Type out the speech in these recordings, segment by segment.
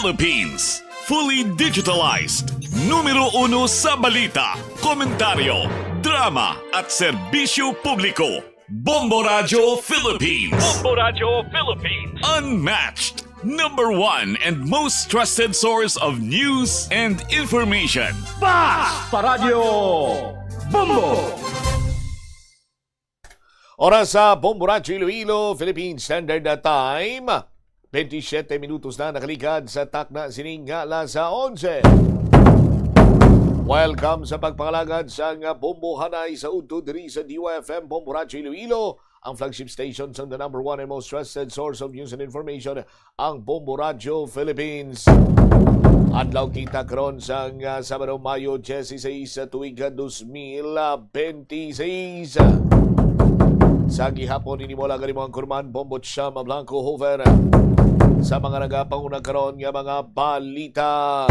Philippines. Fully digitalized. Numero 1 sa balita, komentaryo, drama at serbisyo publiko. Bombo Radio Philippines. Bombo Radio Philippines. Unmatched. Number 1 and most trusted source of news and information. Basta Radio Bombo. Oras sa Bombo Radio Iloilo, Philippine Standard Time. 27 minutos na nakalikad sa takna sining alas 11. Welcome sa pagpangalagad sa Bombo Hanay sa Udto diri sa DYFM Bombo Radio Iloilo, ang flagship station sa the number 1 and most trusted source of news and information, ang Bombo Radio Philippines. Adlaw kita karon sa Sabado, Mayo 16 sa tuig 2026. Sa gihapon ini mo lang mga kurman Bombo Cham Blanco Hover sa mga nagapanguna karon nga mga balita.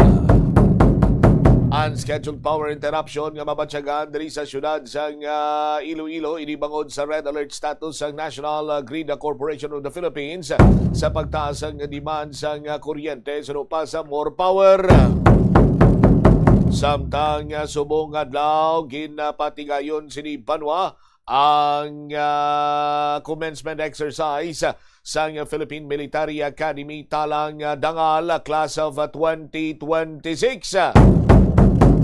Unscheduled power interruption nga mabatyagan diri sa syudad sa Iloilo inibangod sa red alert status sa National Grid Corporation of the Philippines sa pagtaas ang demand sa kuryente suno pa sa more power. Samtang subong adlaw ginapatigayon sini Banwa ang commencement exercise sa Philippine Military Academy talang dangal class of 2026.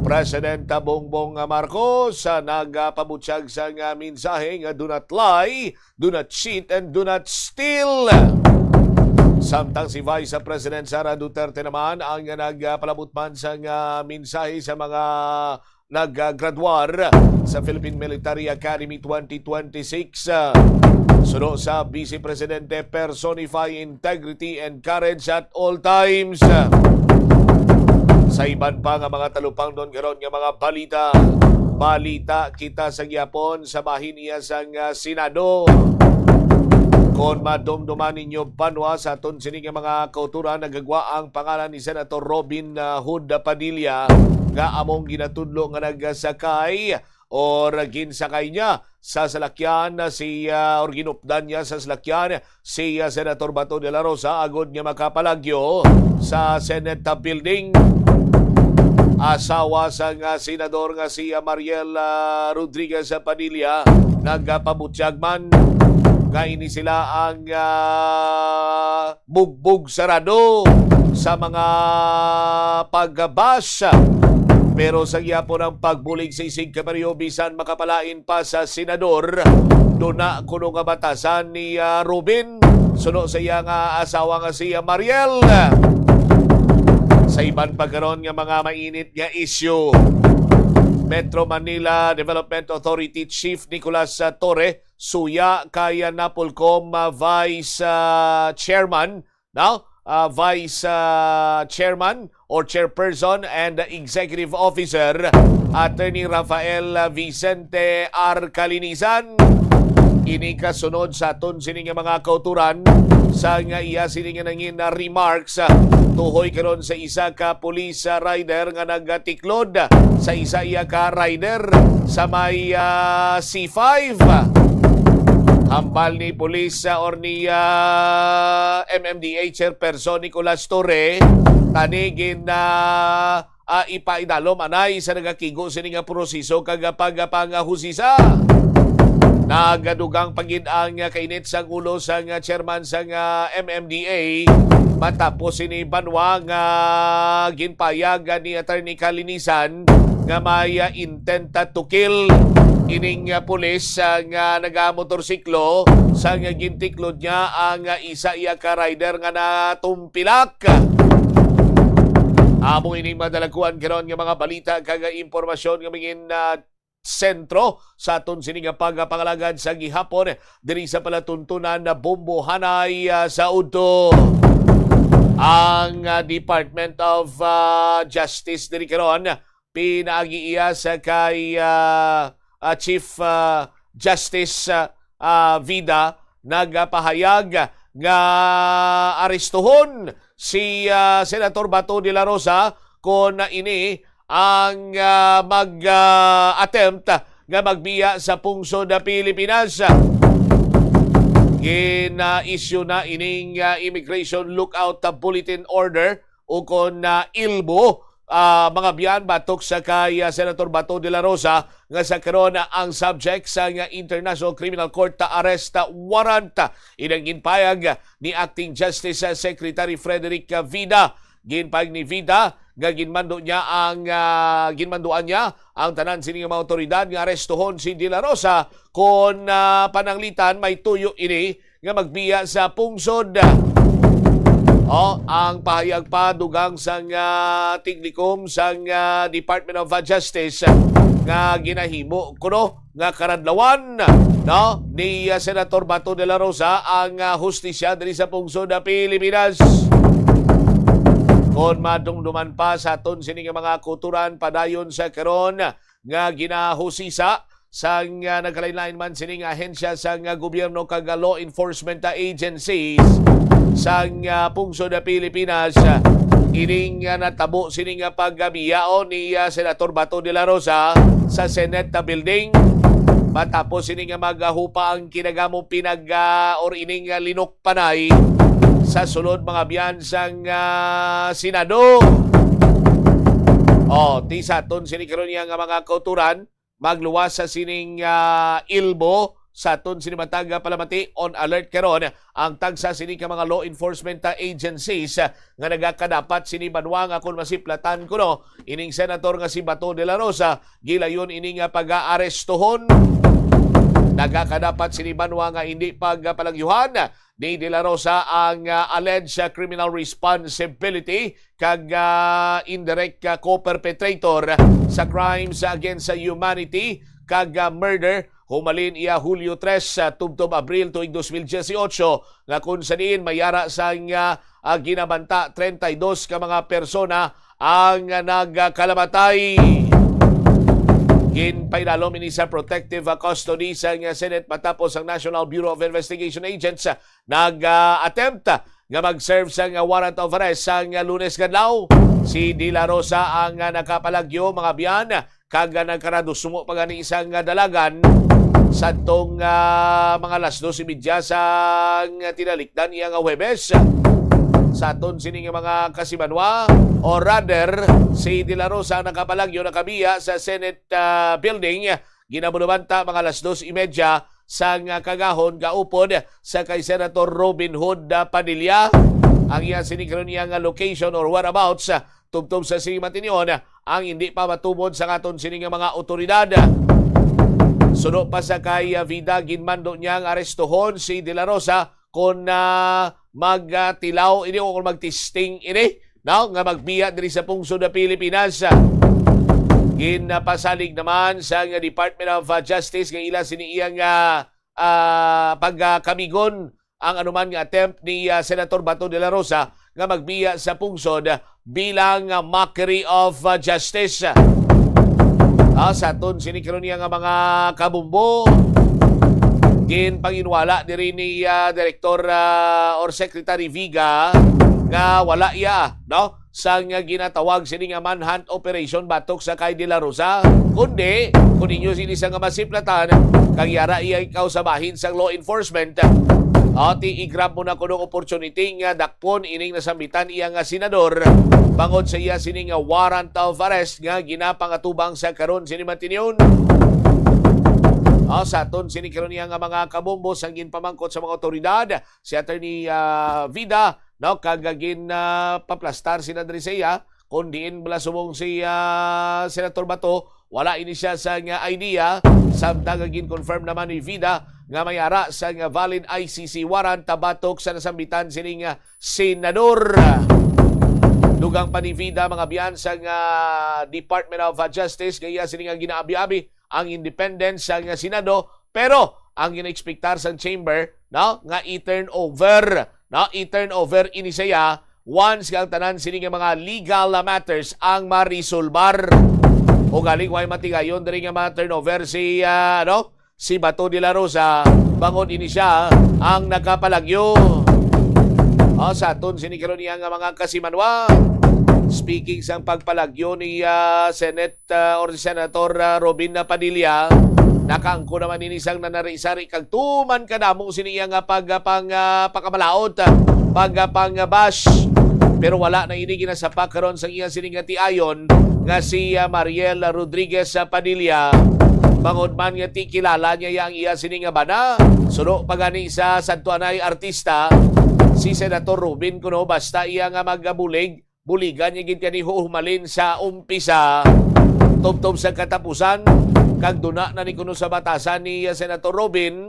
President Bongbong Marcos nagpabutyag sa mensahe nga do not lie, do not cheat, and do not steal. Samtang si Vice President Sara Duterte naman ang nagpalabot man sa mensahe sa mga nag-graduar sa Philippine Military Academy 2026. Suno sa Vice Presidente, personify integrity and courage at all times. Sa iban pa nga mga talupang doon karon nga mga balita kita sa gyapon sa bahin iya sang Senado. Kung madumduman ninyo Banwa sa aton sini nga mga kauturan nagagwa ang pangalan ni Senator Robin Hood Padilla nga among ginatudlo nga nagsakay or ginsakay niya sa salakyan or ginupdan niya sa salakyan si Senator Bato de la Rosa agod nga makapalagyo sa Senate building. Asawa sa senador nga si Mariel Rodriguez Padilla nagpabutyag man nga ini sila ang bugbog sarado sa mga pagbash. Pero sa gyapon ang pagbulig sa isig kamaryo bisan makapalain pa sa senador doon na kuno nga batasan ni Robin suno sa iya nga asawa nga si Mariel. Sa iban pagkaroon nga mga mainit nga issue, Metro Manila Development Authority Chief Nicolas Torre suya kay Napolcom Vice Chairman Vice Chairman or Chairperson and Executive Officer Attorney Rafael Vicente R. Calinisan. Ini kasunod sa aton sini nga mga kauturan sa nga iya sini nga nangin na remarks tuhoy karon sa isa ka police rider nga nagatiklod sa isa iya ka rider sa may C5. Hambal ni police or ni MMDA Chairperson Nicolas Torre tanigin na ipaidalom anay sa nagakigo sini nga proseso kagapagapangahusisa. Nagadugang pagid ang kainit sang ulo sang chairman sang MMDA matapos ini Banwa nga ginpayag ni Attorney Calinisan nga may intent to kill ining pulis nga nagamotorsiklo sang gintiklod niya ang isa iya ka rider nga natumpilak. Amo ining madalakuan karon nga mga balita kag impormasyon nga mingin sentro sa aton sining pagpangalagad sa gihapon diri sa palatuntunan na Bombo Hanay sa Udto. Ang Department of Justice diri karon pinaagi-iya sa kay Chief Justice Vida nagpahayag nga arestuhon si Senator Bato de la Rosa kung ini ang mag-attempt nga magbiya sa pungsod na Pilipinas. Gina-issue na ining Immigration Lookout Bulletin Order ukon na ilbo mga biyan batok sa kay Senator Bato de la Rosa nga sa karon ang subject sa nga International Criminal Court arrest warrant inang ginpayag ni Acting Justice Secretary Frederick Vida. Ginpayag ni Vida nga ginmanduan niya ang tanan sining mga otoridad nga arestohon si De La Rosa kon pananglitan may tuyo ini nga magbiya sa pungsod. Ang pahayag pa dugang sang tignikom sang Department of Justice nga ginahimo kuno nga karadlawan ni Senator Bato de la Rosa ang hustisya diri sa pungsod na Pilipinas. Kon madumduman pa sa aton sining mga kuturan padayon sa karon nga ginahusisa sang nagkalain-lain man sining ahensya sang gobyerno kag law enforcement agencies sang pungsod na Pilipinas. Ining natabo sining paggabiyaon ni Senator Bato de la Rosa sa Senate building matapos sining maghupa ang kinagamong or ining linukpanay sa sulod mga biyan sang Senado. Ti saton sining karon nga mga kauturan magluwas sa sining ilbo sa aton sinimatag palamati on alert karon ang tagsa sini ka mga law enforcement agencies nga nagakadapat sini banwa nga kun masiplatan kuno ining senator nga si Bato de la Rosa gilayon ini nga pag-aarestohon. Nagakadapat sini banwa nga hindi pagpalagyuhan ni De la Rosa ang alleged criminal responsibility kag indirect co-perpetrator sa crimes against humanity kag murder humalin iya Hulyo 3 tubtob Abril tuig 2018 nga kun sa diin mayara sa ginabanta 32 ka mga persona ang nagkalamatay. Ginpainalom ini sa protective custody sa Senate matapos ang National Bureau of Investigation Agents nag-attempt nga mag-serve sa warrant of arrest sa Lunes kadlaw. Si De la Rosa ang nakapalagyo mga biyan kag nagkarado sumo pa gani isang dalagan sa tong mga alas 12:30 sa tinalikdan iya nga Huwebes. Sa aton sining mga kasibanwa or rather si De la Rosa nakapalagyo nakabiya sa Senate building ginabulubanta mga alas 2:30 sa kagahon gaupod sa kay Senator Robin Hood Padilla. Ang iya sining niya nga location or whereabouts tubtob sa Simatinyon ang hindi pa matubod sa aton sining mga otoridad. Suno pa sa kay Vida ginmando niya ang arestohon si De la Rosa kung magtilaw ini o kung magtisting ini nga magbiya diri sa pungsod na Pilipinas. Ginapasalig naman sa Department of Justice nga ila siniiyang pagkamigon ang anuman nga attempt ni Senator Bato de la Rosa nga magbiya sa pungsod bilang mockery of justice. Sa aton sinikaron niya nga mga kabumbo ginpanginwala diri ni Director or Secretary Viga nga wala iya sa nga ginatawag sini nga manhunt operation batok sa kay De la Rosa kundi kung ninyo sini sa nga masiplatan kag yara iya ikaw sa bahin sang law enforcement ti i-grab mo na kunong opportunity nga dakpon ining nasambitan iya nga senador bangod sa iya sini nga warrant of arrest nga ginapangatubang sa karon sini Matinyon. Sa aton sini karon niya nga mga kabumbos ang ginpamangkot sa mga otoridad si Attorney Vida kagagin paplastar sila diri sa iya kung diin bala sumong si Senator Bato wala ini siya sa nga idea samtang gagin confirm naman ni Vida nga mayara sa nga valid ICC warrant tabatok sa nasambitan sining senador. Dugang pa ni Vida mga biyan sa nga Department of Justice kaya sining nga ginaabi-abi ang independence sa nga Senado pero ang gina-expectar sa chamber nga i-turn over ini saya once ang tanan sini nga mga legal matters ang marisolbar o galing way matigayon diri nga ma-turnover si Bato de la Rosa bangod ini siya ang nakapalagyo. Sa aton sini karon niya nga mga kasimanwa speaking sang pagpalagyo ni Senate or Senator Robin Padilla nakaangko naman ini sang nanari-sari kag tuman kadamo siniya nga pagpang pakamalaot pagpang bash Pero wala na ini ginasapa karon sa iya sining tiayon nga si Mariel Rodriguez Padilla. Bangod man nga ti kilala niya yang iya sining bana. Suno pagani sa Santo Anay artista si Senator Robin kuno basta iya nga magabulig, buligan niya gid kani humalin sa umpisa tubtob sa katapusan kag duna na ni kuno sa batasan ni Senator Robin.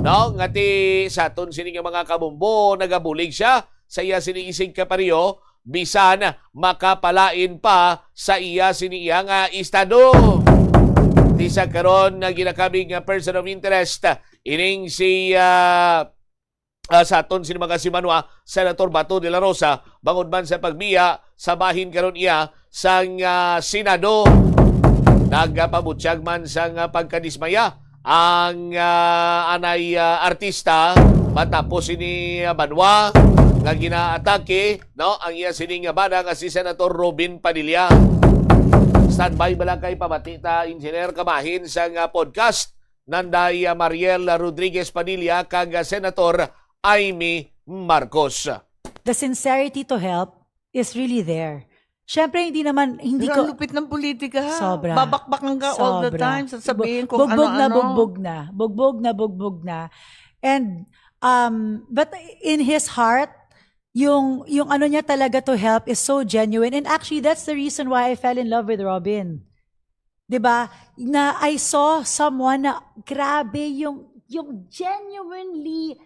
No, ngati saton sini nga mga kabumbo nagabulig siya sa iya sini Isig Capario bisan makapalain pa sa iya sini iya nga estado. Di sa karon na ginakabing person of interest ining si saton sini mga simanwa Senator Bato de la Rosa bangod man sa pagbiya sa bahin karon iya sang Senado. Nagpabutyag man sang pagkadismaya ang anay artista matapos ini Banwa nga ginaatake no ang iya sining bana nga si Senator Robin Padilla. Standby bala kay pabatita engineer kamahin sa podcast nanday Mariel Rodriguez Padilla kag Senator Amy Marcos. The sincerity to help is really there. Siyempre, hindi Pero ko... ang lupit ng politika, ha? Sobra. Babakbakan ka all the Sobra. time. Sasabihin kung bugbog ano-ano. Bugbog na. And, but in his heart, yung ano niya talaga to help is so genuine. And actually, that's the reason why I fell in love with Robin. 'Di ba? Na I saw someone na grabe yung genuinely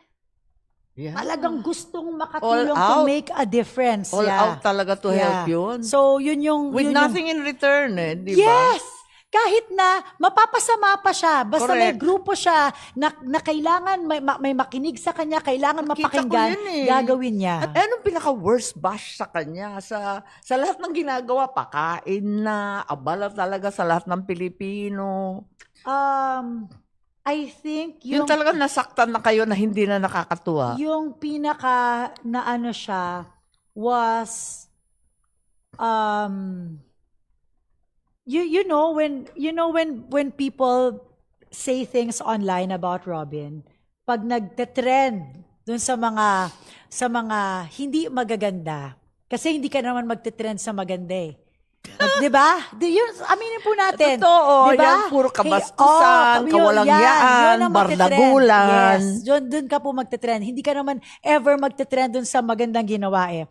Yeah. talagang gustong makatulong All to out. make a difference. All Yeah. out talaga to help yun. So, yun yung... With yun yung- nothing in return, di ba? Yes! Kahit na mapapasama pa siya, basta may Correct. grupo siya na kailangan may makinig sa kanya, kailangan Nakita ko mapakinggan, yun eh. gagawin niya. At anong pinaka-worst bash sa kanya? Sa lahat ng ginagawa, pakain na, abala talaga sa lahat ng Pilipino. I think Yung talagang nasaktan na kayo na hindi na nakakatuwa. yung pinaka na ano siya was you know when people say things online about Robin, pag nagte-trend dun sa mga hindi magaganda, kasi hindi ka naman magte-trend sa maganda eh. 'Di ba? Aminin po natin. Totoo, 'di ba? yan puro kabaskusan, kawalangyaan, yun ang magte-trend. bardagulan. Yes, doon ka po magte-trend. Hindi ka naman ever magte-trend dun sa magandang ginawa eh.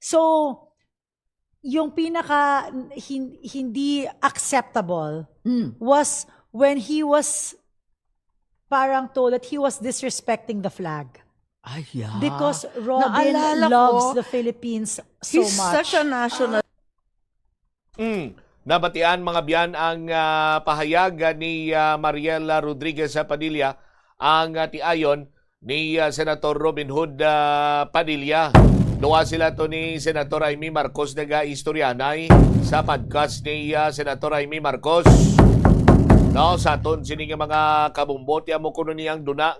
So, yung pinaka hindi acceptable was when he was parang told that he was disrespecting the flag. Ay, yeah. Because Robin Naalala loves ko, the Philippines so He's much. such a national... Nabatian mga biyan ang pahayag ni Mariel Rodriguez Padilla ang tiayon ni Senator Robin Hood Padilla. Duwa sila to ni Senator Amy Marcos nag-istoryanay sa podcast ni Senator Amy Marcos. No, sa aton sini nga mga kabumbot mo kuno niyang duna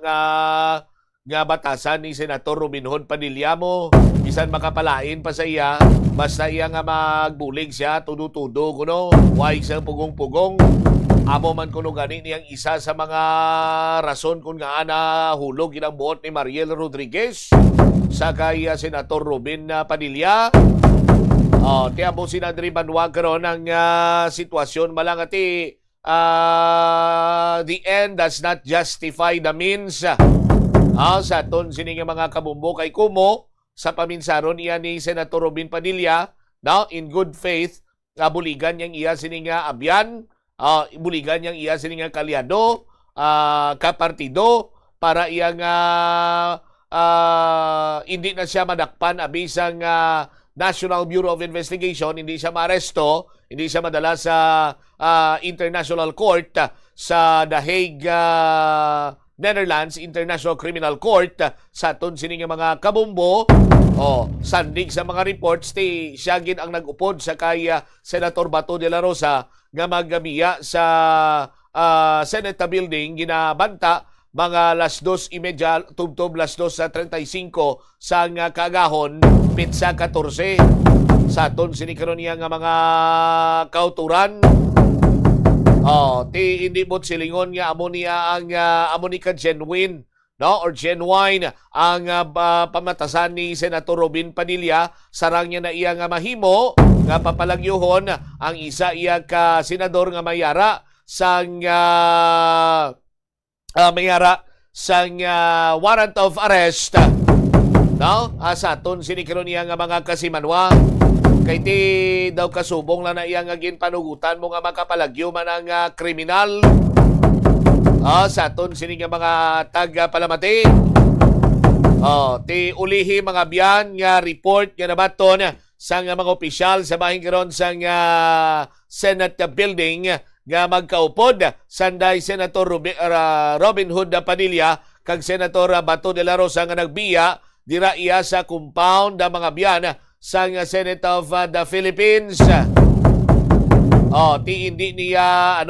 nga batasan ni Senator Robin Hood Padilla mo bisan makapalain pa sa iya basta iya nga magbulig siya tudo-tudo kuno way sa pugong-pugong amo man kuno gani niyang isa sa mga rason kung nga ana hulog inang buot ni Mariel Rodriguez sa kay Senator Robin Padilla. Tiamo si Andre Banwa karon ang sitwasyon malangati the end does not justify the means. Sa aton sini nga mga kabumbo kay kumo sa paminsaron iya ni Senator Robin Padilla now in good faith buligan niyang iya sini nga abyan, buligan niyang iya sini nga kalyado, kapartido para iya nga hindi na siya madakpan abisang National Bureau of Investigation, hindi siya maaresto, hindi siya madala sa International Court sa The Hague, Netherlands International Criminal Court sa aton sini nga mga kabumbo. Sandig sa mga reports siya gid ang nag-upod sa kay Senator Bato de la Rosa nga magamiya sa Senate building ginabanta mga 2:30 tubtob 2:35 sa nga kagahon pitsa 14 sa aton sini karon niya nga mga kauturan. Hindi mo silingon nga amo niya ang amo ni ka genuine no, or genuine ang pamatasan ni Senator Robin Padilla. Sarang niya na iya nga mahimo nga papalagyuhon ang isa iya ka senador nga mayara sang warrant of arrest, no, sa aton sinikaron niya nga mga kasimanwa. Kay ti daw kasubong lang na iya nga ginpanugutan mo nga makapalagyo man ang kriminal. Sa aton sini nga mga taga-palamati. Ti ulihi mga biyan nga report nga nabaton sa nga mga opisyal sa bahin karon sa Senate building nga magkaupod sanday Senator Robin Hood Padilla kag Senator Bato de la Rosa nga nagbiya dira iya sa compound ng mga biyan sa Senate of the Philippines. Ti hindi niya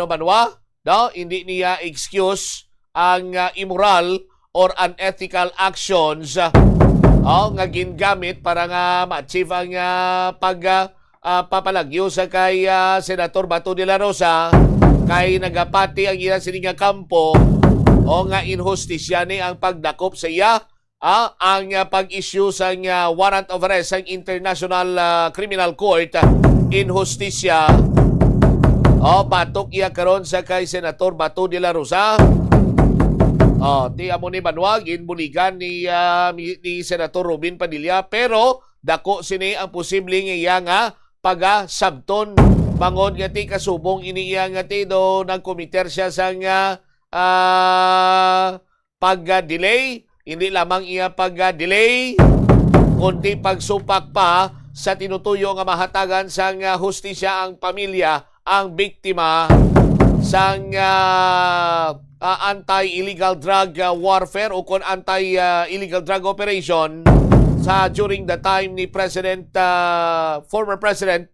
hindi niya excuse ang immoral or unethical actions nga gingamit para nga ma-achieve ang papalagyo sa kay Senator Bato de la Rosa kay nagapati ang iya sining kampo nga inhustisya ni ang pagdakop sa iya ang pag-issue sa warrant of arrest sa International Criminal Court inhustisya. Batok iya karon sa kay Senator Bato de la Rosa. Ti amo ni Manuel ginbuligan ni Senator Robin Padilla, pero dako sini ang posibleng iya nga pagasabton bangon nga ti kasubong ini iya nga ti do nagkomiter siya sa pag-delay. Hindi lamang iya pag-delay kundi pagsupak pa sa tinutuyo nga mahatagan sa hustisya ang pamilya, ang biktima sa anti-illegal drug warfare o kon anti-illegal drug operation during the time ni former President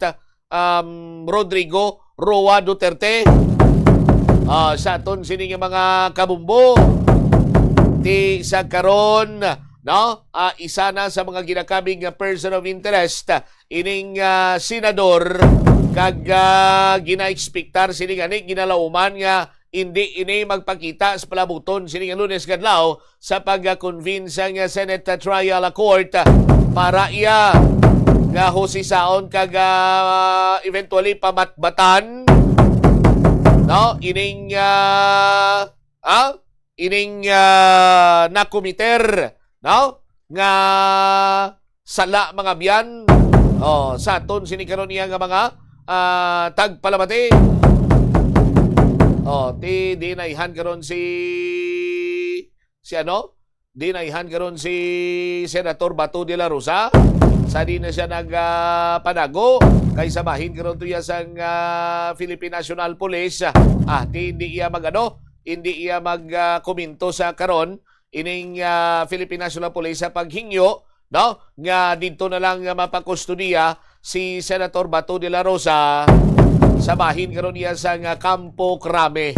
Rodrigo Roa Duterte. Sa aton sini nga mga kabumbo ti sa karon, no, isa na sa mga ginakabing person of interest ining senador kag gina-expectar sini gani ginalauman nga hindi ini magpakita sa palabuton sini nga Lunes kadlaw sa pag-convene sa Senate Trial Court para iya nga husisaon kag eventually pamatbatan, no, ining nakomiter, no, nga sala mga biyan sa aton sinikaron niya nga mga tagpalamati. Ti dinaihan karon dinaihan karon si Senator Bato de la Rosa. Sa di na siya nagpanago kay sabahin karon tuya sang Philippine National Police. Hindi iya hindi iya magkomento sa karon ining Philippine National Police sa paghingyo, no, nga dito na lang mapakustudiya si Senator Bato de la Rosa sa bahin karon niya sa Campo Crame.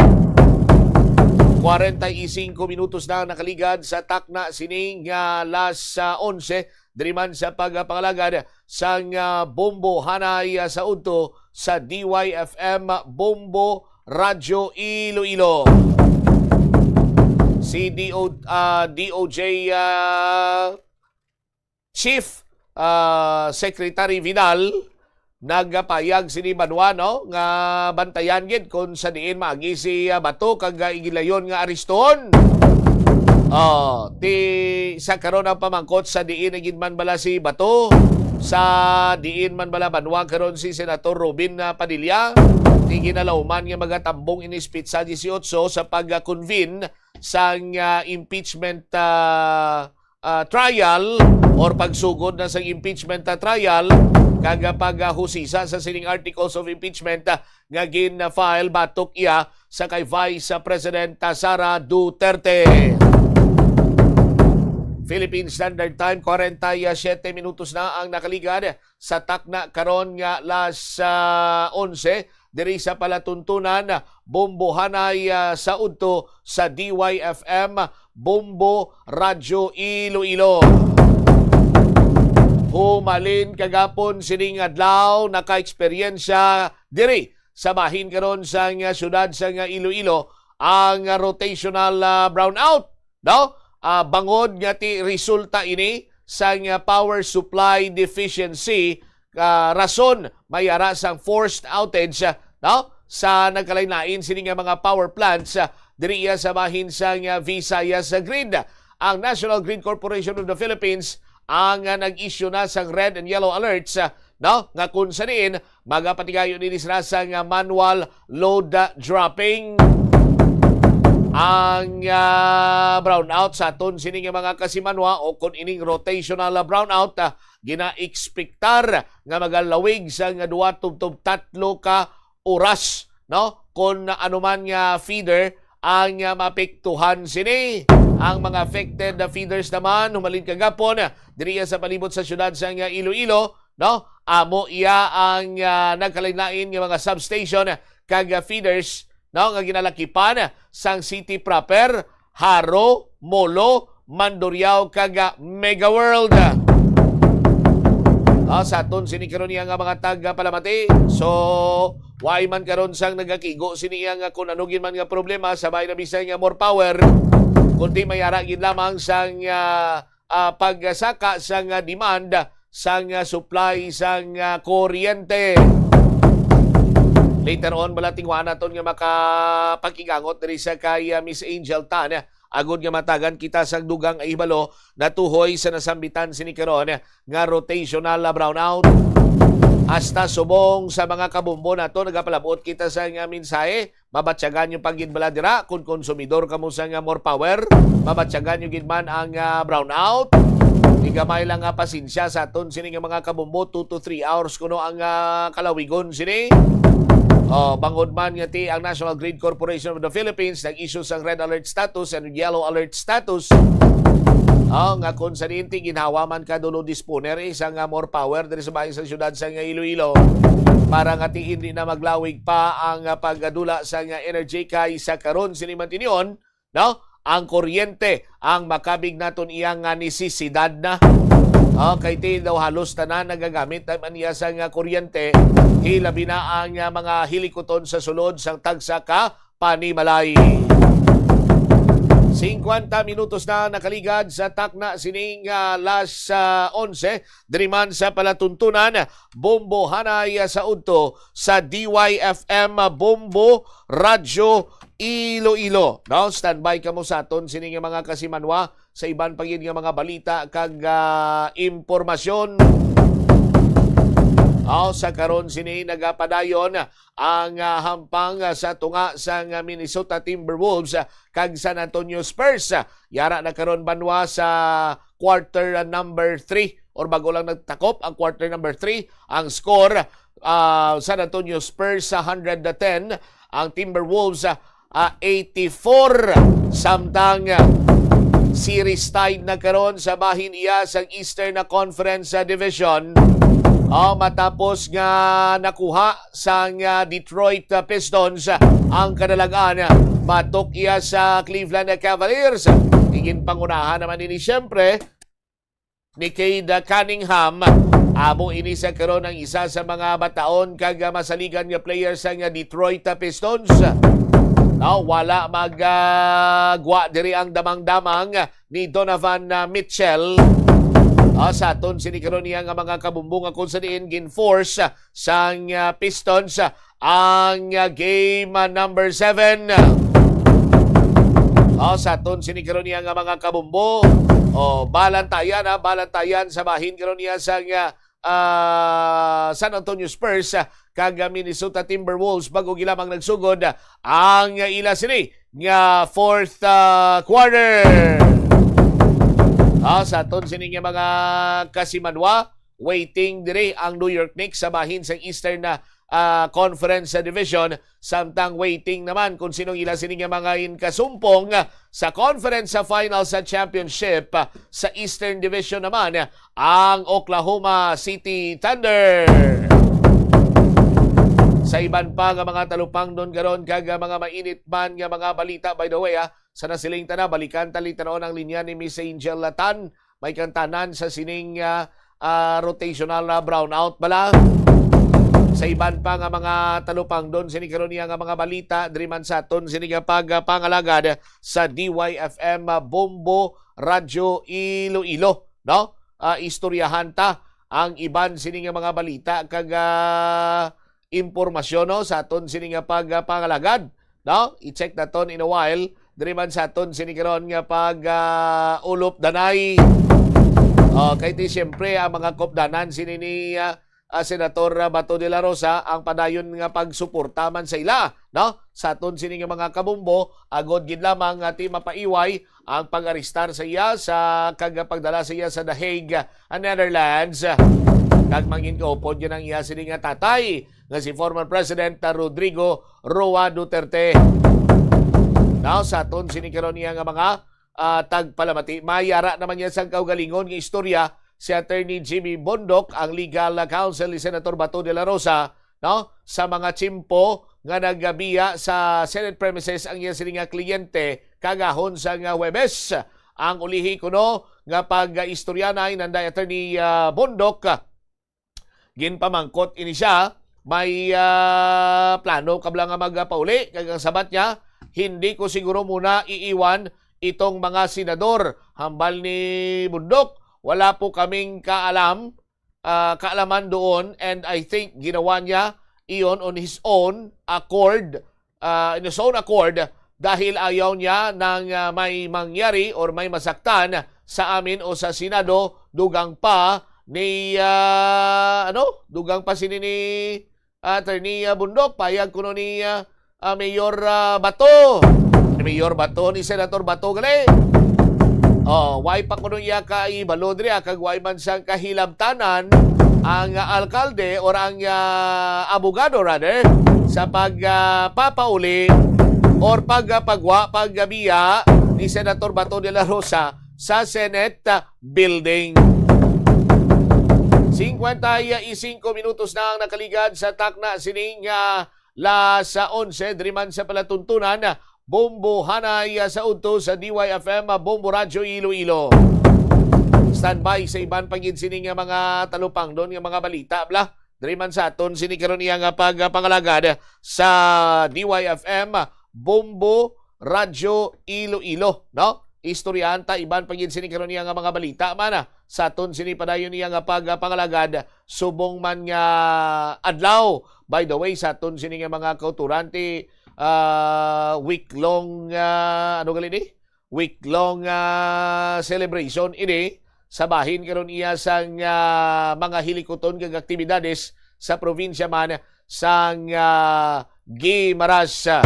45 minutos na nakaligad sa takna sining las 11 diriman sa pagpangalagad sa Bombo Hanay sa udto sa DYFM Bombo Radyo Iloilo. Si DOJ Chief Secretary Vidal nagpayag sini Manuano nga bantayan gid kung sa diin maagi si Bato kag igilayon nga areston. Sa karon ang pamangkot sa diin gid man bala si Bato, sa diin man bala banwa karon si Senator Robin Padilla. Ti ginalauman nga magatambong inispit sa 18 sa pag-convene sa impeachment trial or pagsugod na sa impeachment trial kag paghusisa sa sining articles of impeachment nga gin-file batok iya sa kay Vice President Sara Duterte. Philippine Standard Time, 47 minutos na ang nakaligad sa takna karon nga las 11 diri sa palatuntunan Bombo Hanay sa udto sa DYFM Bombo Radyo Iloilo. Humalin kagapon sining adlaw naka-eksperyensya diri sa bahin karon sa syudad sa Iloilo ang rotational brownout, no? bangod nga ti resulta ini sa nga power supply deficiency rason mayara sang forced outage no sa nagkalain-lain sini nga mga power plants diri sa bahin sa Visayas Grid. Ang National Grid Corporation of the Philippines ang nag-issue na sang red and yellow alerts no nga kung saniin magapatigayon ini sila sa manual load dropping. Ang brownout sa aton sini nga mga kasimanwa o kung ining rotational brownout gina-expectar nga magalawig sa nga 2-3 ka oras no kung anuman nga feeder ang mapektuhan sini. Ang mga affected feeders naman humalin kagapon diri sa palibot sa syudad sa Iloilo no amo iya ang nagkalain-lain nga mga substation kag feeders no nga ginalakipan sang city proper, Haro, Molo, Mandurriao kag Mega World. Sa aton sini karon niya nga mga taga Palamati. So why man karon sang nagakigo sini nga kung ano gin man nga problema sa bahin na Bisaya nga more power kundi mayara gid lamang sang pagsaka sang demand sang supply sang kuryente. Later on balatingwa naton nga makapakigangot diri sa kay Miss Angel Tan agud nga matagan kita sang dugang ay hibalo natuhoy sa nasambitan sini karon nga rotational brownout. Hasta subong sa mga kabumbo nato nagapalabot kita sa nga mensahe mabatyagan yung pagginbala dira kung konsumidor kamo sa nga more power mabatyagan yung gidman ang brownout. Igamay lang nga pasensya sa aton sini nga mga kabumbo 2 to 3 hours kuno ang kalawigon sini. Bangod man nga ti ang National Grid Corporation of the Philippines nag-issue sang red alert status and yellow alert status. Nga kung sa ninti ginhawa man ka dulo disponer isang more power diri sa bahin sa syudad sa Iloilo para nga ti hindi na maglawig pa ang pagdula sa energy kay sa karon sini man tinion no ang kuryente ang makabig naton iyang nesisidad na. Kay ti daw halos tanan nagagamit man iya sa kuryente hilabi na ang mga hilikoton sa sulod sang tagsa ka panimalay. 50 minutos na nakaligad sa takna sining las 11 diriman sa palatuntunan Bombo Hanay sa udto sa DYFM Bombo Radyo Iloilo. Now standby kamo sa aton sining mga kasimanwa sa iban pagin nga mga balita kag impormasyon. Sa karon sini nagapadayon ang hampang sa tunga sa Minnesota Timberwolves kag San Antonio Spurs. Yara na karon banwa sa quarter number 3 or bago lang nagtakop ang quarter number 3. Ang score San Antonio Spurs 110, ang Timberwolves 84. Samtang series tied na karon sa bahin iya sa Eastern Conference Division. Matapos nga nakuha sa Detroit Pistons ang kadalagan matok iya sa Cleveland Cavaliers. Tingin pangunahan naman ini siyempre ni Cade Cunningham. Amo ini sa karon ang isa sa mga bataon kag masaligan nga players sa Detroit Pistons. Wala magwa diri ang damang-damang ni Donovan Mitchell. Sa aton sinikaron niya nga mga kabumbong kung sa diin ginforce sang Pistons ang game number 7. Sa aton sinikaron niya nga mga kabumbo balantayan sa bahin karon niya sang San Antonio Spurs kag Minnesota Timberwolves bago gilamang nagsugod ang ila sini nga fourth quarter. Sa aton sini nga mga kasimanwa waiting dire ang New York Knicks sa bahin sa Eastern Conference Division, samtang waiting naman kung sinong ila sini nga mga inkasumpong sa Conference Finals sa Championship sa Eastern Division naman ang Oklahoma City Thunder. Sa iban pa nga mga talupang doon karon kag mga mainit man nga mga balita, by the way sa nasiling tana balikan talitanon ang linya ni Miss Angel Tan may kantanan sa sining rotational brownout bala. Sa iban pa nga mga talupang doon sini karon niya nga mga balita diri man sa aton sini nga pagpangalagad sa DYFM Bombo Radyo Iloilo, no? Istoryahan ta ang iban sini nga mga balita kag impormasyon, no, sa aton sini nga pagpangalagad, no? I-check naton in a while diri man sa aton sini karon nga ulop danay. Kay ti siyempre ang mga kopdanan sini ni Senator Bato de la Rosa ang padayon nga pagsuporta man sa ila, no? Sa aton sini nga mga kabumbo, agod gid lamang ti mapaiway ang pag-arestar sa iya sa pagdala sa iya sa The Hague, Netherlands. Kag mangin kaupod yun ang iya sini nga tatay nga si former President Rodrigo Roa Duterte. Now, sa aton sini karon niya nga mga tagpalamati, mayara naman niya sa kaugalingon nga istorya si Attorney Jimmy Bondoc, ang legal counsel ni Senator Bato de la Rosa, no, sa mga chimpo nga nagabiya sa Senate premises ang iya sini nga kliyente kagahon sa nga Huwebes. Ang ulihi kuno nga pag-istoryanay nanday Attorney Bondoc, ginpamangkot ini siya may plano kabla nga magpauli kag ang sabat niya, hindi ko siguro muna iiwan itong mga senador. Hambal ni Bondoc, wala po kaming kaalaman doon, and I think ginawa niya iyon on his own accord, dahil ayaw niya nang may mangyari or may masaktan sa amin o sa Senado, dugang pa ni dugang pa sini ni Attorney Bondoc, payag kuno ni Mayor Bato. Mayor Bato ni Senator Bato gali. Why pa kuno iya ka ibalo diri kag why man sang kahilabtanan ang alkalde or ang abogado rather sa pagpapauli or paggabiya ni Senator Bato de la Rosa sa Senate building. 55 minutos na ang nakaligad sa takna sining las 11 diri man sa palatuntunan. Bombo hanay sa udto sa DYFM Bombo Radyo Iloilo. Standby sa iban pagin sining mga talupang doon nga mga balita bla. Diri man sa aton sini karon iya nga pagpangalagad sa DYFM Bombo Radyo Iloilo, no? Istoryahan ta iban pagin sini karon iya nga mga balita man sa aton sini padayon iya nga pagpangalagad subong man nga adlaw. By the way, sa aton sini nga mga kauturan ti week-long week-long celebration ini sa bahin karon iya sang mga hilikoton kag aktibidades sa probinsya man sang Guimaras.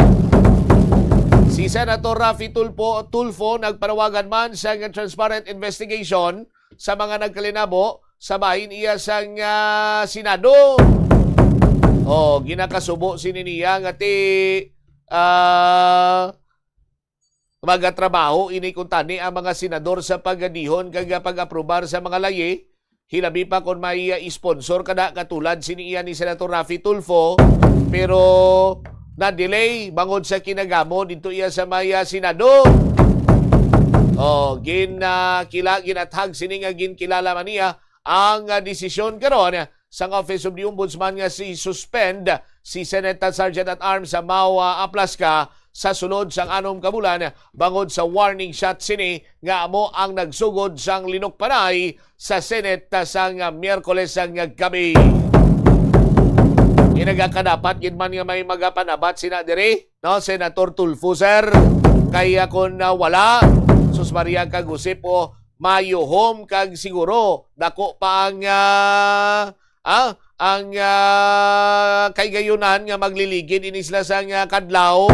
Si Senator Raffy Tulfo nagpanawagan man sa transparent investigation sa mga nagkalinabo sa bahin iya sang Senado. Ginakasubo sininiya nga ti magatrabaho ini kuntani ang mga senador sa paggadihon kag pag-aprobar sa mga layi, hilabi pa kung may sponsor kada katulad siniya ni Senator Raffy Tulfo, pero na-delay bangod sa kinagamo dito iya sa may Senado. Ginatag sini nga ginkilala man niya ang desisyon karon sa Office of the Ombudsman nga si suspend si Senate Sergeant at Arms sa Mau Aplaska sa sulod sang anom ka bulan bangod sa warning shot sini nga amo ang nagsugod sang linukpanay sa Senate sang Miyerkules sang gabi. Inagakadapat gid man nga may magapanabat sina diri, no, Senator Tulfo sir, kaya kun wala sus Maria kag usip o mayuhom kag siguro dako pa ang kaygayunan nga magliligid inisla sang kadlaw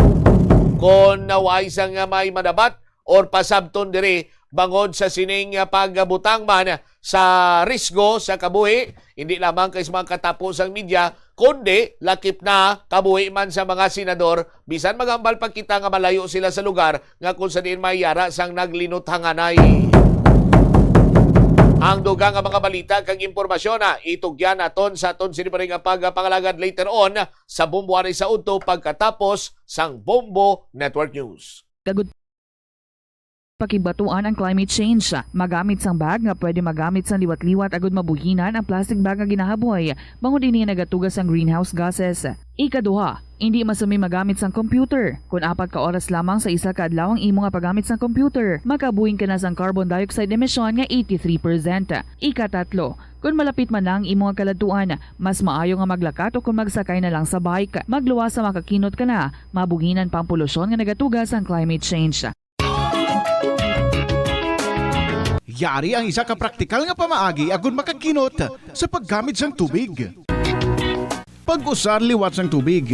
kon naway sang may madabat or pasabton diri bangod sa sining pagbutang man sa risgo sa kabuhi, hindi lamang kay mga katapos ang media kundi lakip na kabuhi man sa mga senador, bisan magambal pa kita nga malayo sila sa lugar nga kung sa diin mayara sang naglinot hanganay. Ang dugang nga mga balita kag impormasyon itugyan naton sa aton sini pa ring pagpangalagad later on sa Bombo sa udto pagkatapos sang Bombo Network News. Pakibatuan ang climate change. Magamit sang bag nga pwede magamit sang liwat-liwat agud mabuhinan ang plastic bag nga ginahaboy. Bangon din nagatugas ang greenhouse gases. Ikaduha, hindi masumi magamit sang computer. Kung 4 ka oras lamang sa isa ka adlaw ang imo nga paggamit sang computer, makabuhing ka na sang carbon dioxide emission nga 83%. Ikatatlo, kung malapit man lang imo nga kaladuan, mas maayo nga maglakat o kung magsakay na lang sa bike. Magluwas sa makakinot ka na, mabuhinan pang polusyon nga nagatugas ang climate change. Yari ang isa ka praktikal nga pamaagi agon makakinot sa paggamit sang tubig. Pag-usar liwat sang tubig.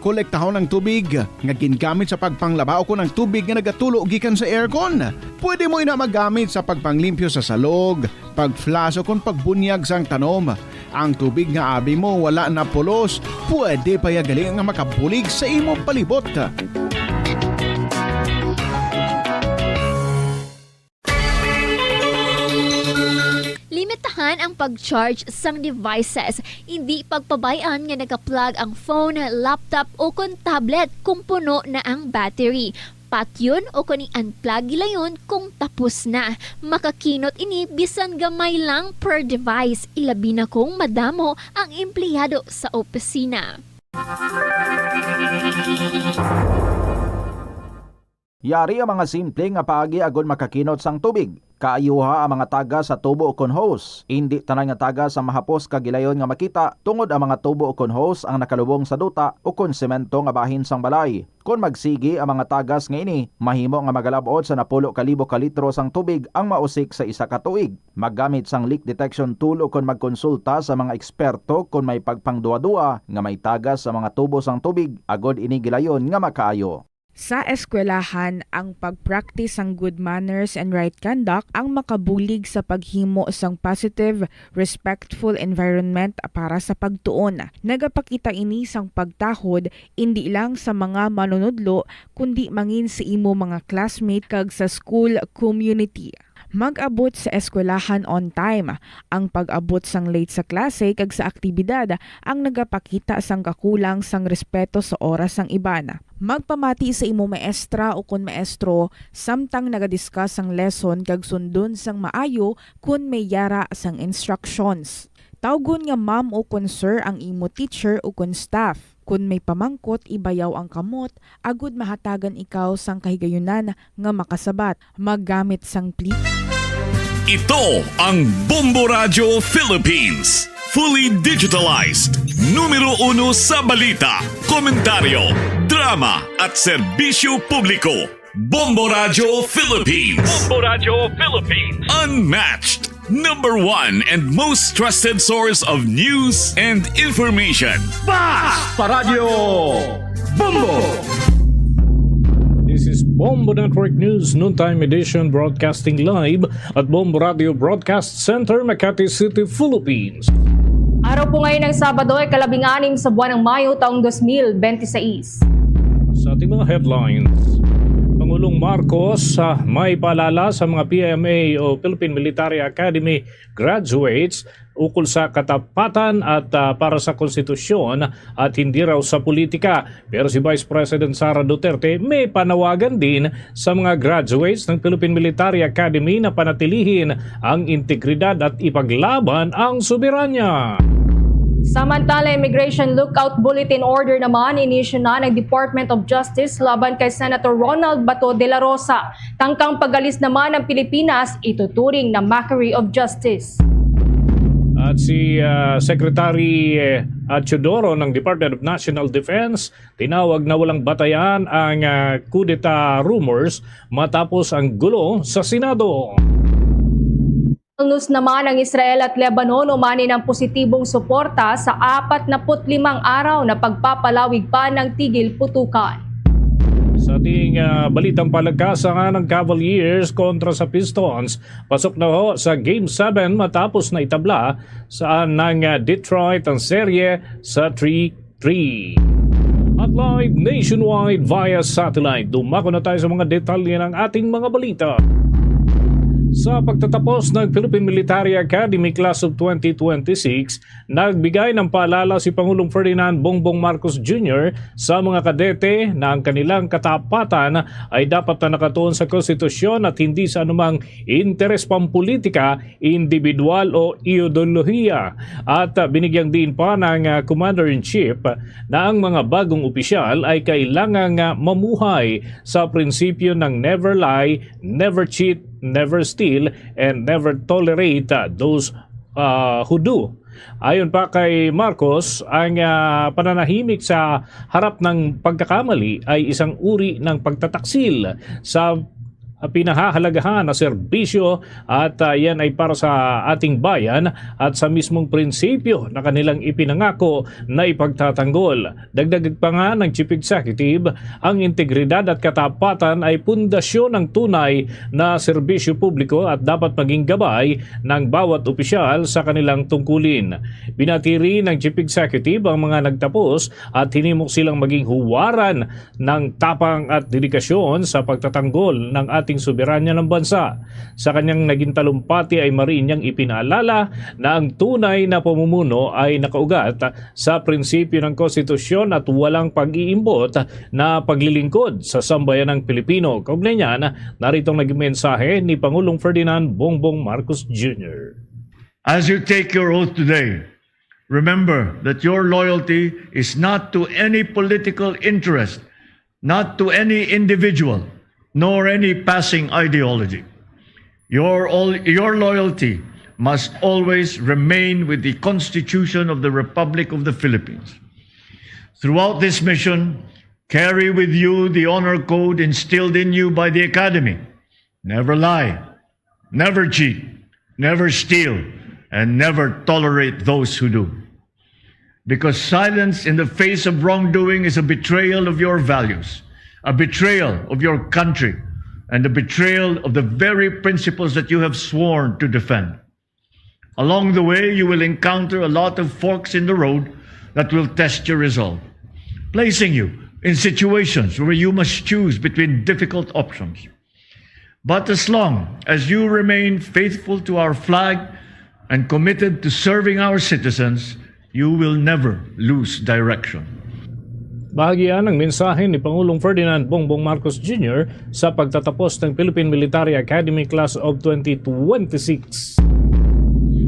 Kolektahon ng tubig nga gingamit sa pagpanglaba o kung ang tubig nga nagatulo gikan sa aircon. Pwede mo ina magamit sa pagpanglimpyo sa salog, pagflash o kung pagbunyag sang tanom. Ang tubig nga abi mo wala na pulos, pwede pa yagali nga makabulig sa imong palibot. Limitahan ang pag-charge sang devices. Hindi pagpabayaan nga naka-plug ang phone, laptop o kon tablet kung puno na ang battery. Patyon o kung i-unplug gilayon kung tapos na. Makakinot ini bisan gamay lang per device. Ilabi na kung madamo ang empleyado sa opisina. Yari ang mga simple nga paagi agon makakinot sang tubig. Kaayuha ang mga taga sa tubo o kon hose. Hindi tanan nga taga sa mahapos kagilayon nga makita tungod ang mga tubo o kon hose ang nakalubong sa duta o kon semento nga bahin sang balay. Kung magsigi ang mga tagas nga ini, mahimo nga magalabot sa 10,000 ka litro sang tubig ang mausik sa isa ka tuig. Maggamit sang leak detection tool o kung magkonsulta sa mga eksperto kung may pagpangduwa-duwa nga may tagas sa mga tubo sang tubig agod ini gilayon nga makaayo. Sa eskwelahan, ang pag-practice ang good manners and right conduct ang makabulig sa paghimo sang positive, respectful environment para sa pagtuon. Nagapakita ini sang pagtahod hindi lang sa mga manunudlo kundi mangin sa imo mga classmate kag sa school community. Mag-abot sa eskwelahan on time. Ang pag-abot sang late sa klase kag sa aktibidad ang nagapakita sang kakulang sang respeto sa oras sang iban. Magpamati sa imo maestra o kun maestro samtang nagadiscuss ang lesson kag sundon sang maayo kun may yara sang instructions. Tawgon nga ma'am o kun sir ang imo teacher o kun staff. Kung may pamangkot, ibayaw ang kamot, agud mahatagan ikaw sang kahigayunan nga makasabat. Maggamit sang plea. Ito ang Bombo Radio Philippines. Fully digitalized. Numero 1 sa balita, komentaryo, drama at serbisyo publiko. Bombo Radio Philippines. Bombo Radio Philippines. Unmatched. Number 1 and most trusted source of news and information. Paradyo Bombo. This is Bombo Network News Noontime Edition broadcasting live at Bombo Radio Broadcast Center, Makati City, Philippines. Araw po ngayon ng Sabado ay 16 sa buwan ng Mayo taong 2026. Sa ating mga headlines, Pangulong Marcos may paalala sa mga PMA o Philippine Military Academy graduates ukol sa katapatan at para sa konstitusyon at hindi raw sa politika. Pero si Vice President Sara Duterte may panawagan din sa mga graduates ng Philippine Military Academy na panatilihin ang integridad at ipaglaban ang soberanya. Samantala, Immigration Lookout Bulletin Order naman inisyu na ng Department of Justice laban kay Senator Ronald Bato de la Rosa. Tangkang pag-alis naman ng Pilipinas, ituturing na mockery of justice. At si Secretary Teodoro ng Department of National Defense tinawag na walang batayan ang kudeta rumors matapos ang gulo sa Senado. News naman ang Israel at Lebanon umani ng positibong suporta sa 45 araw na pagpapalawig pa ng tigil putukan. Sa ating balitang palagkasan ng Cavaliers kontra sa Pistons, pasok na ho sa Game 7 matapos na itabla saan ng Detroit ang serye sa 3-3. At live nationwide via satellite, dumako na tayo sa mga detalye ng ating mga balita. Sa pagtatapos ng Philippine Military Academy Class of 2026, nagbigay ng paalala si Pangulong Ferdinand Bongbong Marcos Jr. sa mga kadete na ang kanilang katapatan ay dapat na nakatuon sa konstitusyon at hindi sa anumang interes pampolitika, individual o ideolohiya. At binigyang din pa ng Commander-in-Chief na ang mga bagong opisyal ay kailangang mamuhay sa prinsipyo ng never lie, never cheat, never steal, and never tolerate those who do. Ayon pa kay Marcos, ang pananahimik sa harap ng pagkakamali ay isang uri ng pagtataksil sa pinahahalagahan na serbisyo at yan ay para sa ating bayan at sa mismong prinsipyo na kanilang ipinangako na ipagtatanggol. Dagdag pa nga ng Chief Executive, ang integridad at katapatan ay pundasyon ng tunay na serbisyo publiko at dapat maging gabay ng bawat opisyal sa kanilang tungkulin. Binatiri ng Chief Executive ang mga nagtapos at hinimok silang maging huwaran ng tapang at dedikasyon sa pagtatanggol ng ating soberanya ng bansa. Sa kanyang naging talumpati ay mariin niyang ipinaalala na ang tunay na pamumuno ay nakaugat sa prinsipyo ng konstitusyon at walang pag-iimbot na paglilingkod sa sambayanang Pilipino. Kaugnay niyan, naritong naging mensahe ni Pangulong Ferdinand Bongbong Marcos Jr. As you take your oath today, remember that your loyalty is not to any political interest, not to any individual, nor any passing ideology. Your loyalty must always remain with the Constitution of the Republic of the Philippines. Throughout this mission, carry with you the honor code instilled in you by the Academy. Never lie, never cheat, never steal, and never tolerate those who do. Because silence in the face of wrongdoing is a betrayal of your values, a betrayal of your country, and a betrayal of the very principles that you have sworn to defend. Along the way, you will encounter a lot of forks in the road that will test your resolve, placing you in situations where you must choose between difficult options. But as long as you remain faithful to our flag and committed to serving our citizens, you will never lose direction. Bahagi yan ng mensahe ni Pangulong Ferdinand Bongbong Marcos Jr. sa pagtatapos ng Philippine Military Academy Class of 2026.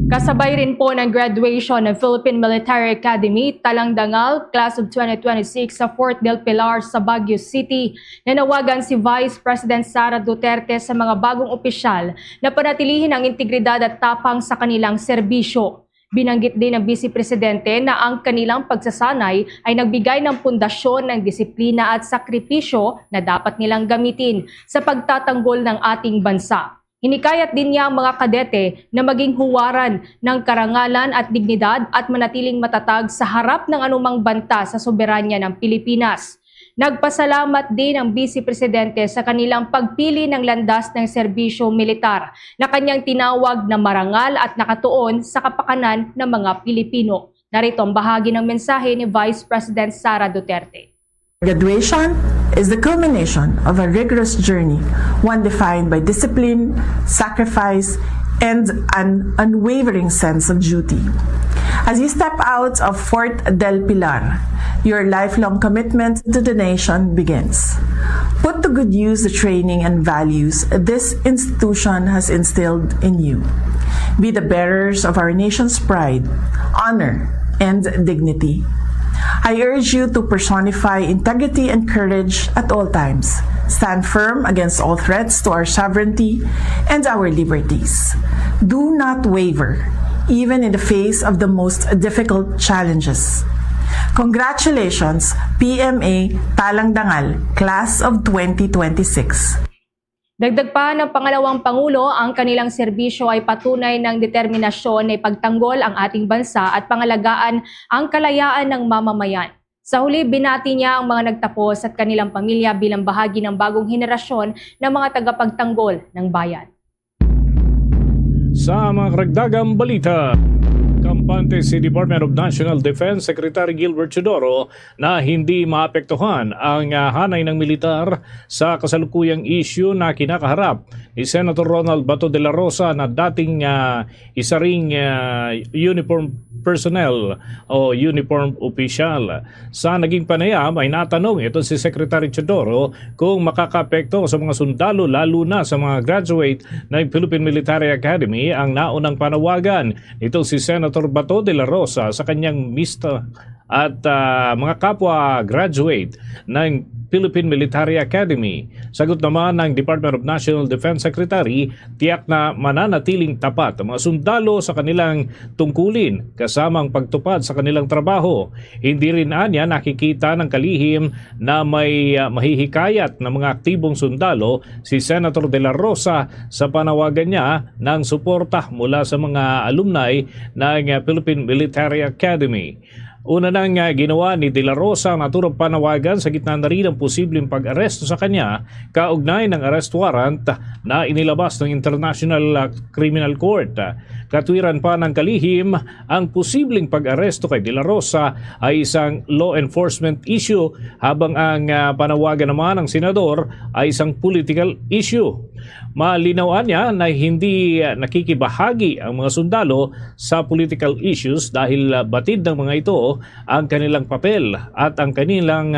Kasabay rin po ng graduation ng Philippine Military Academy, Talang-Dangal, Class of 2026 sa Fort del Pilar sa Baguio City. Nanawagan si Vice President Sara Duterte sa mga bagong opisyal na panatilihin ang integridad at tapang sa kanilang serbisyo. Binanggit din ng Vice Presidente na ang kanilang pagsasanay ay nagbigay ng pundasyon ng disiplina at sakripisyo na dapat nilang gamitin sa pagtatanggol ng ating bansa. Hinikayat din niya ang mga kadete na maging huwaran ng karangalan at dignidad at manatiling matatag sa harap ng anumang banta sa soberanya ng Pilipinas. Nagpasalamat din ang Vice Presidente sa kanilang pagpili ng landas ng serbisyo militar na kanyang tinawag na marangal at nakatuon sa kapakanan ng mga Pilipino. Narito ang bahagi ng mensahe ni Vice President Sara Duterte. Graduation is the culmination of a rigorous journey, one defined by discipline, sacrifice, and an unwavering sense of duty. As you step out of Fort del Pilar, your lifelong commitment to the nation begins. Put to good use the training and values this institution has instilled in you. Be the bearers of our nation's pride, honor, and dignity. I urge you to personify integrity and courage at all times. Stand firm against all threats to our sovereignty and our liberties. Do not waver, even in the face of the most difficult challenges. Congratulations, PMA Talang-Dangal, Class of 2026. Dagdag pa ng pangalawang Pangulo, ang kanilang serbisyo ay patunay ng determinasyon na ipagtanggol ang ating bansa at pangalagaan ang kalayaan ng mamamayan. Sa huli, binati niya ang mga nagtapos at kanilang pamilya bilang bahagi ng bagong henerasyon ng mga tagapagtanggol ng bayan. Sa mga karagdagang balita, Kampante si Department of National Defense Secretary Gilbert Chodoro na hindi maapektuhan ang hanay ng militar sa kasalukuyang issue na kinakaharap ni Senator Ronald Bato de la Rosa na dating isa ring uniform personnel o uniform official. Sa naging panayam ay natanong ito si Secretary Chodoro kung makakapekto sa mga sundalo lalo na sa mga graduate ng Philippine Military Academy ang naunang panawagan nito si Senator Bato de la Rosa sa kanyang mista at mga kapwa graduate ng Philippine Military Academy. Sagot naman ng Department of National Defense Secretary, tiyak na mananatiling tapat ang mga sundalo sa kanilang tungkulin kasamang pagtupad sa kanilang trabaho. Hindi rin anya nakikita ng kalihim na may mahihikayat na mga aktibong sundalo si Senator de la Rosa sa panawagan niya ng suporta mula sa mga alumni ng Philippine Military Academy. Una nang ginawa ni De La Rosa ang naturang panawagan sa gitna na rin ang posibleng pag-aresto sa kanya kaugnay ng arrest warrant na inilabas ng International Criminal Court. Katwiran pa ng kalihim, ang posibleng pag-aresto kay De La Rosa ay isang law enforcement issue habang ang panawagan naman ng senador ay isang political issue. Malinawan niya na hindi nakikibahagi ang mga sundalo sa political issues dahil batid ng mga ito ang kanilang papel at ang kanilang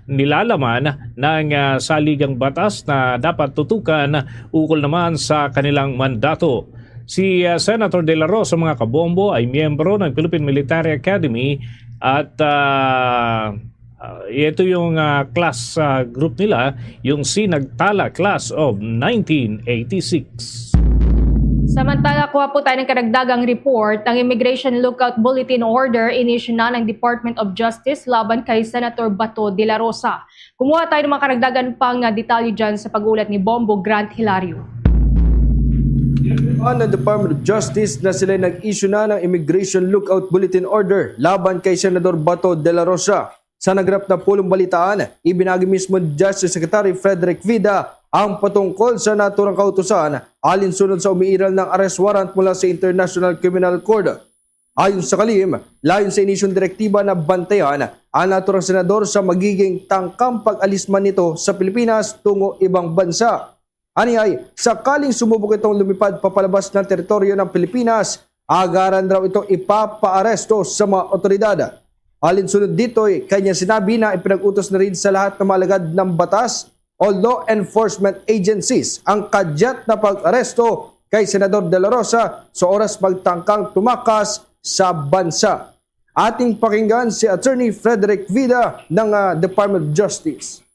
nilalaman ng saligang batas na dapat tutukan ukol naman sa kanilang mandato. Si Senator De La Rosa, mga kabombo, ay miyembro ng Philippine Military Academy at ito yung class group nila, yung Sinagtala Class of 1986. Samantala, kuha po tayo ng karagdagang report. Ang Immigration Lookout Bulletin Order inisyu na ng Department of Justice laban kay Senator Bato de la Rosa. Kumuha tayo ng mga karagdagan pang detalye dyan sa pag-ulat ni Bombo Grant Hilario. Ng Department of Justice na sila nag-issue na ng Immigration Lookout Bulletin Order laban kay Senador Bato de la Rosa. Sa nagrap na pulong balitaan, ibinagi mismo ni Justice Secretary Frederick Vida ang patungkol sa naturang kautusan alinsunod sa umiiral ng arrest warrant mula sa International Criminal Court. Ayon sa kalihim, layon sa inisyong direktiba na bantayan ang naturang senador sa magiging tangkang pag-alisman nito sa Pilipinas tungo ibang bansa. Aniyay, sakaling sumubok itong lumipad papalabas ng teritoryo ng Pilipinas, agaran raw itong ipapaaresto sa mga otoridad. Alinsunod dito, kanya sinabi na ipinag-utos na rin sa lahat ng malagad ng batas o law enforcement agencies ang kadyat na pag-aresto kay Senador De La Rosa sa oras magtangkang tumakas sa bansa. Ating pakinggan si Attorney Frederick Vida ng Department of Justice.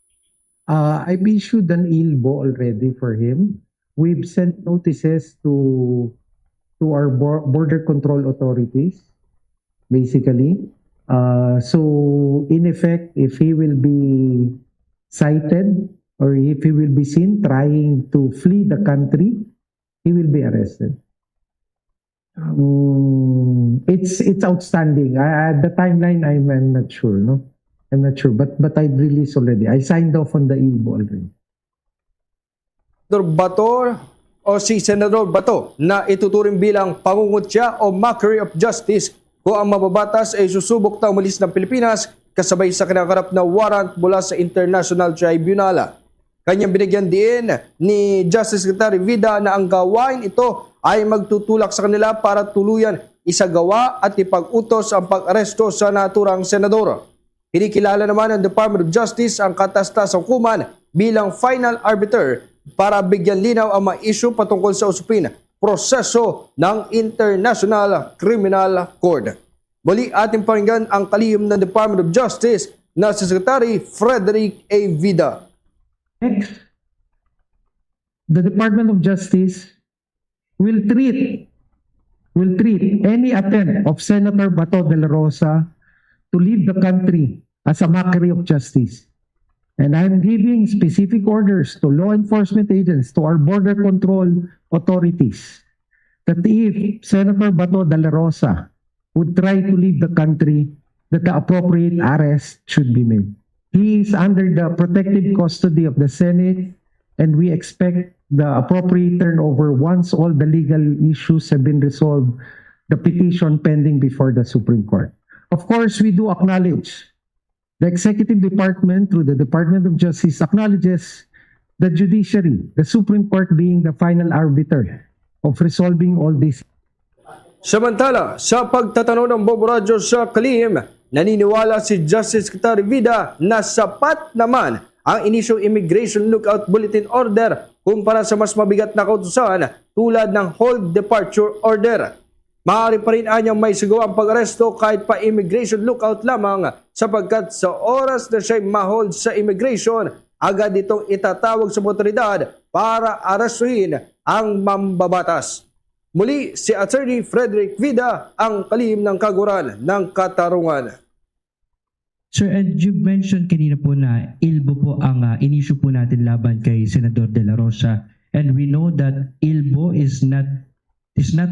I've issued an ILBO already for him. We've sent notices to our border control authorities, basically. So in effect, if he will be cited or if he will be seen trying to flee the country, he will be arrested. It's outstanding. The timeline I'm not sure, no. I'm not sure, but I've released already. I signed off on the ILBO already. Bato o si Senador Bato na ituturing bilang pangungutya o mockery of justice kung ang mababatas ay susubok na umalis ng Pilipinas kasabay sa kinakarap na warrant mula sa International Tribunal. Kanyang binigyan din ni Justice Secretary Vida na ang gawain ito ay magtutulak sa kanila para tuluyan isagawa at ipag-utos ang pag-aresto sa naturang senador. Kinikilala naman ng Department of Justice ang katas-tasang hukuman bilang final arbiter para bigyan linaw ang mga issue patungkol sa usapin proseso ng International Criminal Court. Muli ating pakinggan ang kalihim ng Department of Justice na si Secretary Frederick A. Vida. Next, the Department of Justice will treat any attempt of Senator Bato de la Rosa to leave the country as a mockery of justice. And I'm giving specific orders to law enforcement agents, to our border control authorities, that if Senator Bato de la Rosa would try to leave the country, that the appropriate arrest should be made. He is under the protective custody of the Senate, and we expect the appropriate turnover once all the legal issues have been resolved, the petition pending before the Supreme Court. Of course, we do acknowledge the Executive Department through the Department of Justice acknowledges the judiciary, the Supreme Court being the final arbiter of resolving all this. Samantala, sa pagtatanong ng Bombo Radyo sa kalihim, naniniwala si Justice Secretary Vida na sapat naman ang inisyong Immigration Lookout Bulletin Order kumpara sa mas mabigat na kautusan tulad ng Hold Departure Order. Maaari pa rin anyang may sigaw ang pag-aresto kahit pa immigration lookout lamang sapagkat sa oras na siya'y ma-hold sa immigration, agad itong itatawag sa otoridad para arestuhin ang mambabatas. Muli si Attorney Frederick Vida ang kalihim ng kaguran ng katarungan. Sir, and you mentioned kanina po na ILBO po ang in-issue po natin laban kay Senador De La Rosa, and we know that ILBO is not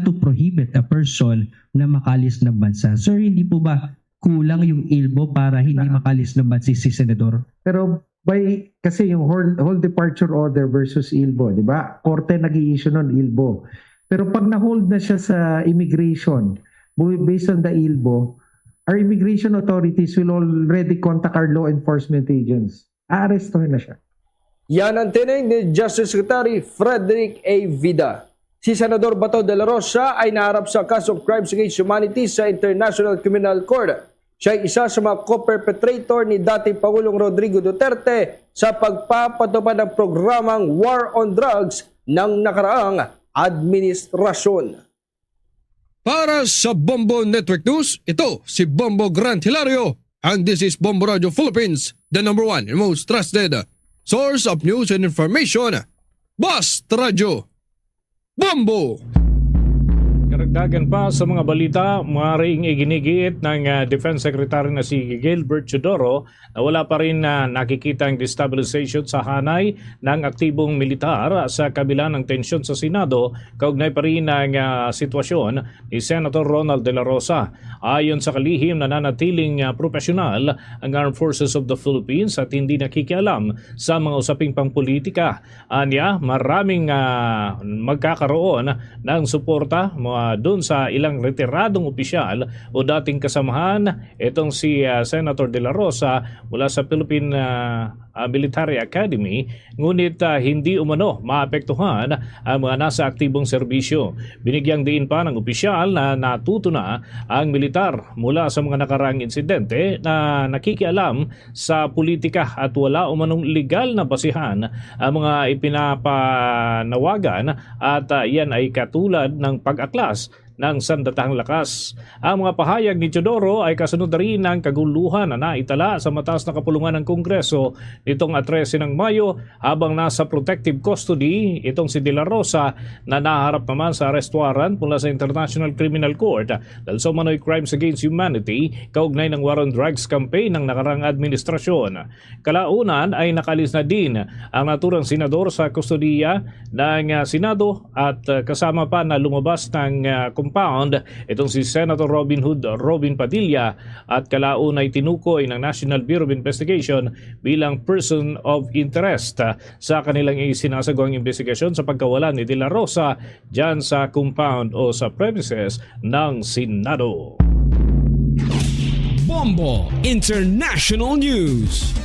to prohibit a person na makalis ng bansa. Sir, hindi po ba kulang yung ILBO para hindi makalis ng bansa si Senador? Pero kasi yung hold departure order versus ILBO, di ba? Korte nag-i-issue nun, ILBO. Pero pag na-hold na siya sa immigration, based on the ILBO, our immigration authorities will already contact our law enforcement agents. Aarestuhin na siya. Yan ang tinig ni Justice Secretary Frederick A. Vida. Si Senador Bato de la Rosa ay naharap sa kasong crimes against humanity sa International Criminal Court. Siya ay isa sa mga co-perpetrator ni dating Pangulong Rodrigo Duterte sa pagpapatupad ng programang War on Drugs ng nakaraang administrasyon. Para sa Bombo Network News, ito si Bombo Grant Hilario, and this is Bombo Radio Philippines, the #1 and most trusted source of news and information. Basta Radio Bombo! Karagdagan pa sa mga balita, maaaring iginigiit ng Defense Secretary na si Gilbert Chodoro na wala pa rin nakikitang destabilization sa hanay ng aktibong militar sa kabila ng tensyon sa Senado, kaugnay pa rin ng sitwasyon ni Senator Ronald De La Rosa. Ayon sa kalihim, nananatiling profesional ang Armed Forces of the Philippines at hindi nakikialam sa mga usaping pangpolitika. Anya, maraming magkakaroon ng suporta doon sa ilang retiradong opisyal o dating kasamahan. Itong si Senator De La Rosa mula sa Philippine Military Academy, ngunit hindi umano maapektuhan ang mga nasa aktibong serbisyo. Binigyang diin pa ng opisyal na natuto na ang militar mula sa mga nakaraang insidente na nakikialam sa politika at wala umanong legal na basihan ang mga ipinapanawagan at yan ay katulad ng pag-aklas ng sandatahang lakas. Ang mga pahayag ni Chodoro ay kasunod rin ng kaguluhan na naitala sa mataas na kapulungan ng Kongreso nitong 13 ng Mayo habang nasa protective custody itong si De La Rosa na naharap naman sa arrest warrant mula sa International Criminal Court dahil sa umano'y crimes against humanity kaugnay ng War on Drugs campaign ng nakarang administrasyon. Kalaunan ay nakalis na din ang naturang senador sa kustodiya ng Senado at kasama pa na lumabas ng compound itong si Senator Robin Padilla at kalaun ay tinukoy ng National Bureau of Investigation bilang person of interest sa kanilang isinasagawang investigasyon sa pagkawala ni De La Rosa dyan sa compound o sa premises ng Senado. Bombo International News.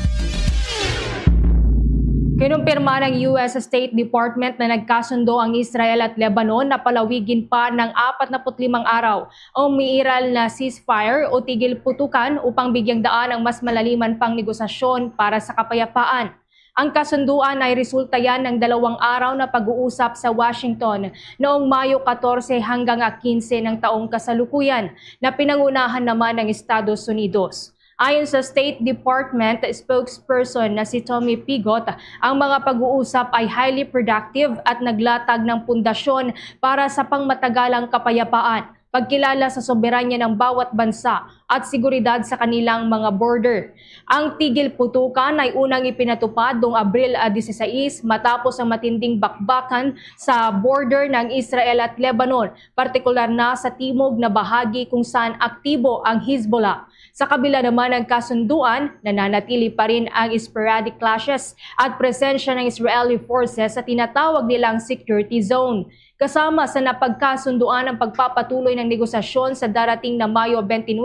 Kinumpirma ng US State Department na nagkasundo ang Israel at Lebanon na palawigin pa ng 45 araw ang umiiral na ceasefire o tigil putukan upang bigyang daan ang mas malaliman pang negosasyon para sa kapayapaan. Ang kasunduan ay resulta yan ng 2 araw na pag-uusap sa Washington noong Mayo 14 hanggang 15 ng taong kasalukuyan na pinangunahan naman ng Estados Unidos. Ayon sa State Department spokesperson na si Tommy Pigot, ang mga pag-uusap ay highly productive at naglatag ng pundasyon para sa pangmatagalang kapayapaan, pagkilala sa soberanya ng bawat bansa at seguridad sa kanilang mga border. Ang tigil putukan ay unang ipinatupad noong Abril 16 matapos ang matinding bakbakan sa border ng Israel at Lebanon, partikular na sa timog na bahagi kung saan aktibo ang Hezbollah. Sa kabila naman ng kasunduan, nananatili pa rin ang sporadic clashes at presensya ng Israeli forces sa tinatawag nilang security zone. kasama sa napagkasunduan ng pagpapatuloy ng negosasyon sa darating na Mayo 29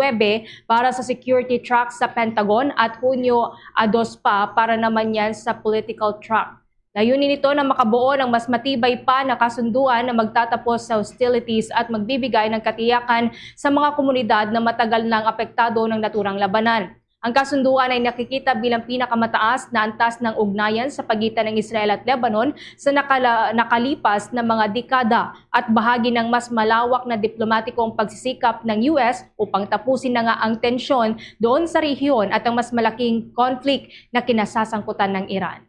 para sa security track sa Pentagon at Hunyo 2 pa para naman yan sa political track. Layunin nito na makabuo ng mas matibay pa na kasunduan na magtatapos sa hostilities at magbibigay ng katiyakan sa mga komunidad na matagal nang apektado ng naturang labanan. Ang kasunduan ay nakikita bilang pinakamataas na antas ng ugnayan sa pagitan ng Israel at Lebanon sa nakalipas na mga dekada at bahagi ng mas malawak na diplomatikong pagsisikap ng US upang tapusin na nga ang tensyon doon sa rehiyon at ang mas malaking conflict na kinasasangkutan ng Iran.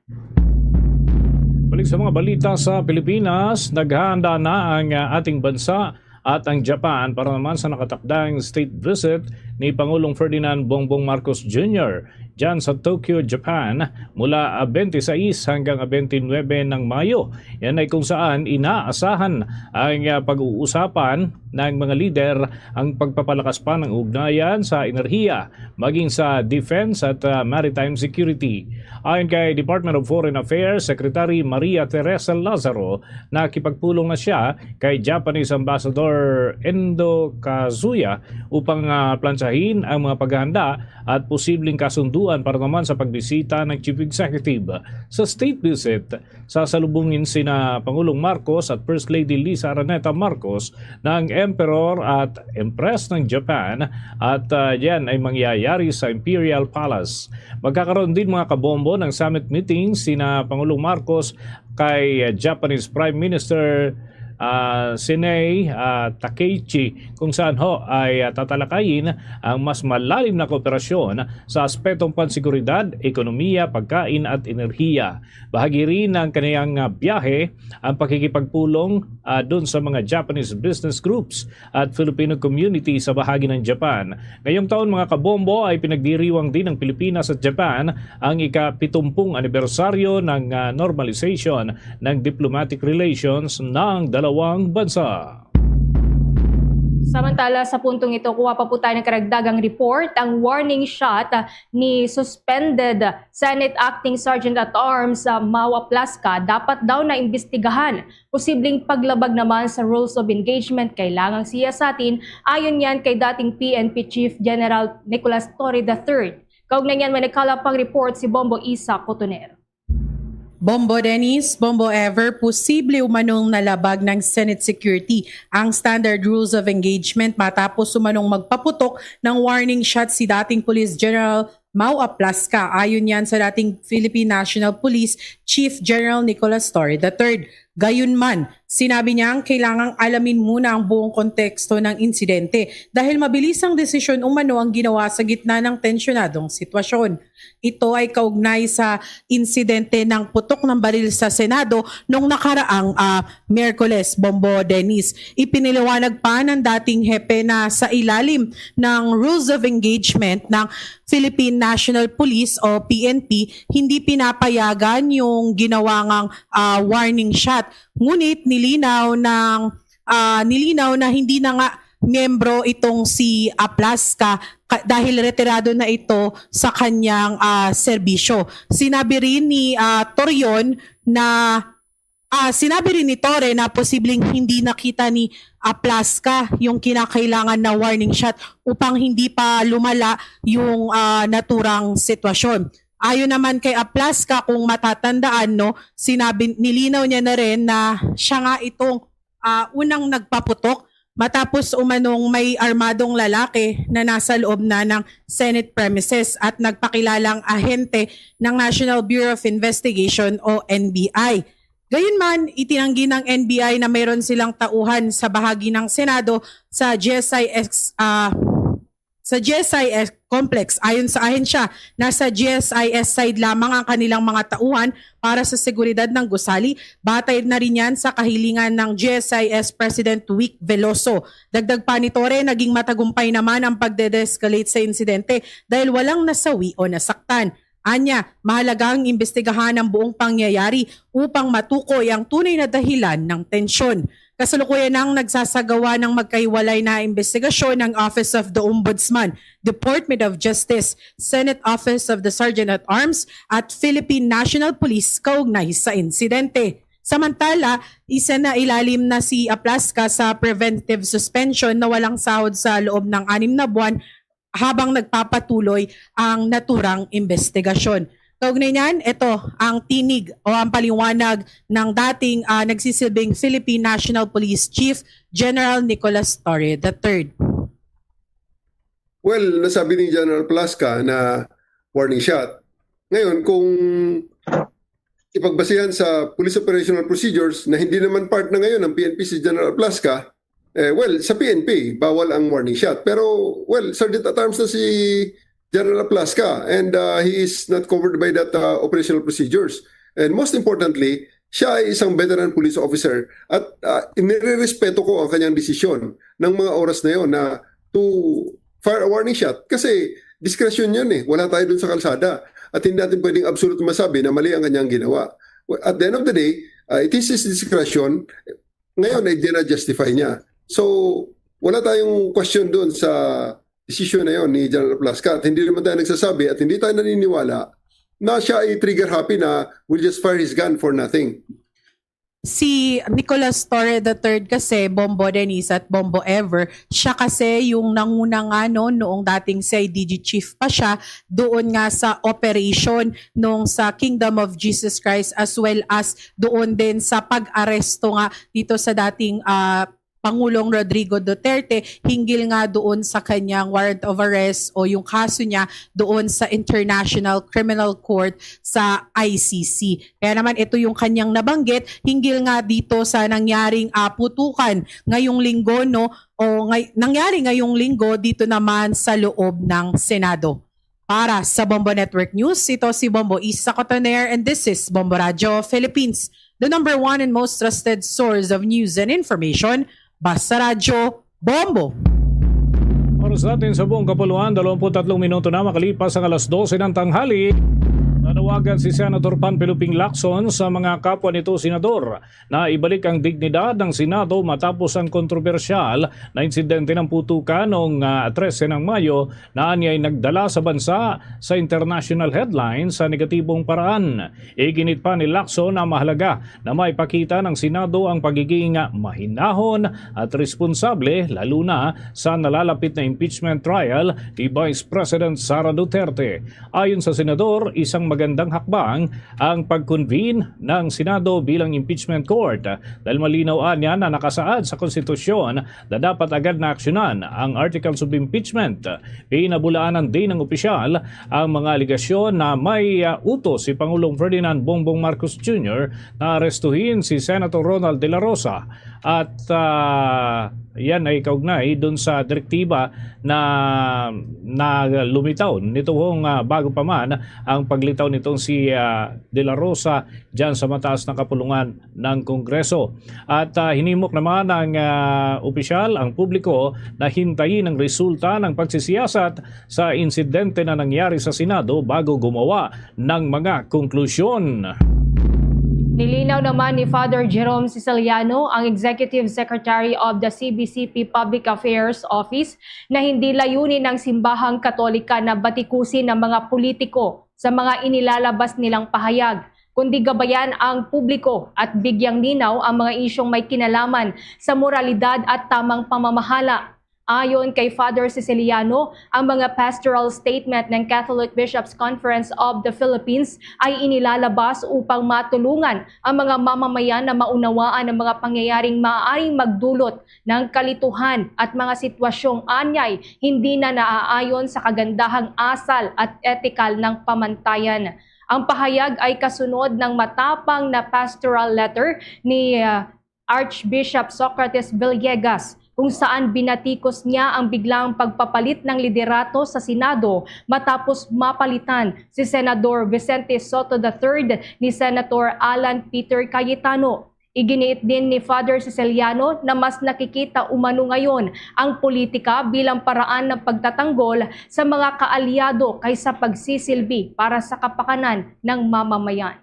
Balik sa mga balita sa Pilipinas, naghahanda na ang ating bansa at ang Japan para naman sa nakatakdang state visit ni Pangulong Ferdinand Bongbong Marcos Jr. dyan sa Tokyo, Japan mula 26 hanggang 29 ng Mayo. Yan ay kung saan inaasahan ang pag-uusapan ng mga lider ang pagpapalakas pa ng ugnayan sa enerhiya, maging sa defense at maritime security. Ayon kay Department of Foreign Affairs Secretary Maria Teresa Lazaro, nakipagpulong na siya kay Japanese Ambassador Endo Kazuya upang plansahin ang mga paghahanda at posibleng kasunduan para naman sa pagbisita ng Chief Executive. Sa state visit, sasalubungin sina Pangulong Marcos at First Lady Lisa Araneta Marcos ng Emperor at Empress ng Japan at yan ay mangyayari sa Imperial Palace. Magkakaroon din mga kabombo ng summit meeting sina Pangulong Marcos kay Japanese Prime Minister Shinei Takeichi kung saan ay tatalakayin ang mas malalim na kooperasyon sa aspetong pansiguridad, ekonomiya, pagkain at enerhiya. Bahagi rin ng kaniyang biyahe ang pakikipagpulong doon sa mga Japanese business groups at Filipino community sa bahagi ng Japan. Ngayong taon mga kabombo ay pinagdiriwang din ng Pilipinas at Japan ang ika-70 anibersaryo ng normalization ng diplomatic relations ng dalawang bansa. Samantala sa puntong ito, kuha pa po tayo ng karagdagang report. Ang warning shot ni suspended Senate Acting Sergeant at Arms Mau Aplasca dapat daw na imbestigahan. Posibleng paglabag naman sa rules of engagement kailangang siyasatin ayon yan kay dating PNP Chief General Nicolas Torre III. Kaugnay niyan may nagkalapang report si Bombo Isa Cotonero. Bombo Dennis, Bombo Ever, posible umanong nalabag ng Senate Security ang standard rules of engagement matapos umanong magpaputok ng warning shot si dating Police General Mau Aplasca. Ayon yan sa dating Philippine National Police Chief General Nicolas Torre III. Gayunman, sinabi niyang kailangang alamin muna ang buong konteksto ng insidente dahil mabilis ang desisyon umano ang ginawa sa gitna ng tensyonadong sitwasyon. Ito ay kaugnay sa insidente ng putok ng baril sa Senado noong nakaraang Miyerkules, Bombo Dennis. Ipiniliwanag pa ng dating hepe na sa ilalim ng Rules of Engagement ng Philippine National Police o PNP, hindi pinapayagan yung ginawang warning shot. Ngunit nilinaw na hindi na nga miyembro itong si Aplasca dahil retirado na ito sa kanyang serbisyo. Sinabi rin ni Torre na posibleng hindi nakita ni Aplasca yung kinakailangan na warning shot upang hindi pa lumala yung naturang sitwasyon. Ayon naman kay Aplasca, kung matatandaan, nilinaw niya na rin na siya nga itong unang nagpaputok matapos umanong may armadong lalaki na nasa loob na ng Senate premises at nagpakilalang ahente ng National Bureau of Investigation o NBI. Gayunman, itinanggi ng NBI na mayroon silang tauhan sa bahagi ng Senado sa GSIS complex. Ayon sa ahensya, nasa GSIS side lamang ang kanilang mga tauhan para sa seguridad ng gusali. Batay na rin yan sa kahilingan ng GSIS President Vic Veloso. Dagdag pa ni Torre, naging matagumpay naman ang pagde-escalate sa insidente dahil walang nasawi o nasaktan. Anya, mahalagang imbestigahan ang buong pangyayari upang matukoy ang tunay na dahilan ng tensyon. Kasalukuyan nang nagsasagawa ng magkahiwalay na investigasyon ng Office of the Ombudsman, Department of Justice, Senate Office of the Sergeant at Arms at Philippine National Police kaugnay sa insidente. Samantala, isa na ilalim na si Aplaska sa preventive suspension na walang sahod sa loob ng 6 na buwan habang nagpapatuloy ang naturang investigasyon. Kaugnay niyan, ito ang tinig o ang paliwanag ng dating nagsisilbing Philippine National Police Chief General Nicolas Torre III. Well, nasabi ni General Plaska na warning shot. Ngayon, kung ipagbasihan sa Police Operational Procedures na hindi naman part na ngayon ng PNP si General Plaska, sa PNP, bawal ang warning shot. Pero, Sergeant at Arms na si General Plaska and he is not covered by that operational procedures. And most importantly, siya ay isang veteran police officer at inirerespeto ko ang kanyang desisyon ng mga oras na yon na to fire a warning shot kasi discretion yun Wala tayo dun sa kalsada. At hindi natin pwedeng absolute masabi na mali ang kanyang ginawa. At the end of the day, it is his discretion. Ngayon ay dina-justify niya. So, wala tayong question doon sa decision na yon ni General Plaska. At hindi naman tayo nagsasabi at hindi tayo naniniwala na siya ay trigger happy na will just fire his gun for nothing. Si Nicolas Torre III kasi, Bombo Dennis at Bombo Ever, siya kasi yung nanguna nga noong dating CIDG chief pa siya, doon nga sa operation nung sa Kingdom of Jesus Christ as well as doon din sa pag-aresto nga dito sa dating Pangulong Rodrigo Duterte hinggil nga doon sa kanyang warrant of arrest o yung kaso niya doon sa International Criminal Court sa ICC. Kaya naman ito yung kanyang nabanggit hinggil nga dito sa nangyaring putukan ngayong linggo nangyari ngayong linggo dito naman sa loob ng Senado. Para sa Bombo Network News, ito si Bombo Isa Cotoner and this is Bombo Radio Philippines, the number 1 and most trusted source of news and information. Basta Radyo Bombo. Oras natin sa buong kapuluan, 23 minuto na makalipas ang alas 12 ng tanghali. Nanawagan si Senator Panfilo Ping Lacson sa mga kapwa nito senador na ibalik ang dignidad ng Senado matapos ang kontrobersyal na insidente ng putukan noong 13 ng Mayo na anya'y nagdala sa bansa sa international headlines sa negatibong paraan. Iginit pa ni Lacson na mahalaga na maipakita ng Senado ang pagiging mahinahon at responsable lalo na sa nalalapit na impeachment trial ni Vice President Sara Duterte. Ayon sa senador, isang magandang hakbang ang pag-convene ng Senado bilang impeachment court dahil malinaw niya na nakasaad sa konstitusyon na dapat agad na aksyonan ang articles of impeachment. Pinabulaanan din ng opisyal ang mga aligasyon na may utos si Pangulong Ferdinand Bongbong Marcos Jr. na arestuhin si Senator Ronald De La Rosa at yan ay kaugnay doon sa direktiba na lumitaw nitong bago pa man ang paglitaw nitong si De La Rosa dyan sa mataas na kapulungan ng Kongreso. At hinimok naman ng opisyal ang publiko na hintayin ang resulta ng pagsisiyasat sa insidente na nangyari sa Senado bago gumawa ng mga konklusyon. Nilinaw naman ni Father Jerome Siciliano, ang Executive Secretary of the CBCP Public Affairs Office, na hindi layunin ng simbahang Katolika na batikusin ng mga politiko sa mga inilalabas nilang pahayag, kundi gabayan ang publiko at bigyang linaw ang mga isyong may kinalaman sa moralidad at tamang pamamahala. Ayon kay Father Siciliano, ang mga pastoral statement ng Catholic Bishops' Conference of the Philippines ay inilalabas upang matulungan ang mga mamamayan na maunawaan ang mga pangyayaring maaaring magdulot ng kalituhan at mga sitwasyong anyay hindi na naaayon sa kagandahang asal at etikal ng pamantayan. Ang pahayag ay kasunod ng matapang na pastoral letter ni Archbishop Socrates Villegas, kung saan binatikos niya ang biglang pagpapalit ng liderato sa Senado matapos mapalitan si Senador Vicente Soto III ni Senator Alan Peter Cayetano. Iginiit din ni Father Siciliano na mas nakikita umano ngayon ang politika bilang paraan ng pagtatanggol sa mga kaalyado kaysa pagsisilbi para sa kapakanan ng mamamayan.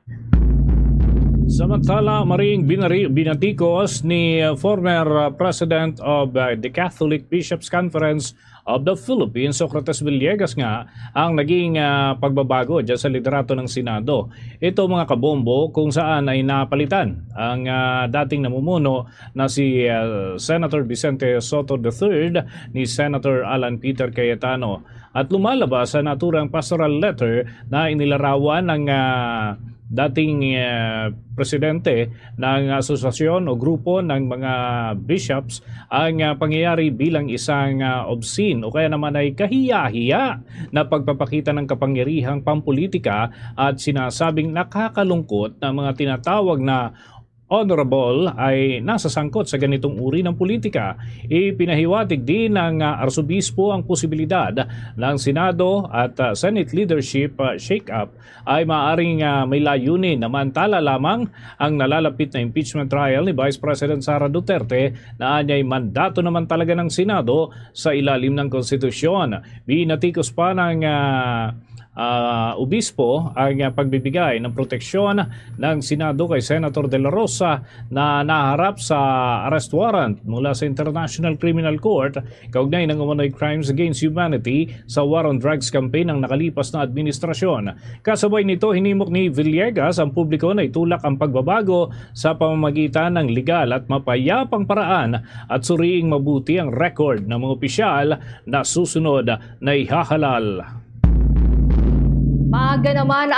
Samantala, maring binatikos ni former President of the Catholic Bishops' Conference of the Philippines, Socrates Villegas nga, ang naging pagbabago dyan sa liderato ng Senado. Ito mga kabombo kung saan ay napalitan ang dating namumuno na si Senator Vicente Soto III ni Senator Alan Peter Cayetano. At lumalabas sa naturang pastoral letter na inilarawan ng dating presidente ng asosasyon o grupo ng mga bishops ang pangyayari bilang isang obscene o kaya naman ay kahiya-hiya na pagpapakita ng kapangyarihang pampolitika at sinasabing nakakalungkot na mga tinatawag na honorable ay nasa sangkot sa ganitong uri ng politika. Ipinahiwatig din ng arsobispo ang posibilidad ng Senado at Senate leadership shake-up ay maaaring may layunin na mantala lamang ang nalalapit na impeachment trial ni Vice President Sara Duterte na anyay mandato naman talaga ng Senado sa ilalim ng konstitusyon. Binatikos pa ng obispo ang pagbibigay ng proteksyon ng Senado kay Senator De La Rosa na naharap sa arrest warrant mula sa International Criminal Court kaugnay ng umano'y crimes against humanity sa war on drugs campaign ng nakalipas na administrasyon. Kasabay nito, hinimok ni Villegas ang publiko na itulak ang pagbabago sa pamamagitan ng legal at mapayapang paraan at suriing mabuti ang record ng mga opisyal na susunod na ihahalal. Maaga naman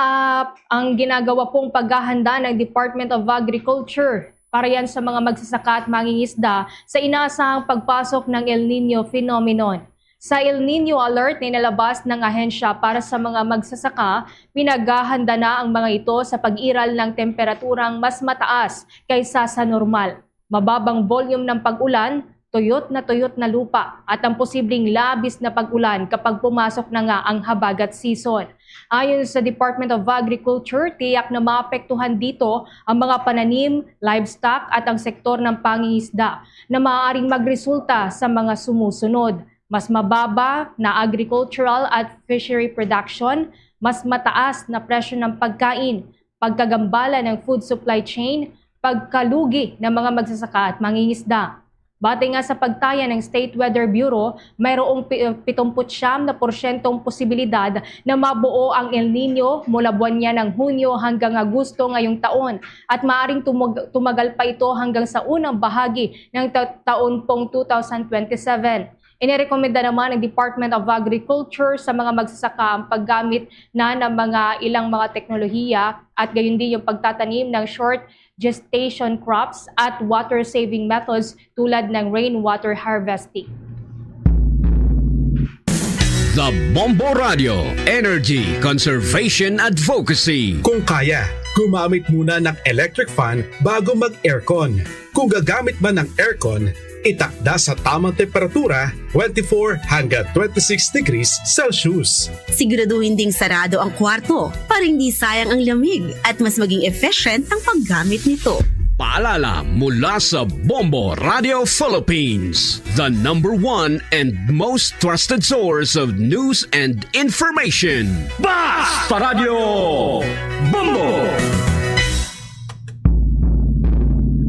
ang ginagawa pong paghahanda ng Department of Agriculture para yan sa mga magsasaka at mangingisda sa inaasahang pagpasok ng El Nino phenomenon. Sa El Nino alert na inalabas ng ahensya para sa mga magsasaka, pinaghahanda na ang mga ito sa pag-iral ng temperaturang mas mataas kaysa sa normal. Mababang volume ng pag-ulan, tuyot na lupa at ang posibleng labis na pag-ulan kapag pumasok na nga ang habagat season. Ayon sa Department of Agriculture, tiyak na maapektuhan dito ang mga pananim, livestock at ang sektor ng pangingisda na maaaring magresulta sa mga sumusunod. Mas mababa na agricultural at fishery production, mas mataas na presyo ng pagkain, pagkagambala ng food supply chain, pagkalugi ng mga magsasaka at mangingisda. Batay nga sa pagtaya ng State Weather Bureau, mayroong 79% posibilidad na mabuo ang El Nino mula buwan niya ng Hunyo hanggang Agosto ngayong taon at maaaring tumagal pa ito hanggang sa unang bahagi ng taon pong 2027. Inirekomenda naman ng Department of Agriculture sa mga magsasaka ang paggamit na ng ilang mga teknolohiya at gayon din yung pagtatanim ng short gestation crops at water-saving methods tulad ng rainwater harvesting. The Bombo Radio, Energy, Conservation, Advocacy. Kung kaya, gumamit muna ng electric fan bago mag-aircon. Kung gagamit man ng aircon, itakda sa tamang temperatura 24 hanggang 26 degrees Celsius. Siguraduhin ding sarado ang kwarto para hindi sayang ang lamig at mas maging efficient ang paggamit nito. Paalala mula sa Bombo Radio Philippines, the #1 and most trusted source of news and information. Basta Radio Bombo!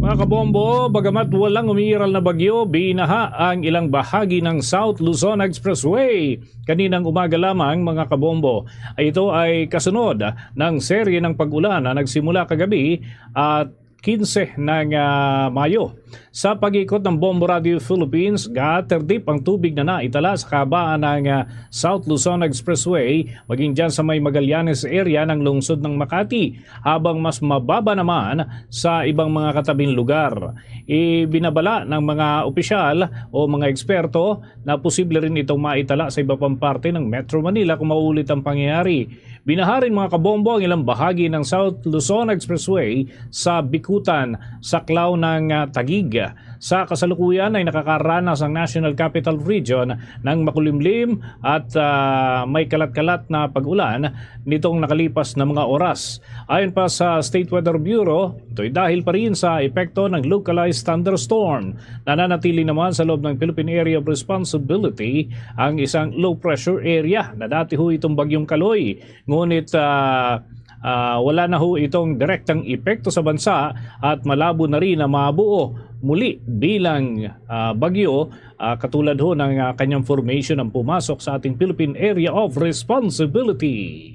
Mga kabombo, bagamat walang umiiral na bagyo, binaha ang ilang bahagi ng South Luzon Expressway. Kaninang umaga lamang mga kabombo, ito ay kasunod ng serye ng pag-ulan na nagsimula kagabi at 15 ng Mayo. Sa pag-ikot ng Bombo Radio Philippines, gutter deep ang tubig na naitala sa kabaan ng South Luzon Expressway, maging dyan sa may Magallanes area ng lungsod ng Makati, habang mas mababa naman sa ibang mga katabing lugar. Ibinabala ng mga opisyal o mga eksperto na posible rin itong maitala sa iba pang parte ng Metro Manila kung maulit ang pangyayari. Binaharin mga kabombo ang ilang bahagi ng South Luzon Expressway sa Bikutan, Saklaw ng Taguig. Sa kasalukuyan ay nakakaranas ang National Capital Region ng makulimlim at may kalat-kalat na pag-ulan nitong nakalipas na mga oras. Ayon pa sa State Weather Bureau, ito'y dahil pa rin sa epekto ng localized thunderstorm. Nananatili naman sa loob ng Philippine Area of Responsibility ang isang low pressure area na dati ho itong bagyong Kaloy. Ngunit wala na ho itong direktang epekto sa bansa at malabo na rin na mabuo muli bilang bagyo katulad ho ng kanyang formation ang pumasok sa ating Philippine Area of Responsibility.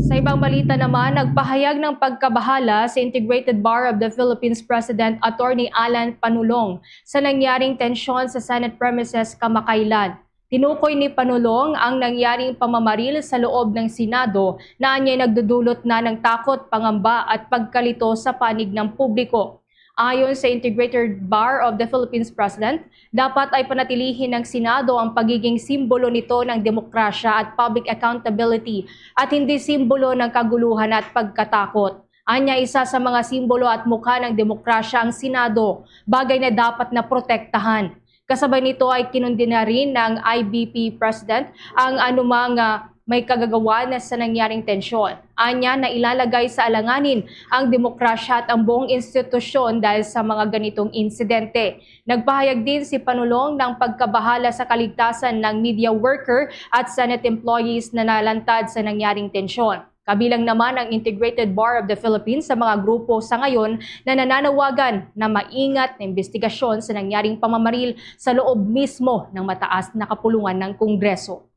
Sa ibang balita naman, nagpahayag ng pagkabahala sa Integrated Bar of the Philippines President Attorney Alan Panulong sa nangyaring tensyon sa Senate premises kamakailan. Tinukoy ni Panulong ang nangyaring pamamaril sa loob ng Senado na anya'y nagdudulot na ng takot, pangamba at pagkalito sa panig ng publiko. Ayon sa Integrated Bar of the Philippines President, dapat ay panatilihin ng Senado ang pagiging simbolo nito ng demokrasya at public accountability at hindi simbolo ng kaguluhan at pagkatakot. Anya, isa sa mga simbolo at mukha ng demokrasya ang Senado, bagay na dapat na protektahan. Kasabay nito ay kinundina rin ng IBP President ang anumang may kagagawa na sa nangyaring tensyon. Anya na ilalagay sa alanganin ang demokrasya at ang buong institusyon dahil sa mga ganitong insidente. Nagpahayag din si Panulong ng pagkabahala sa kaligtasan ng media worker at Senate employees na nalantad sa nangyaring tensyon. Kabilang naman ang Integrated Bar of the Philippines sa mga grupo sa ngayon na nananawagan na maingat na investigasyon sa nangyaring pamamaril sa loob mismo ng mataas na kapulungan ng Kongreso.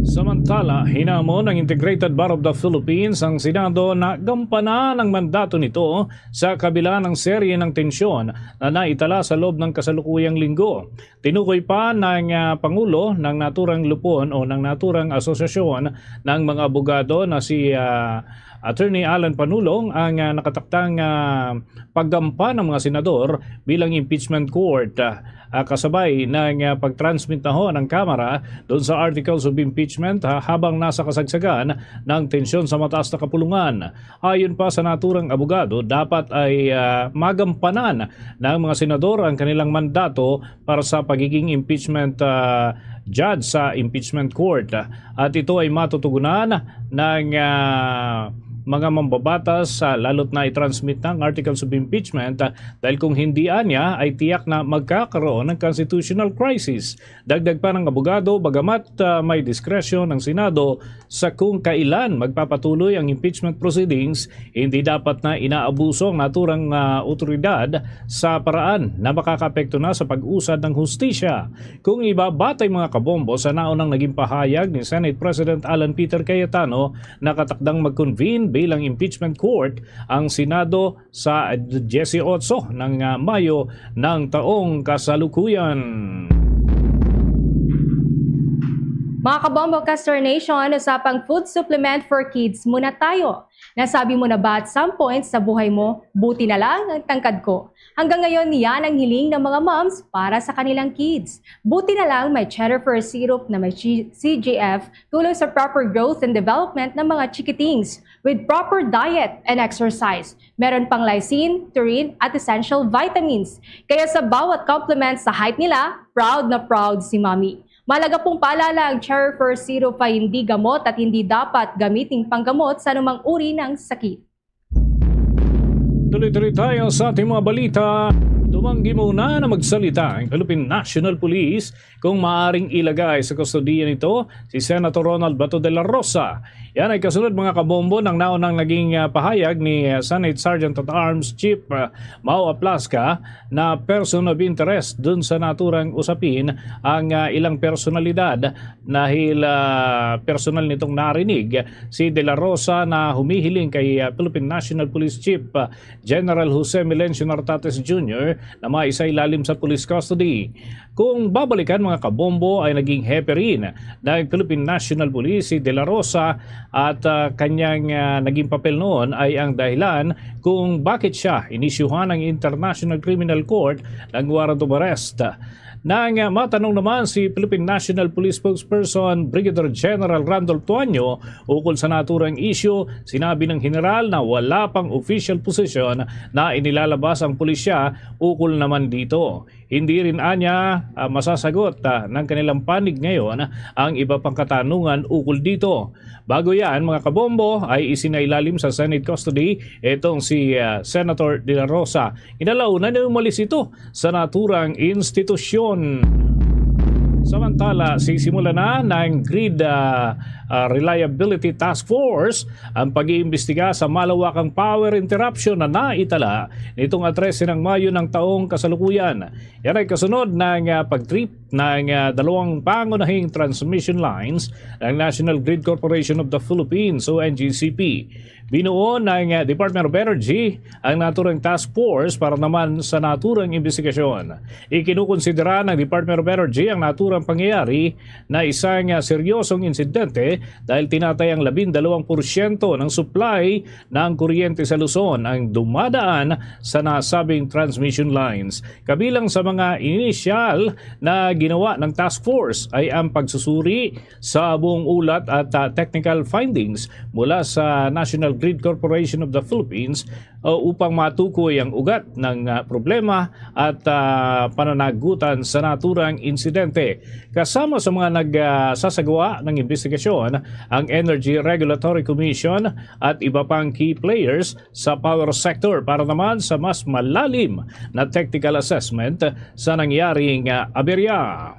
Samantala, hinamon ng Integrated Bar of the Philippines ang Senado na gampanan ang mandato nito sa kabila ng serye ng tensyon na naitala sa loob ng kasalukuyang linggo. Tinukoy pa ng Pangulo ng naturang lupon o ng naturang asosasyon ng mga abogado na si Attorney Alan Panulong ang nakataktang paggampa ng mga senador bilang impeachment court. Kasabay ng pag-transmit na ho ng Kamara doon sa articles of impeachment habang nasa kasagsagan ng tensyon sa mataas na kapulungan. Ayon pa sa naturang abogado, dapat ay magampanan ng mga senador ang kanilang mandato para sa pagiging impeachment judge sa impeachment court. At ito ay matutugunan ng mga mambabatas lalo't na i-transmit ng articles of impeachment dahil kung hindi anya ay tiyak na magkakaroon ng constitutional crisis. Dagdag pa ng abogado, bagamat may diskresyon ng Senado sa kung kailan magpapatuloy ang impeachment proceedings, hindi dapat na inaabuso ang naturang otoridad sa paraan na makakapekto na sa pag-usad ng hustisya. Kung ibabatay mga kabombo sa naunang naging pahayag ni Senate President Alan Peter Cayetano na katakdang mag-convene bilang impeachment court ang Senado sa 18 ng Mayo ng taong kasalukuyan. Mga kabombo Castor Nation, usapang food supplement for kids muna tayo. Nasabi mo na ba at some point sa buhay mo, buti na lang ang tangkad ko? Hanggang ngayon yan ang hiling ng mga moms para sa kanilang kids. Buti na lang may cheddar fir syrup na may CGF tulong sa proper growth and development ng mga chikitings with proper diet and exercise. Meron pang lysine, taurine at essential vitamins. Kaya sa bawat complement sa height nila, proud na proud si Mommy. Malaga pong paalala, ang cheddar fir syrup ay hindi gamot at hindi dapat gamiting panggamot sa anumang uri ng sakit. Tuloy-tuloy tayo sa ating mga balita. Tumanggi muna na magsalita ang Philippine National Police kung maaring ilagay sa kustodiya nito si Senator Ronald Bato de la Rosa. Yan ay kasunod mga kabombo ng naunang naging pahayag ni Senate Sergeant at Arms Chief Mau Aplasca na person of interest dun sa naturang usapin ang ilang personalidad dahil personal nitong narinig si de la Rosa na humihiling kay Philippine National Police Chief General Jose Melencio Nartates Jr. na maisailalim sa police custody. Kung babalikan mga kabombo ay naging hepe rin ng Philippine National Police si De La Rosa at kanyang naging papel noon ay ang dahilan kung bakit siya inisyuhan ng International Criminal Court ng warrant of arrest. Nang matanong naman si Philippine National Police Spokesperson Brigadier General Randolph Tuanyo ukol sa naturang issue, sinabi ng general na wala pang official position na inilalabas ang pulisya ukol naman dito. Hindi rin anya masasagot ng kanilang panig ngayon ang iba pang katanungan ukol dito. Bago yan mga kabombo ay isinailalim sa Senate custody itong si Senator De La Rosa. Inalaunan na umalis ito sa naturang institusyon. Samantala, sisimula na ng grid Reliability Task Force ang pag-iimbestiga sa malawakang power interruption na naitala nitong 13 ng Mayo ng taong kasalukuyan. Yan ay kasunod ng pag-trip ng dalawang pangunahing transmission lines ng National Grid Corporation of the Philippines o NGCP. Binuo ng Department of Energy ang naturang task force para naman sa naturang investigasyon. Ikinukonsidera ng Department of Energy ang naturang pangyayari na isang seryosong insidente dahil tinatayang 12% ng supply ng kuryente sa Luzon ang dumadaan sa nasabing transmission lines. Kabilang sa mga inisyal na ginawa ng task force ay ang pagsusuri sa buong ulat at technical findings mula sa National Grid Corporation of the Philippines upang matukoy ang ugat ng problema at pananagutan sa naturang insidente. Kasama sa mga nagsasagawa ng investigasyon ang Energy Regulatory Commission at iba pang key players sa power sector para naman sa mas malalim na technical assessment sa nangyaring aberya.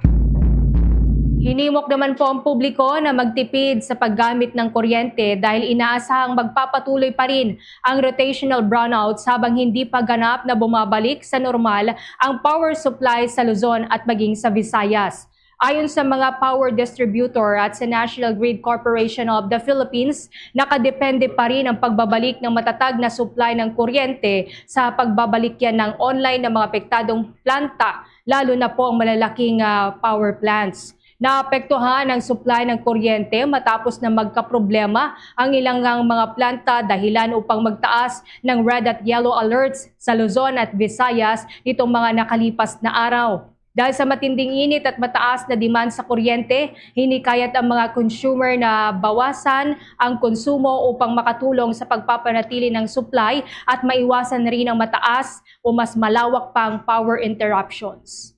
Hinimok naman po ang publiko na magtipid sa paggamit ng kuryente dahil inaasahang magpapatuloy pa rin ang rotational brownouts habang hindi pa ganap na bumabalik sa normal ang power supply sa Luzon at maging sa Visayas. Ayon sa mga power distributor at sa National Grid Corporation of the Philippines, nakadepende pa rin ang pagbabalik ng matatag na supply ng kuryente sa pagbabalik yan ng online ng mga apektadong planta, lalo na po ang malalaking power plants. Naapektuhan ang supply ng kuryente matapos na magkaproblema ang ilang mga planta dahilan upang magtaas ng red at yellow alerts sa Luzon at Visayas nitong mga nakalipas na araw. Dahil sa matinding init at mataas na demand sa kuryente, hinikayat ang mga consumer na bawasan ang konsumo upang makatulong sa pagpapanatili ng supply at maiwasan rin ang mataas o mas malawak pang power interruptions.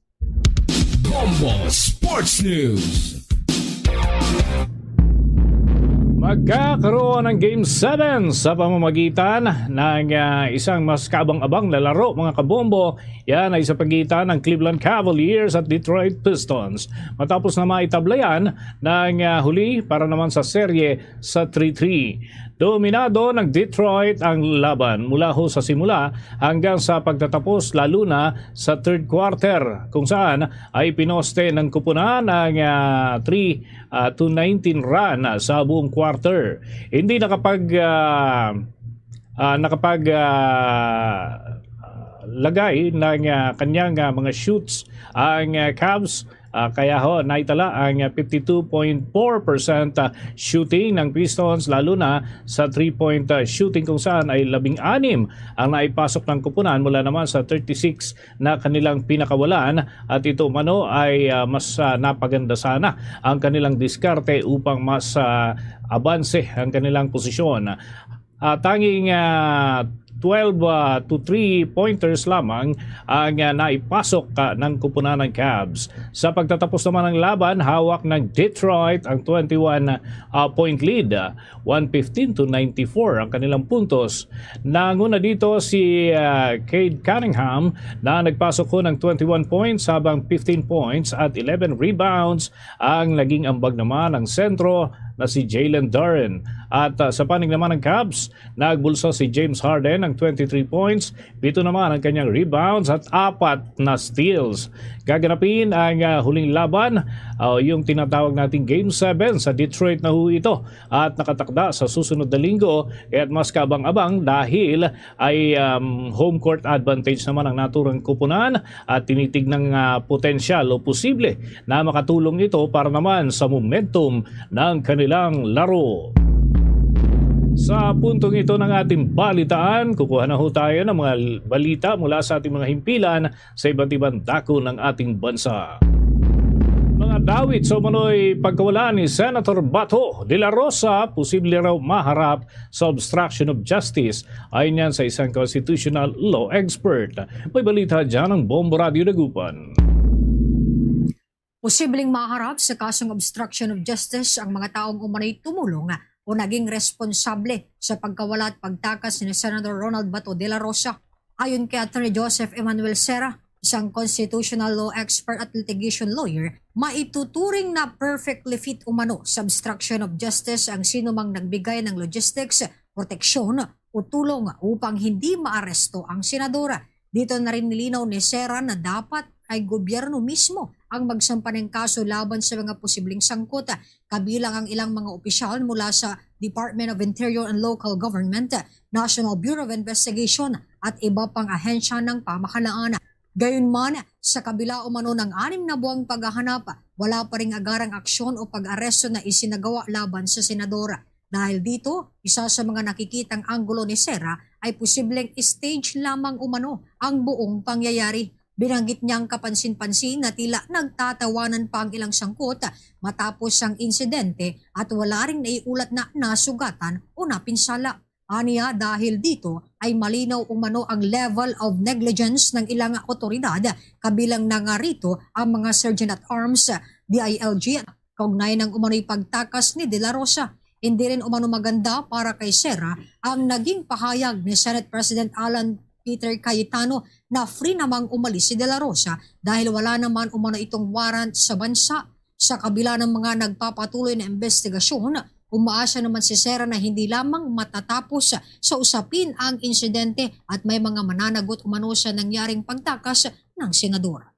Bombo Sports News. Magkakaroon ng Game 7 sa pamamagitan ng isang mas kabang-abang na laro mga kabombo. Yan ay sa pagitan ng Cleveland Cavaliers at Detroit Pistons. Matapos na maitablayan ng huli para naman sa serye sa 3-3. Dominado ng Detroit ang laban mula ho sa simula hanggang sa pagtatapos lalo na sa third quarter kung saan ay pinoste ng kupunan ng 3-19 run sa buong quarter. Hindi lagay ng kanyang mga shoots ang Cavs. Kaya ho, naitala ang 52.4% shooting ng Pistons lalo na sa 3-point shooting kung saan ay 16 ang naipasok ng kupunan mula naman sa 36 na kanilang pinakawalan at ito mano ay mas napaganda sana ang kanilang diskarte upang mas abanse ang kanilang posisyon. Tanging 12 to 3-pointers lamang ang naipasok ng kupunan ng Cavs. Sa pagtatapos naman ng laban, hawak ng Detroit ang 21-point lead. 115 to 94 ang kanilang puntos. Nanguna dito si Cade Cunningham na nagpasok ko ng 21 points habang 15 points at 11 rebounds ang naging ambag naman ng sentro na si Jalen Duren. At sa panig naman ng Cavs, nagbulsa si James Harden ng 23 points, 7 naman ang kanyang rebounds at 4 na steals. Gaganapin ang huling laban, yung tinatawag nating Game 7 sa Detroit na ho ito at nakatakda sa susunod na linggo at mas kabang-abang dahil ay home court advantage naman ang naturang kupunan at tinitig ng potensyal o posible na makatulong ito para naman sa momentum ng kanilang laro. Sa puntong ito ng ating balitaan, kukuha na ho tayo ng mga balita mula sa ating mga himpilan sa iba't ibang dako ng ating bansa. Mga dawit sa umano'y pagkawala ni Senator Bato de la Rosa, posible raw maharap sa obstruction of justice. Ayon yan sa isang constitutional law expert. May balita dyan ng Bombo Radio Dagupan. Posibleng maharap sa kasong obstruction of justice ang mga taong umano'y tumulong o naging responsable sa pagkawala at pagtakas ni Senator Ronald Bato de la Rosa. Ayon kay Attorney Joseph Emmanuel Serra, isang constitutional law expert at litigation lawyer, maituturing na perfectly fit umano sa obstruction of justice ang sinumang nagbigay ng logistics, proteksyon o tulong upang hindi maaresto ang senadora. Dito na rin nilinaw ni Sera na dapat ay gobyerno mismo ang magsampa ng kaso laban sa mga posibleng sangkot, kabilang ang ilang mga opisyal mula sa Department of Interior and Local Government, National Bureau of Investigation at iba pang ahensya ng pamahalaan. Gayunman, sa kabila umano ng 6 na buwang paghahanap, wala pa ring agarang aksyon o pag-aresto na isinagawa laban sa senadora. Dahil dito, isa sa mga nakikitang anggulo ni Sera ay posibleng stage lamang umano ang buong pangyayari. Binanggit niyang kapansin-pansin na tila nagtatawanan pa ang ilang sangkot matapos ang insidente at wala ring naiulat na nasugatan o napinsala. Aniya, dahil dito ay malinaw umano ang level of negligence ng ilang otoridad, kabilang na nga rito ang mga Sergeant at Arms, DILG, kaugnay ng umano'y pagtakas ni De La Rosa. Hindi rin umano maganda para kay Sera ang naging pahayag ni Senate President Alan Peter Cayetano na free namang umalis si De La Rosa dahil wala naman umano itong warrant sa bansa. Sa kabila ng mga nagpapatuloy na investigasyon, umaasa naman si Sera na hindi lamang matatapos sa usapin ang insidente at may mga mananagot umano sa nangyaring pagtakas ng senadora.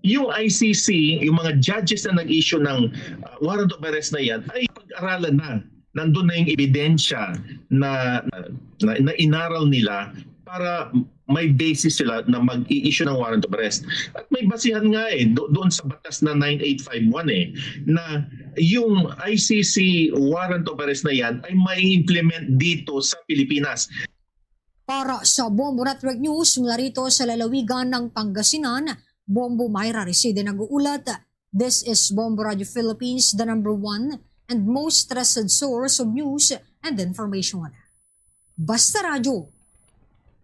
Yung ICC, yung mga judges na nag-issue ng warrant of arrest na yan ay pag-aralan na. Nandun na yung ebidensya na inaral nila para may basis sila na mag-i-issue ng warrant of arrest. At may basihan nga doon sa batas na 9851 na yung ICC warrant of arrest na yan ay mai-implement dito sa Pilipinas. Para sa Bombo Network News, mula rito sa lalawigan ng Pangasinan, Bombo Mayra Reside nag-uulat. This is Bombo Radio Philippines, the #1 and most trusted source of news and information. Basta Radio,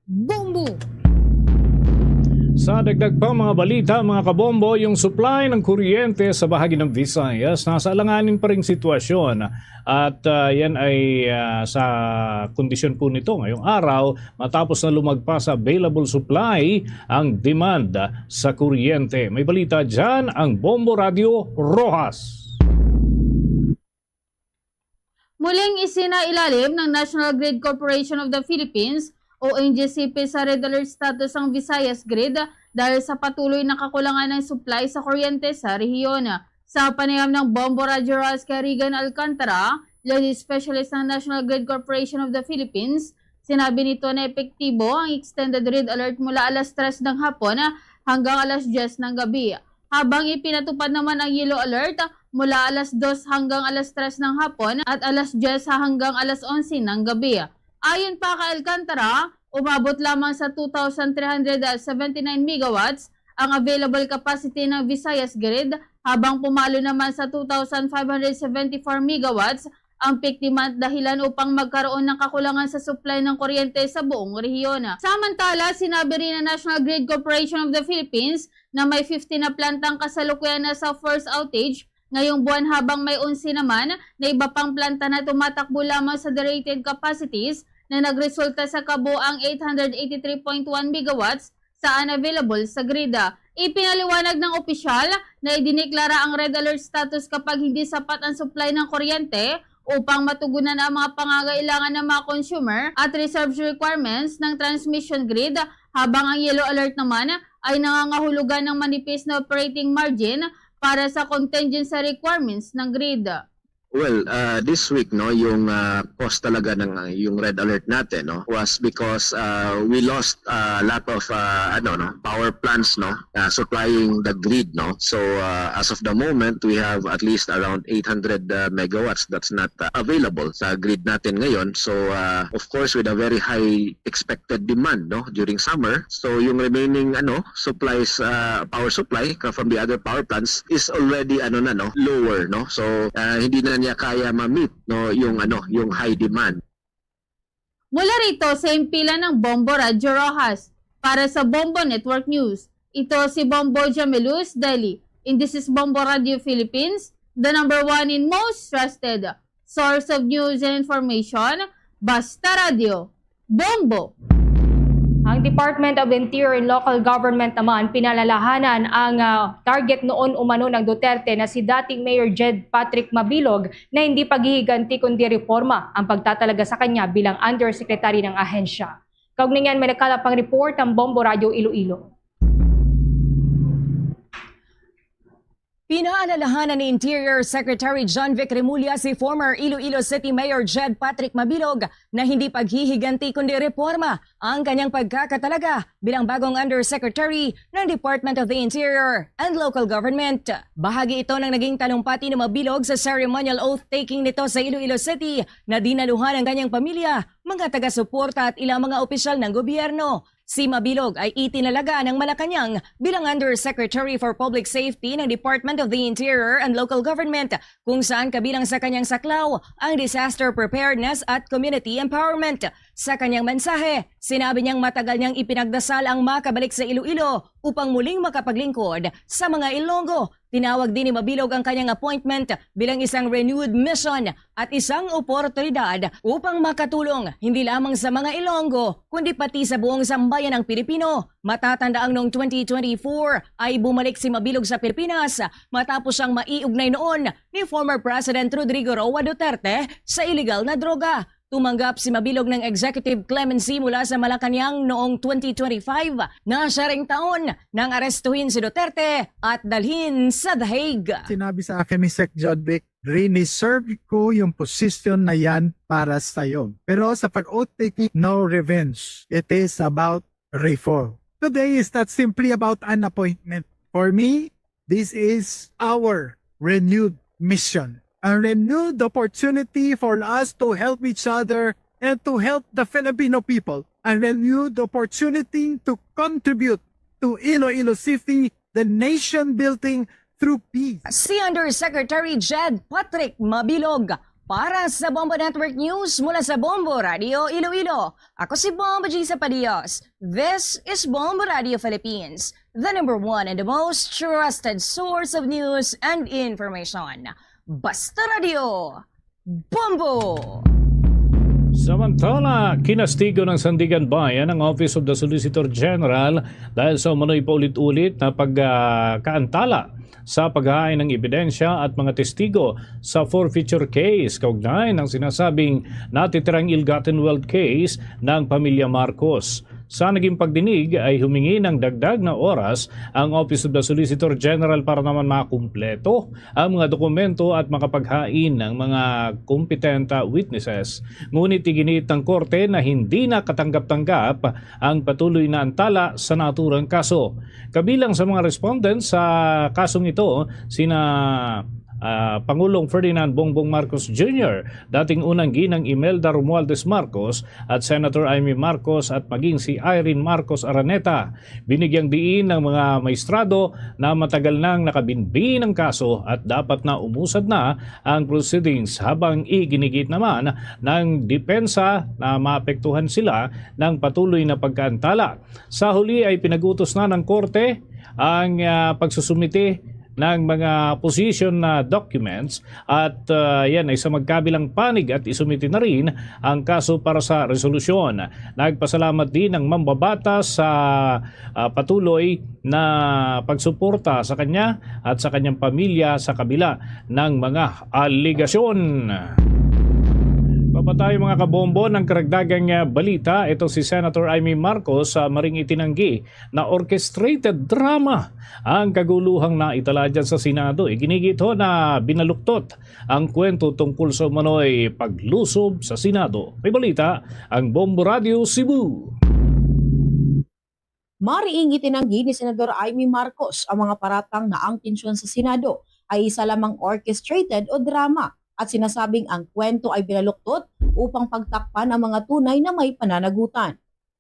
Bombo! Sa dagdag pa mga balita, mga kabombo, yung supply ng kuryente sa bahagi ng Visayas nasa alanganin pa ring sitwasyon. At yan ay sa kondisyon po nito ngayong araw matapos na lumagpas sa available supply ang demand sa kuryente. May balita dyan ang Bombo Radio Rojas. Muling isinailalim ng National Grid Corporation of the Philippines o NGCP sa red alert status ang Visayas Grid dahil sa patuloy na kakulangan ng supply sa kuryente sa rehiyon. Sa panayam ng Bombo Radio Rojas kay Regan Alcantara, Logistics Specialist ng National Grid Corporation of the Philippines, sinabi nito na epektibo ang extended red alert mula alas 3 ng hapon hanggang alas 10 ng gabi. Habang ipinatupad naman ang yellow alert mula alas 2 hanggang alas 3 ng hapon at alas 10 hanggang alas 11 ng gabi. Ayon pa kay Alcantara, umabot lamang sa 2,379 megawatts ang available capacity ng Visayas Grid habang pumalo naman sa 2,574 megawatts ang peak demand dahilan upang magkaroon ng kakulangan sa supply ng kuryente sa buong rehiyon. Samantala, sinabi rin ng National Grid Corporation of the Philippines na may 50 na plantang kasalukuyan na sa first outage ngayong buwan habang may 11 naman na iba pang planta na tumatakbo lamang sa rated capacities na nagresulta sa kabuang 883.1 megawatts sa unavailable sa grid. Ipinaliwanag ng opisyal na idineklara ang red alert status kapag hindi sapat ang supply ng kuryente upang matugunan ang mga pangangailangan ng mga consumer at reserve requirements ng transmission grid, habang ang yellow alert naman ay nangangahulugan ng manipis na operating margin para sa contingency requirements ng grid. Well, this week yung cost talaga ng yung red alert natin was because we lost a lot of power plants supplying the grid So as of the moment we have at least around 800 megawatts that's not available sa grid natin ngayon. So of course with a very high expected demand during summer. So yung remaining supplies power supply from the other power plants is already lower So hindi na niya kaya ma-meet yung high demand. Mula rito sa impilan ng Bombo Radio Rojas para sa Bombo Network News. Ito si Bombo Jamelus Delhi. And this is Bombo Radio Philippines, the #1 in most trusted source of news and information. Basta Radio, Bombo! Ang Department of Interior and Local Government naman pinalalahanan ang target noon umano ng Duterte na si dating Mayor Jed Patrick Mabilog na hindi paghihiganti kundi reforma ang pagtatalaga sa kanya bilang Undersecretary ng ahensya. Kaugnay niyan, may nagkalapang report ang Bombo Radio Iloilo. Pinaalalahanan ni Interior Secretary John Vic Remulla si former Iloilo City Mayor Jed Patrick Mabilog na hindi paghihiganti kundi reforma ang kanyang pagkakatalaga bilang bagong Undersecretary ng Department of the Interior and Local Government. Bahagi ito ng naging talumpati ni Mabilog sa ceremonial oath-taking nito sa Iloilo City na dinaluhan ng kanyang pamilya, mga taga-suporta at ilang mga opisyal ng gobyerno. Si Mabilog ay itinalaga ng Malacanang bilang Undersecretary for Public Safety ng Department of the Interior and Local Government kung saan kabilang sa kanyang saklaw ang disaster preparedness at community empowerment. Sa kanyang mensahe, sinabi niyang matagal niyang ipinagdasal ang makabalik sa Iloilo upang muling makapaglingkod sa mga Ilonggo. Tinawag din ni Mabilog ang kanyang appointment bilang isang renewed mission at isang oportunidad upang makatulong hindi lamang sa mga Ilonggo kundi pati sa buong sambayan ng Pilipino. Matatandaang noong 2024 ay bumalik si Mabilog sa Pilipinas matapos siyang maiugnay noon ni former President Rodrigo Roa Duterte sa illegal na droga. Tumanggap si Mabilog ng executive clemency mula sa Malacanang noong 2025 na siya ring taon nang arestuhin si Duterte at dalhin sa The Hague. Sinabi sa akin ni Sec. John Vic, reserve ko yung position na yan para sa'yo. Pero sa pag-oath taking, no revenge. It is about reform. Today is not simply about an appointment. For me, this is our renewed mission. A renewed opportunity for us to help each other and to help the Filipino people. A renewed opportunity to contribute to Iloilo City, the nation building through peace. Si Undersecretary Jed Patrick Mabilog para sa Bombo Network News mula sa Bombo Radio Iloilo. Ako si Bombo G. Zapadios. This is Bombo Radio Philippines, the #1 and the most trusted source of news and information. Basta Radio, Bombo! Samantala, kinastigo ng Sandigan Bayan ang Office of the Solicitor General dahil sa umano'y paulit-ulit na pagkaantala sa paghahain ng ebidensya at mga testigo sa forfeiture case kaugnay ng sinasabing natitirang ill-gotten wealth case ng pamilya Marcos. Sa naging pagdinig ay humingi ng dagdag na oras ang Office of the Solicitor General para naman makumpleto ang mga dokumento at makapaghain ng mga competent witnesses. Ngunit iginit ng korte na hindi na katanggap-tanggap ang patuloy na antala sa naturang kaso. Kabilang sa mga respondents sa kasong ito, sina Pangulong Ferdinand Bongbong Marcos Jr., dating unang ginang Imelda Romualdez Marcos at Senator Amy Marcos at maging si Irene Marcos Araneta. Binigyang diin ng mga maestrado na matagal nang nakabinbin ng kaso at dapat na umusad na ang proceedings, habang iginigit naman ng depensa na maapektuhan sila ng patuloy na pagkaantala. Sa huli ay pinagutos na ng korte ang pagsusumite ng mga position na documents at yan ay sa magkabilang panig at isumite na rin ang kaso para sa resolusyon. Nagpasalamat din ng mambabatas sa patuloy na pagsuporta sa kanya at sa kanyang pamilya sa kabila ng mga aligasyon. Papatayo mga kabombo ng karagdagang balita. Ito si Senator Amy Marcos maring itinanggi na orchestrated drama ang kaguluhang naitala dyan sa Senado. Iginigit ho na binaluktot ang kwento tungkol sa umano'y paglusob sa Senado. May balita ang Bombo Radio Cebu. Mariing itinanggi ni Senador Amy Marcos ang mga paratang na ang tensyon sa Senado ay isa lamang orchestrated o drama, at sinasabing ang kwento ay binaluktot upang pagtakpan ang mga tunay na may pananagutan.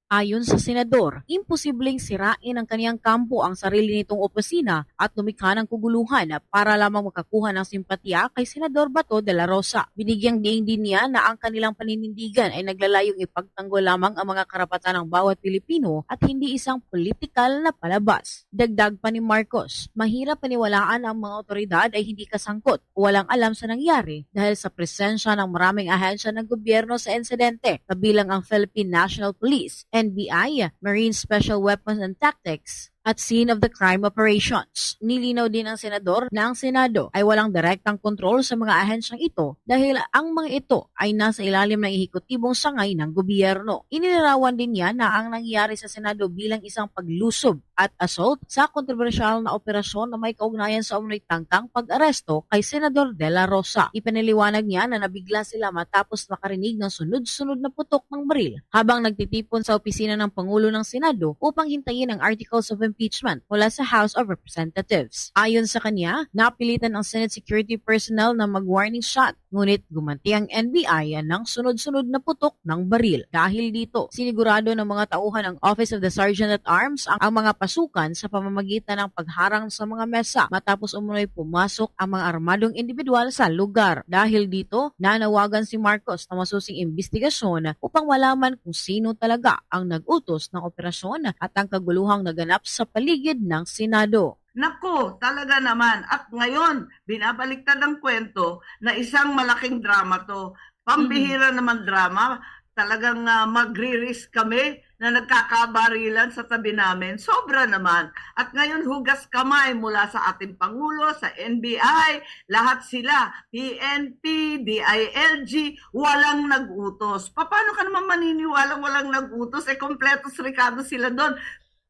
Ayon sa senador, imposibleng sirain ng kaniyang kampo ang sarili nitong opisina at lumikha ng kaguluhan para lamang makakuha ng simpatya kay Senador Bato de la Rosa. Binigyang diin din niya na ang kanilang paninindigan ay naglalayong ipagtanggol lamang ang mga karapatan ng bawat Pilipino at hindi isang politikal na palabas. Dagdag pa ni Marcos, mahirap paniwalaan ang mga otoridad ay hindi kasangkot o walang alam sa nangyari dahil sa presensya ng maraming ahensya ng gobyerno sa insidente, kabilang ang Philippine National Police, NBI, Marine Special Weapons and Tactics, at scene of the crime operations. Nilinaw din ng senador na ang Senado ay walang direktang kontrol sa mga ahensyang ito dahil ang mga ito ay nasa ilalim ng ehekutibong sangay ng gobyerno. Inilarawan din niya na ang nangyari sa Senado bilang isang paglusob at assault sa kontrobersyal na operasyon na may kaugnayan sa umano'y tangkang pag-aresto kay Senador De La Rosa. Ipinaliwanag niya na nabigla sila matapos makarinig ng sunod-sunod na putok ng baril habang nagtitipon sa opisina ng Pangulo ng Senado upang hintayin ang articles of impeachment mula sa House of Representatives. Ayon sa kanya, napilitan ang Senate security personnel na mag-warning shot, ngunit gumanti ang NBI ng sunod-sunod na putok ng baril. Dahil dito, sinigurado ng mga tauhan ng Office of the Sergeant at Arms ang mga pasukan sa pamamagitan ng pagharang sa mga mesa matapos umunoy pumasok ang mga armadong individual sa lugar. Dahil dito, nanawagan si Marcos na masusing investigasyon upang malaman kung sino talaga ang nag-utos ng operasyon at ang kaguluhang naganap sa paligid ng Senado. Nako, talaga naman. At ngayon, binabaliktad ang kwento na isang malaking drama to. Pambihira naman drama. Talagang magre-risk kami na nagkakabarilan sa tabi namin. Sobra naman. At ngayon, hugas kamay mula sa ating Pangulo, sa NBI, lahat sila, PNP, DILG, walang nag-utos. Paano ka naman maniniwalang walang nag-utos? Kompletos Ricardo sila doon.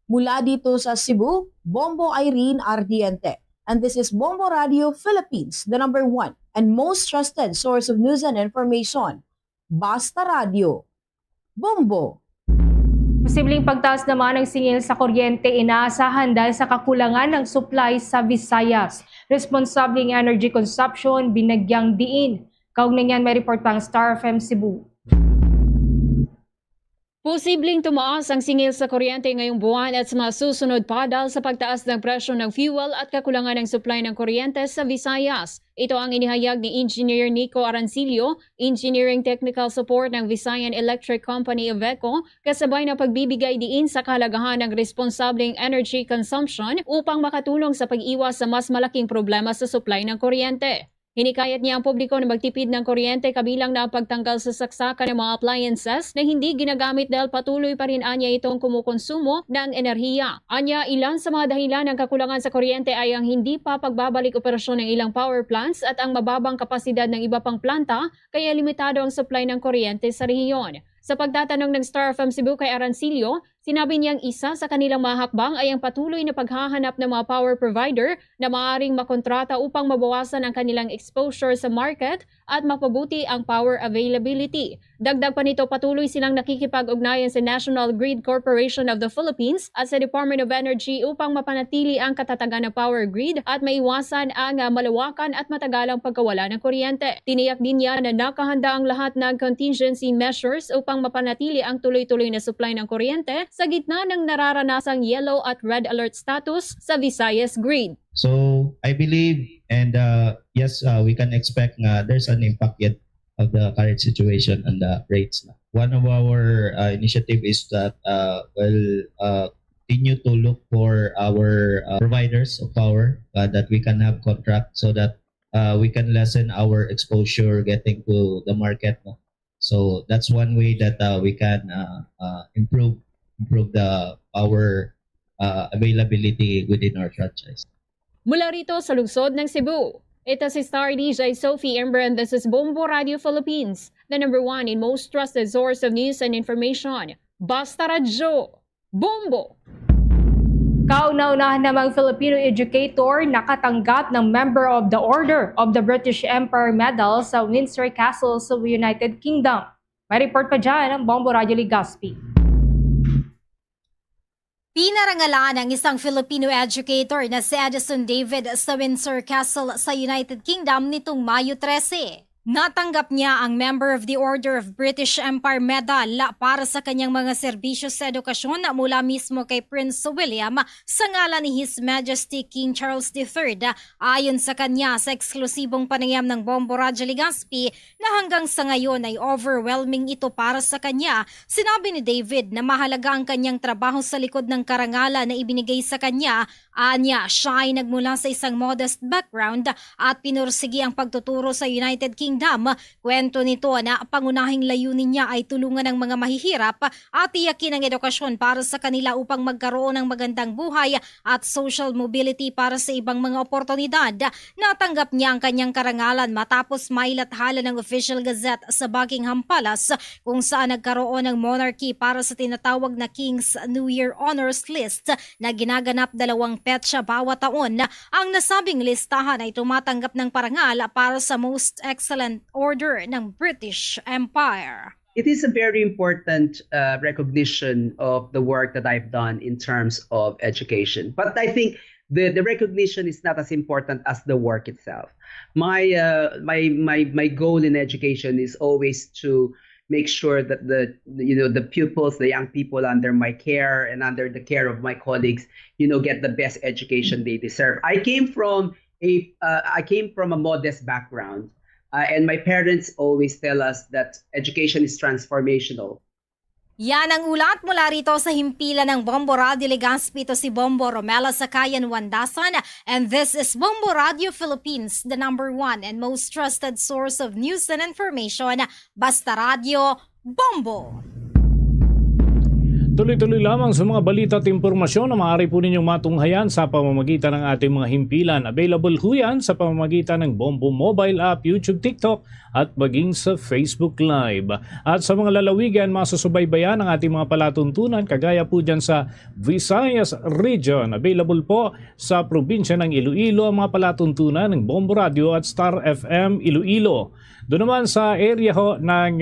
Mula dito sa Cebu, Bombo Irene Ardiente. And this is Bombo Radio Philippines, the #1 and most trusted source of news and information. Basta Radio. Bombo. Posibleng pagtaas naman ng singil sa kuryente inaasahan dahil sa kakulangan ng supply sa Visayas. Responsableng energy consumption binagyang diin. Kaugnay niyan may report pang Star FM Cebu. Posibleng tumaas ang singil sa kuryente ngayong buwan at sa mga susunod pa dahil sa pagtaas ng presyo ng fuel at kakulangan ng supply ng kuryente sa Visayas. Ito ang inihayag ni Engineer Nico Arancilio, Engineering Technical Support ng Visayan Electric Company of ECO, kasabay na pagbibigay diin sa kahalagahan ng responsableng energy consumption upang makatulong sa pag-iwas sa mas malaking problema sa supply ng kuryente. Hinikayat niya ang publiko na magtipid ng kuryente kabilang na ang pagtanggal sa saksakan ng mga appliances na hindi ginagamit dahil patuloy pa rin anya itong kumukonsumo ng enerhiya. Anya, ilan sa mga dahilan ng kakulangan sa kuryente ay ang hindi pa pagbabalik operasyon ng ilang power plants at ang mababang kapasidad ng iba pang planta kaya limitado ang supply ng kuryente sa rehiyon. Sa pagtatanong ng Star FM Cebu kay Arancilio, sinabi niyang isa sa kanilang mga hakbang ay ang patuloy na paghahanap ng mga power provider na maaaring makontrata upang mabawasan ang kanilang exposure sa market at mapabuti ang power availability. Dagdag pa nito, patuloy silang nakikipag-ugnayan sa National Grid Corporation of the Philippines at sa Department of Energy upang mapanatili ang katatagan ng power grid at maiwasan ang malawakan at matagalang pagkawala ng kuryente. Tiniyak din niya na nakahanda ang lahat ng contingency measures upang mapanatili ang tuloy-tuloy na supply ng kuryente sa gitna ng nararanasang yellow at red alert status sa Visayas grid. So I believe and yes, we can expect there's an impact yet of the current situation and the rates. One of our initiative is that continue to look for our providers of power that we can have contract so that we can lessen our exposure getting to the market. So that's one way that we can improve the power availability within our franchise. Mula rito sa lungsod ng Cebu, ito si Star DJ Sophie Ember and this is Bombo Radio Philippines, the #1 and most trusted source of news and information. Basta Radio, Bombo! Kauna-unahan namang Filipino educator nakatanggap ng Member of the Order of the British Empire Medal sa Windsor Castle sa United Kingdom. May report pa dyan ng Bombo Radio Legazpi. Pinarangalan ang isang Filipino educator na si Edison David sa Windsor Castle sa United Kingdom nitong Mayo 13. Natanggap niya ang Member of the Order of British Empire Medal para sa kanyang mga serbisyo sa edukasyon mula mismo kay Prince William sa ngalan ni His Majesty King Charles III. Ayon sa kanya sa eksklusibong panayam ng Bombo Radio Legazpi na hanggang sa ngayon ay overwhelming ito para sa kanya. Sinabi ni David na mahalaga ang kanyang trabaho sa likod ng karangalan na ibinigay sa kanya Anya, siya ay nagmula sa isang modest background at pinursigi ang pagtuturo sa United Kingdom. Kwento nito na pangunahing layunin niya ay tulungan ang mga mahihirap at tiyakin ang edukasyon para sa kanila upang magkaroon ng magandang buhay at social mobility para sa ibang mga oportunidad. Natanggap niya ang kanyang karangalan matapos mailathala ng Official Gazette sa Buckingham Palace kung saan nagkaroon ng monarchy para sa tinatawag na King's New Year Honors List na ginaganap 2 petsa bawat taon. Ang nasabing listahan ay tumatanggap ng parangal para sa Most Excellent Order ng British Empire. It is a very important recognition of the work that I've done in terms of education. But I think the recognition is not as important as the work itself. My goal in education is always to make sure that the pupils, the young people under my care and under the care of my colleagues, get the best education they deserve. I came from a modest background, and my parents always tell us that education is transformational. Yan ang ulat mula rito sa himpilan ng Bombo Radio Legazpi. Ito si Bombo Romela Sakayan Wandasan, and this is Bombo Radio Philippines, the #1 and most trusted source of news and information. Basta Radio, Bombo! Tuloy-tuloy lamang sa mga balita at impormasyon na maaari po ninyong matunghayan sa pamamagitan ng ating mga himpilan. Available po yan sa pamamagitan ng Bombo Mobile App, YouTube, TikTok at maging sa Facebook Live. At sa mga lalawigan, masusubaybayan ang ating mga palatuntunan kagaya po dyan sa Visayas Region. Available po sa probinsya ng Iloilo ang mga palatuntunan ng Bombo Radio at Star FM Iloilo. Doon naman sa area ho ng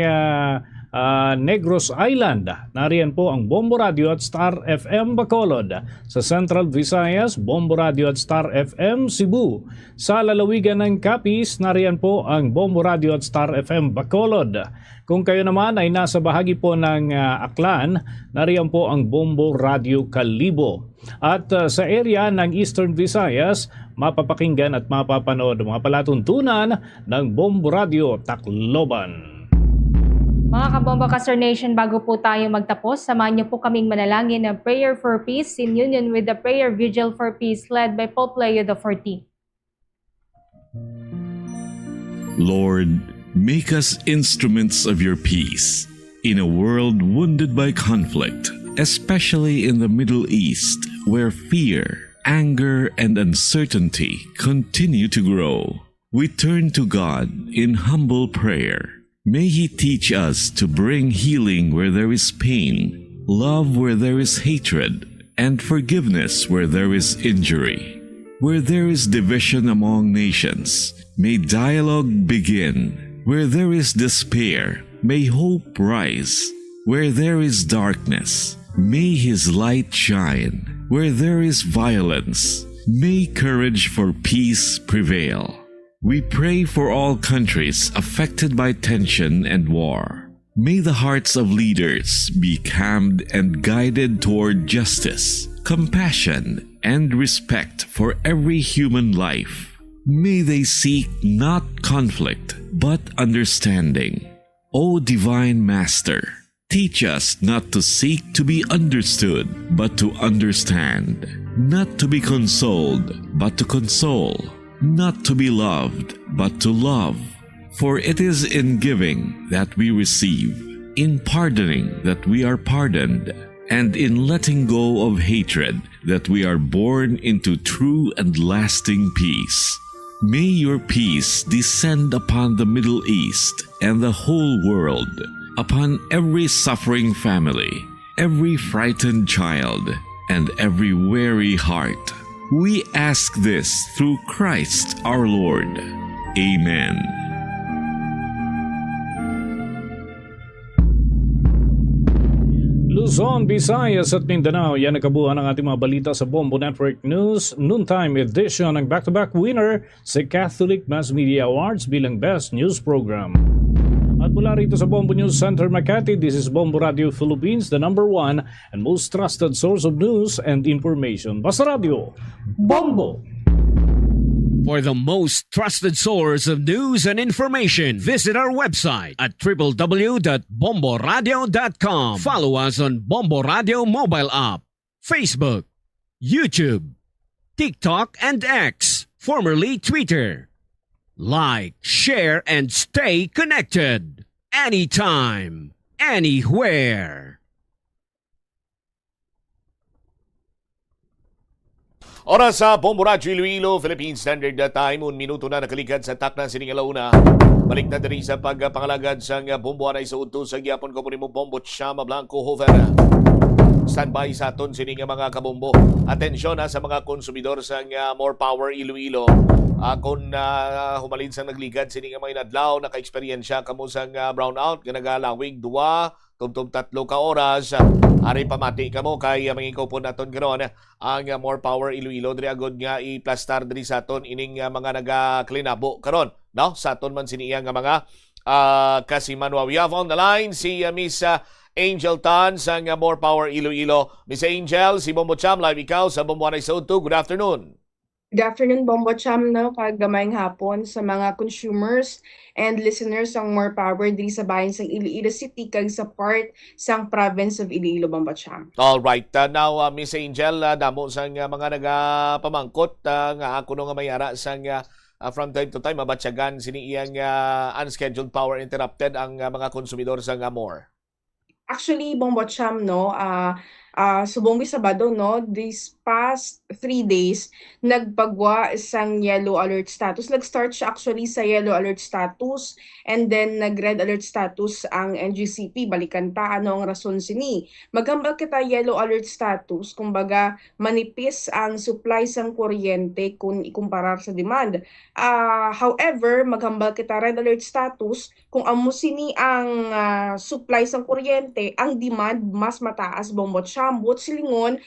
Negros Island, nariyan po ang Bombo Radio at Star FM Bacolod. Sa Central Visayas, Bombo Radio at Star FM Cebu. Sa lalawigan ng Capiz, nariyan po ang Bombo Radio at Star FM Bacolod. Kung kayo naman ay nasa bahagi po ng Aklan, nariyan po ang Bombo Radio Kalibo. At sa area ng Eastern Visayas, mapapakinggan at mapapanood ang mga palatuntunan ng Bombo Radio Tacloban. Mga kabomba Kasar Nation, bago po tayo magtapos, samahan niyo po kaming manalangin ng Prayer for Peace in union with the Prayer Vigil for Peace led by Pope Leo XIV. Lord, make us instruments of your peace in a world wounded by conflict, especially in the Middle East, where fear, anger, and uncertainty continue to grow. We turn to God in humble prayer. May He teach us to bring healing where there is pain, love where there is hatred, and forgiveness where there is injury. Where there is division among nations, may dialogue begin. Where there is despair, may hope rise. Where there is darkness, may His light shine. Where there is violence, may courage for peace prevail. We pray for all countries affected by tension and war. May the hearts of leaders be calmed and guided toward justice, compassion, and respect for every human life. May they seek not conflict, but understanding. O Divine Master, teach us not to seek to be understood, but to understand. Not to be consoled, but to console. Not to be loved, but to love. For it is in giving that we receive, in pardoning that we are pardoned, and in letting go of hatred that we are born into true and lasting peace. May your peace descend upon the Middle East and the whole world, upon every suffering family, every frightened child, and every weary heart. We ask this through Christ our Lord. Amen. Luzon, Visayas at Mindanao, yan nakabuhan ang ating mga balita sa Bombo Network News Noontime Edition. Ang back-to-back winner sa Catholic Mass Media Awards bilang Best News Program. At mula rito sa Bombo News Center, Makati, this is Bombo Radio Philippines, the #1 and most trusted source of news and information. Basta Radio, Bombo! For the most trusted source of news and information, visit our website at www.bomboradio.com. Follow us on Bombo Radio mobile app, Facebook, YouTube, TikTok, and X, formerly Twitter. Like, share, and stay connected. Anytime, anywhere. Oras sa Bombo Radio Iloilo, Philippine Standard Time. 1 minuto na nakaligad sa takna sining alauna. Balik na diri sa pagpangalagad sa Bombo Anay sa udto sa gyapon ko mo Bombo Chama Blanco Hover. Standby sa aton sining mga kabombo. Atensyon sa mga konsumidor sa More Power Iloilo. Kung humalin sa nagligad sining mga inadlaw, naka-eksperyensya kamo sa brownout, ganagalawig 2 tumtum 3 ka oras. Ari pamati kamo kay mangikaw po naton karon ang More Power Iloilo diri agod nga i-plastar diri sa aton ining mga naga-cleanabo karon, no? Sa aton man siniya nga mga kasimanwa. We have on the line si Miss Angel Tan sa More Power Iloilo. Miss Angel, si Bombo Cham live ikaw sa Bombo Anay sa udto. Good afternoon. Good afternoon, Bombo Cham, no? Kagamayng hapon sa mga consumers and listeners ng More Power diri sa bayan sa Iloilo City kag sa part sang province of Iloilo, Bombo Cham. All right. Now, Miss Angel, damo sang mga nagapamangkot nga ako no nga mayara sang from time to time mabatyagan sini iyang unscheduled power interrupted ang mga konsumidor sang More. Actually, Bombo Cham, no, subong Sabado, no, these past 3 days, nagpagwa isang yellow alert status. Nag-start siya actually sa yellow alert status and then nag-red alert status ang NGCP. Balikan ta, ano ang rason sini. Maghambal kita yellow alert status, kumbaga manipis ang supply sang kuryente kung ikumparar sa demand. However, maghambal kita red alert status kung amo sini ang supply sang kuryente, ang demand mas mataas, Bombo Cham. But silingon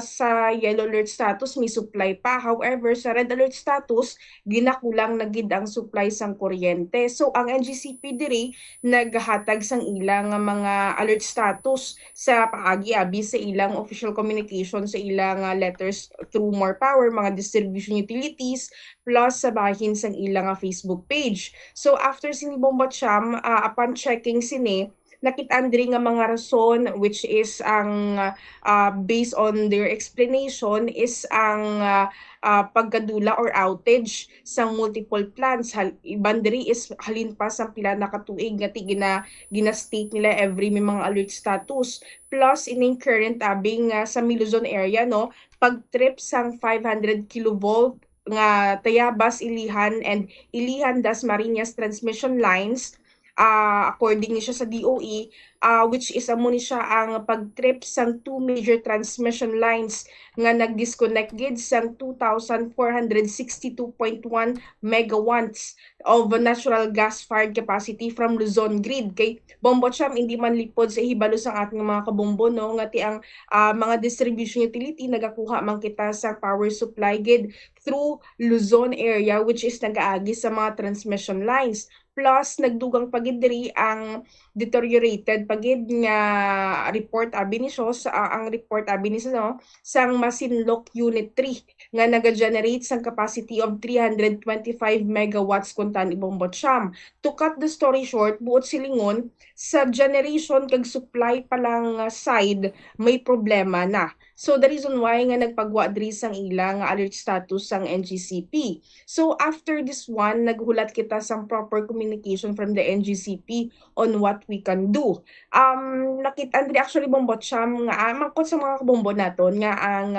sa yellow alert status may supply pa. However, sa red alert status ginakulang na gid ang supply sang kuryente. So ang NGCP diri naghatag sang ilang mga alert status sa paagi abi sa ilang official communication sa ilang letters through More Power, mga distribution utilities plus sa bahin sang ilang Facebook page. So after sini Bombo Cham, upon checking sini, nakita diri nga mga rason which is ang based on their explanation is ang pagkadula or outage sa multiple plants. Iban diri is halin pa sa pila na katuig nga gina-state nila every may mga alert status. Plus ining current abing sa Miluzon area, no, pag-trip sang 500 kilovolt nga Tayabas Ilihan and Ilihan Dasmariñas transmission lines. According ni siya sa DOE, which is amo ni siya ang pag-trip sang 2 major transmission lines nga nag-disconnect gid sang 2,462.1 megawatts of natural gas-fired capacity from Luzon grid. Kay Bombo Cham, hindi man lipod sa hibalo sang ating mga kabombo, no, nga ti ang mga distribution utility nagakuha man kita sa power supply gid through Luzon area which is nagaagi sa mga transmission lines. Plus nagdugang pagid diri ang deteriorated pagid nga report abi ni ang report abi ni no, sang Masinloc Unit 3 nga naga-generate sang capacity of 325 megawatts kuntan Bombo Cham. To cut the story short, buot silingon sa generation kag supply pa lang side may problema na. So the reason why nga nagpagwa diri sang ilang alert status sang NGCP. So after this one, naghulat kita sang proper communication from the NGCP on what we can do. Nakita diri actually Bombo Cham nga mangkot sa mga kabombo naton nga ang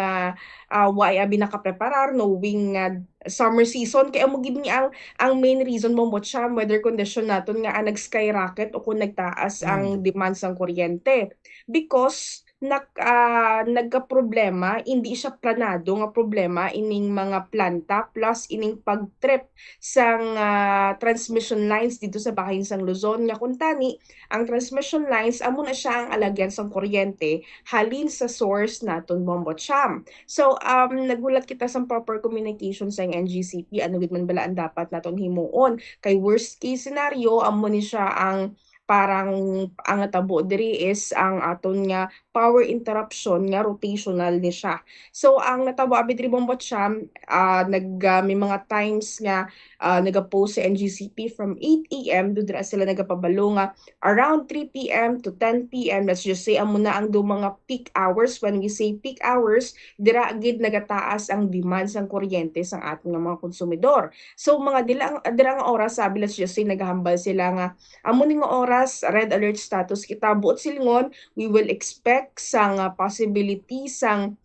why abi nakapreparar knowing summer season kay amo gid ni ang main reason Bombo Cham weather condition naton nga nag-skyrocket o kung nagtaas ang demand sang kuryente because nagka-problema, hindi siya planado nga problema ining mga planta plus ining pag-trip sang transmission lines dito sa bahin sang Luzon nga kuntani ang transmission lines amo na siya ang alagyan sang kuryente halin sa source naton Bombo Cham. So nagulat kita sa proper communication sa NGCP ano gid man bala ang dapat naton himuon kay worst case scenario amo ni siya ang parang ang natabo diri is ang aton nga power interruption nga rotational ni siya. So ang natabo abi diri Bombot Siam, may mga times nga nagapost sa NGCP from 8 AM do dira sila nagapabalo nga around 3 PM to 10 PM. Let's just say amo na ang do mga peak hours. When we say peak hours, dira gid nagataas ang demand sang kuryente sang aton nga mga konsumidor. So mga dira nga oras sabi let's just say naghambal sila nga amo ning oras red alert status kita buot silingon, we will expect sang possibility sang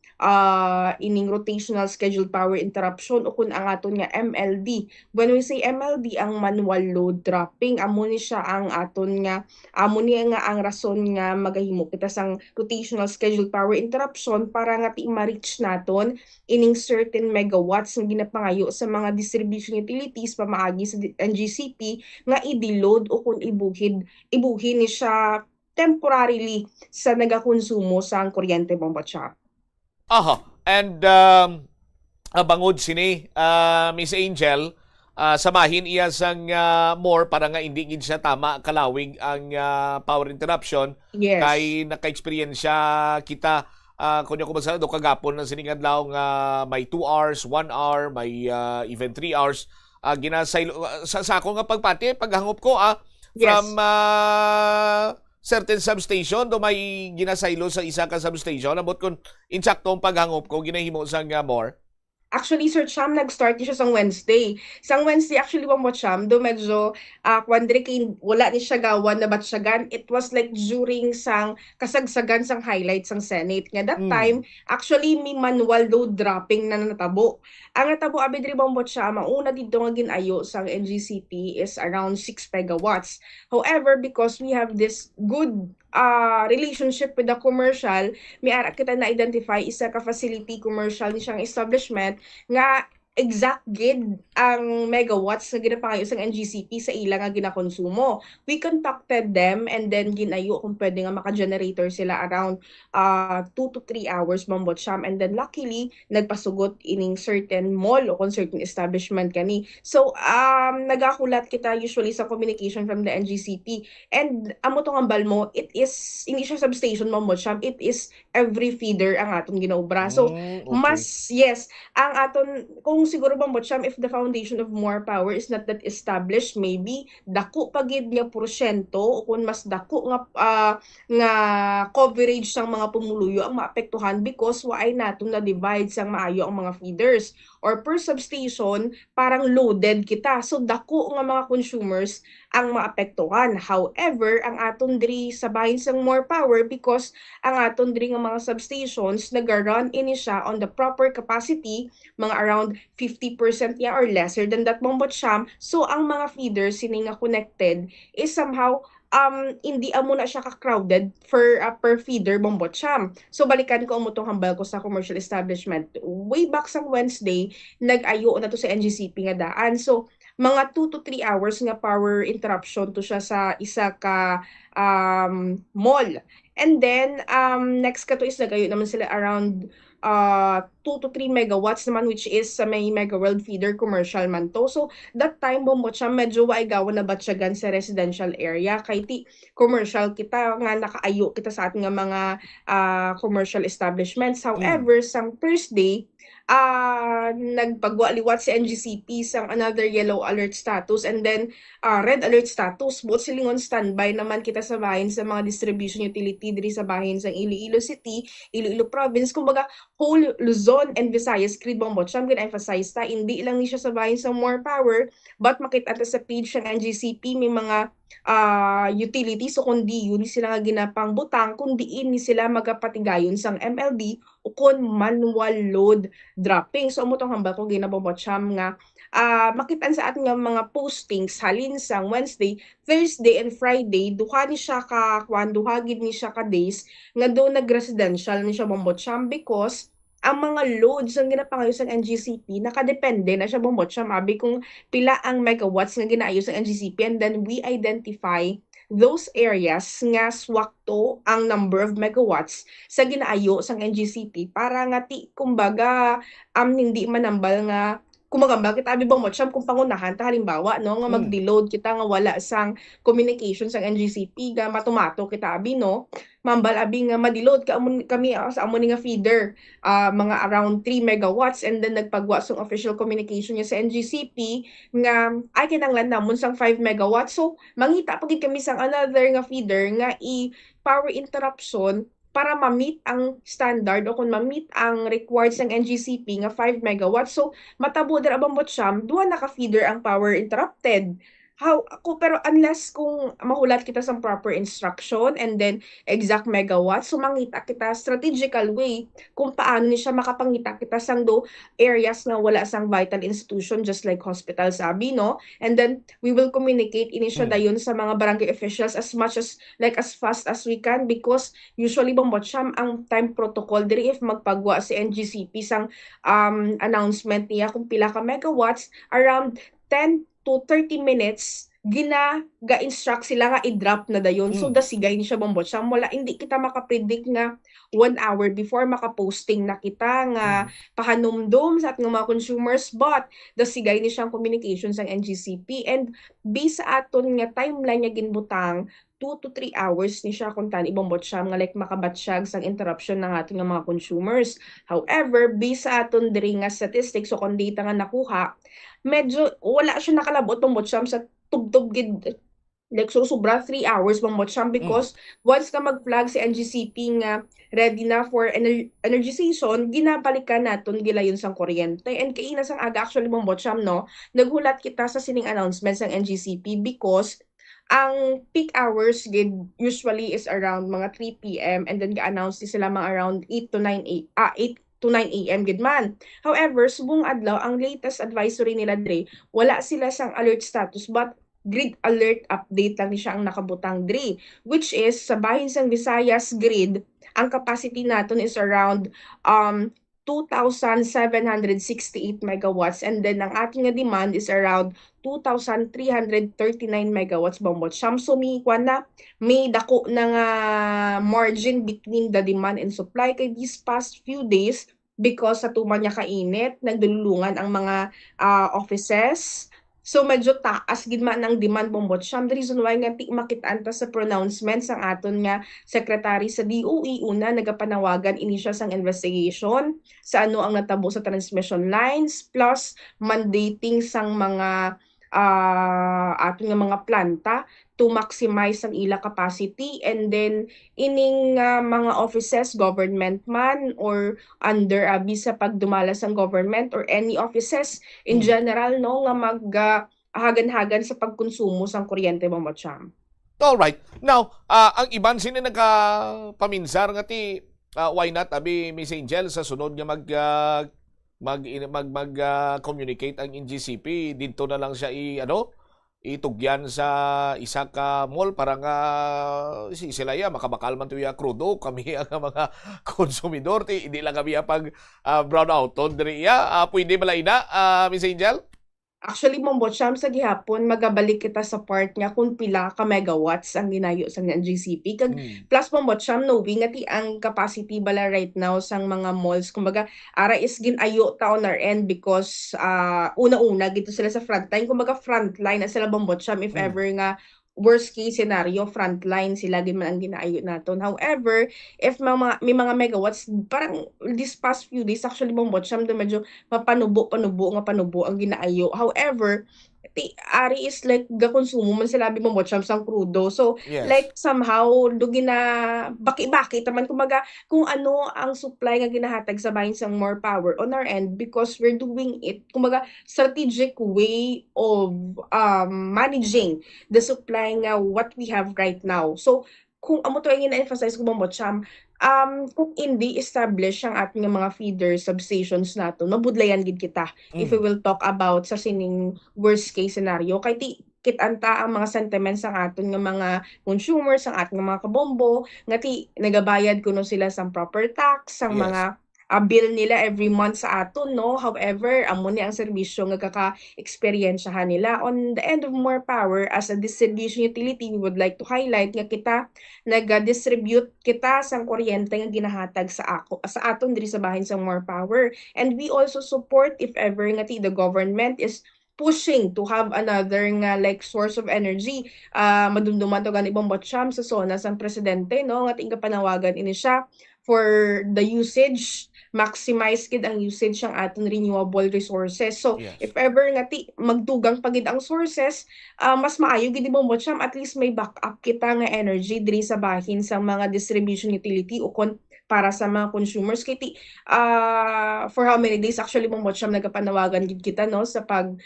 ining rotational scheduled power interruption o kun ang aton nga MLD. When we say MLD, ang manual load dropping, amo ni siya ang aton nga amo ni nga ang rason nga magahimo kita sang rotational scheduled power interruption para nga ti ma-reach naton ining certain megawatts nga ginapangayo sa mga distribution utilities pamaagi sa NGCP nga i-deload o kun ibuhin ni siya temporarily sa nagakonsumo sang kuryente Bombot Siam. Aha. And bangod sini, Miss Angel, samahin iya sang more para nga hindi gid siya tama kalawig ang power interruption. Yes. Kay naka-experiensya kita kunya ko masala do kagapon ng siningadlaw nga may 2 hours, 1 hour, may even 3 hours ginasaylo sa ako nga pagpati paghangop ko from certain substation do may ginasaylo sa isa ka substation abot kun insakto ang paghangop ko ginahimo sang more. Actually, Sir Cham, nag-start siya sang Wednesday. Sang Wednesday, actually, Bombot Siam, do medyo, kwandre kay wala ni siya gawan na batsyagan. It was like during sang kasagsagan sang highlights sang Senate. Nga that time, actually, may manual load dropping na natabo. Ang natabo, abi diri Bombot Siam, ang una dito nga ginayo sang NGCP is around 6 megawatts. However, because we have this good relationship with the commercial, may ara kita na-identify isa ka facility commercial ni siyang establishment nga exact gid ang megawatts na ginapangayo sa NGCP sa ilang nga ginakonsumo. We contacted them and then ginayo kung pwede nga maka-generator sila around 2 to 3 hours Bombot Siam, and then luckily nagpasugot ining certain mall o kung certain establishment kani. So nagakulat kita usually sa communication from the NGCP, and amo tong ambal mo, it is hindi siya substation Bombot Siam, it is every feeder ang aton ginaubra. So Okay. ang aton kung siguro Bombot Siam, if the foundation of more power is not that established, maybe dako pagid nga porsyento o kung mas dako nga coverage sang mga pumuluyo ang maapektuhan because waay naton na divide sang maayo ang mga feeders or per substation parang loaded kita, so dako nga mga consumers ang maapektuhan. However, ang aton diri sa bahin sang more power, because ang aton diri nga mga substations nag-run ini siya on the proper capacity, mga around 50% ya or lesser than that Bombot Siam. So ang mga feeders sini nga connected is somehow hindi amo na siya ka-crowded for per feeder Bombot Siam. So balikan ko amo tong hambal ko sa commercial establishment. Way back sang Wednesday, nag-ayo na to sa NGCP nga daan. So mga 2 to 3 hours nga power interruption to siya sa isa ka mall. And then next ka to is nagayo naman sila around 2 to 3 megawatts naman, which is sa may Mega World feeder commercial man to. So that time Bombot Siam, medyo waay gawan na batsyagan sa residential area kay ti commercial kita nga nakaayo kita sa ating nga mga commercial establishments. However, sang Thursday nagpagwaliwat si NGCP sang another yellow alert status and then red alert status. Both silingon standby naman kita sa bahin sa mga distribution utility diri sa bahin sa Iloilo City, Iloilo Province. Kumbaga whole Luzon and Visayas grid Bombot Siam gina-emphasize ta, hindi lang ni siya sa bahin sa more power, but makita ta sa page ng NGCP may mga utilities o kundi yun sila nga ginapang butang kundi ni sila magapatigayon sang MLD o kon manual load dropping. So amo tong hambal ko ginabombot Siam nga makitaan sa ating nga mga postings halin sang Wednesday, Thursday and Friday duha ni siya ka duha gid ni siya ka days nga do nag-residential ni siya Bombot Siam, because ang mga loads ang ginapangayo sa NGCP nakadepende na siya Bombot Siam abi kung pila ang megawatts nga ginaayo sa NGCP, and then we identify those areas nga swakto ang number of megawatts sa ginaayo sa NGCP para nga ti kumbaga hindi manambal nga kumaga bakit abi bang mo kung pangunahan ta halimbawa no nga mag-deload kita nga wala sang communication sang NGCP nga matumato kita abi no mambal abi nga ma-deload kami sa amon nga feeder mga around 3 megawatts and then nagpagwa sang official communication niya sa NGCP nga ay kinahanglan namon sang 5 megawatts so mangita pagid kami sang another nga feeder nga i-power interruption para ma-meet ang standard o kung ma-meet ang required ng NGCP nga 5 megawatts. So, matabo dira abang botsyam, duha naka-feeder ang power interrupted. Pero unless kung mahulat kita sa proper instruction and then exact megawatts, so mangita kita strategical way kung paano ni siya makapangita kita sang do areas nga wala sang vital institution just like hospital sabi no, and then we will communicate ini siya dayon sa mga barangay officials as much as like as fast as we can because usually bang botsyam ang time protocol diri if magpagwa si NGCP sang announcement niya kung pila ka megawatts around 10 to 30 minutes ga-instruct sila nga i-drop na dayon. So dasigay ni siya bambot siya. Wala hindi kita makapredict nga 1 hour before makaposting na kita nga pahanumdum sa ating mga consumers but dasigay ni siyang communication sa NGCP and based sa aton nga timeline nga ginbutang 2 to 3 hours ni siya kung tan ibambot siya nga like makabatsyag sang interruption ng ating mga consumers. However, based sa aton diri nga statistics so kung data nga nakuha, medyo wala siya nakalabot bambot siya sa tubtob gid like sobra 3 hours bambot siya because once ka mag-flag si NGCP nga ready na for energization, ginabalikan naton gilayon sang kuryente and kaina sang aga actually bambot siya no, naghulat kita sa sining announcements ng NGCP because ang peak hours gid usually is around mga 3 PM and then ga-announce sila mga around 8 to 9 AM gid man. However, subong adlaw ang latest advisory nila dre, wala sila sang alert status but grid alert update lang ni siya ang nakabutang dre, which is sa bahin sang Visayas grid, ang capacity naton is around 2,768 megawatts and then ang ating demand is around 2,339 megawatts bambot siyam. So may dako na nga margin between the demand and supply kay these past few days because sa tuman niya kainit, nagdululungan ang mga offices. So medyo taas gid man ang demand bambot siyam. The reason why nga makitaan ta sa pronouncements ang aton nga secretary sa DOE una nagapanawagan ini siya sang investigation sa ano ang natabo sa transmission lines plus mandating sang mga aton nga mga planta to maximize ang ila capacity and then ining mga offices government man or under abi sa pagdumala sang government or any offices in general no nga hagan-hagan sa pagkonsumo sang kuryente bambot siyam. All right. Now, ang iban sino nagpaminsar nga ti why not abi Miss Angel sa sunod nga mag-communicate ang NGCP dito na lang siya itugyan sa isa ka mall para nga sila makabakal man tuya krudo kami ang mga konsumidor hindi lang kami pag brown out diri pwede bala ina Miss Angel? Actually, mambot siyam sa gihapon, magabalik kita sa part niya kung pila ka megawatts ang ginayo sa NGCP. Plus, mambot siyam, knowing nga ang capacity bala right now sang mga malls. Kumbaga, ara is ginayo ta on our end because una-una, gito sila sa frontline. Kumbaga, frontline na sila mambot siyam if ever nga worst case scenario, frontline sila din man ang ginaayo naton. However, if may mga megawatts, parang this past few days, actually bambot siyam doon medyo panubo ang ginaayo. However, ari is like gakonsumo man sila bambot siyam sang crudo. So, like somehow, baki-baki taman kumbaga kung ano ang supply nga ginahatag sa bahin sang more power on our end because we're doing it, kumbaga strategic way of managing the supply nga what we have right now. So, kung amo to ang ina-emphasize ko bambot siyam, kung hindi establish ang ating mga feeder substations nato, mabudlayan gid kita if we will talk about sa sining worst case scenario. Kay kitanta ang mga sentiments ng aton nga mga consumers, ang ating mga kabombo, nga nagabayad kuno sila sa proper tax, sang mga bill nila every month sa aton, no? However, amo ni ang serbisyo nga kaka-experiensyahan nila. On the end of More Power, as a distribution utility, we would like to highlight nga kita nag-distribute kita sang kuryente nga ginahatag sa aton diri sa bahin sang More Power. And we also support if ever nga the government is pushing to have another nga like source of energy. Madumduman to gani Bombotcham sa zona sang presidente, no, nga ting kapanawagan ini siya for the usage, maximize kid ang usage ng aton renewable resources. So if ever nga magdugang pagid ang sources, mas maayo gid Bombotcham, at least may backup kita nga energy diri sa bahin sa mga distribution utility o kon para sa mga consumers. Kiti for how many days actually Bombotcham nagapanawagan gid kita, no, sa pag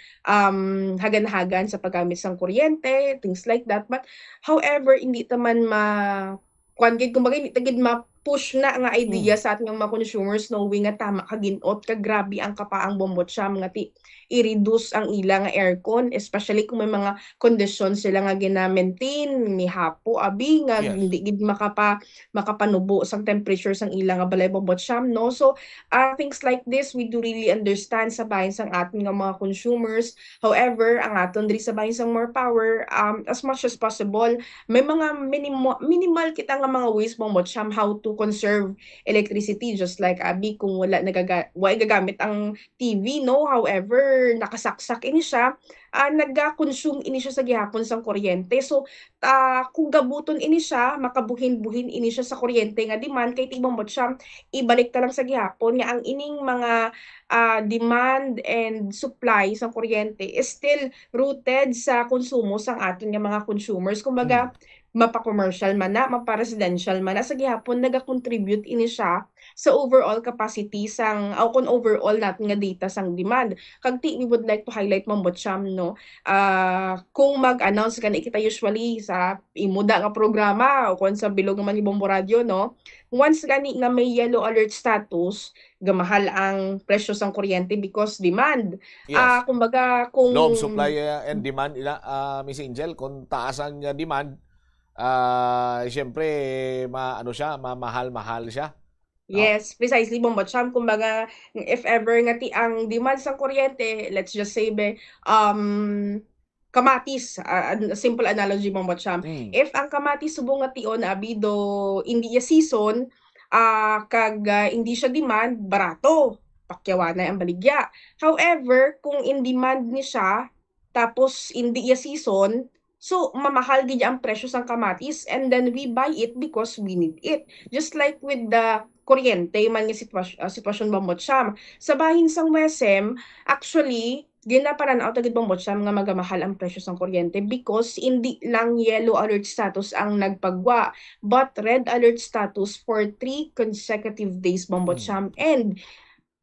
hagan-hagan sa paggamit sang kuryente, things like that. But however, hindi taman kumbaga hindi tagid push na nga idea sa ating mga consumers, knowing nga tama kaginot ka grabe ang kapaang Bombotcham nga i-reduce ang ila nga aircon, especially kung may mga conditions sila nga gina-maintain ni hapo abi nga hindi gid makapanubo sang temperature sang ila nga balay Bombotcham, no. So things like this we do really understand sa bahin sang ating nga mga consumers. However, ang aton diri sa bahin sang More Power, as much as possible may mga minimal kita nga mga ways Bombotcham how to conserve electricity, just like abi kung wala gagamit ang TV, no. However, nakasaksak ini siya, nagga-consume ini siya sa gihapon sang kuryente. So kung gabuton ini siya, makabuhin-buhin ini siya sa kuryente nga demand, kay Bombotcham ibalik ta lang sa gihapon nga ang ining mga demand and supply sang kuryente is still rooted sa konsumo sang aton nga mga consumers. Kumbaga mapa-commercial man na, mapa-residential man na, sa gihapon naga-contribute ini siya sa overall capacity sang kung overall natin nga data sang demand. Kagti we would like to highlight Bombotcham, no, kung mag-announce ka na kita usually sa imuda nga programa o kung sa bilog naman ni Bombo Radio, no, once gani nga may yellow alert status, gamahal ang presyo sang kuryente because demand. Kumbaga kung law of supply and demand Miss Angel, kung taas ang demand, siyempre mamahal-mahal siya. Yes, precisely Bombotcham. Kumbaga if ever nga ang demand sa kuryente, let's just say kamatis, simple analogy Bombotcham. If ang kamatis subong nga tion abido hindi season, hindi siya demand, barato, pakyawanay ang baligya. However, kung in demand ni siya tapos hindi season, so mamahal gid ang presyo sang kamatis, and then we buy it because we need it. Just like with the kuryente man nga sitwasyon Bombotcham. Sa bahin sang WESM, actually ginapanan-aw tagid Bombotcham nga magamahal ang presyo sang kuryente because hindi lang yellow alert status ang nagpagwa, but red alert status for 3 consecutive days Bombotcham. And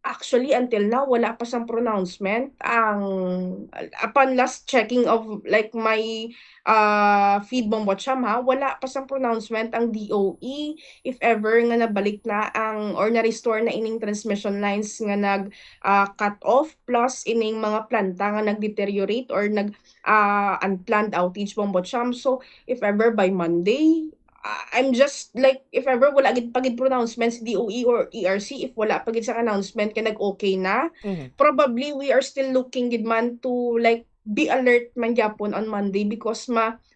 actually, until now, wala pa sang pronouncement. Upon last checking of like my feed Bombotcham, wala pa sang pronouncement ang DOE if ever nga nabalik na or na-restore na ining transmission lines nga nag-cut off, plus ining mga planta nga nag-deteriorate or unplanned outage Bombotcham. So, if ever by Monday, I'm just like, if ever wala pagid pronouncements DOE or ERC, if wala pagid sa announcement kaya nag-okay na, probably we are still looking gid man to like be alert man gyapon on Monday because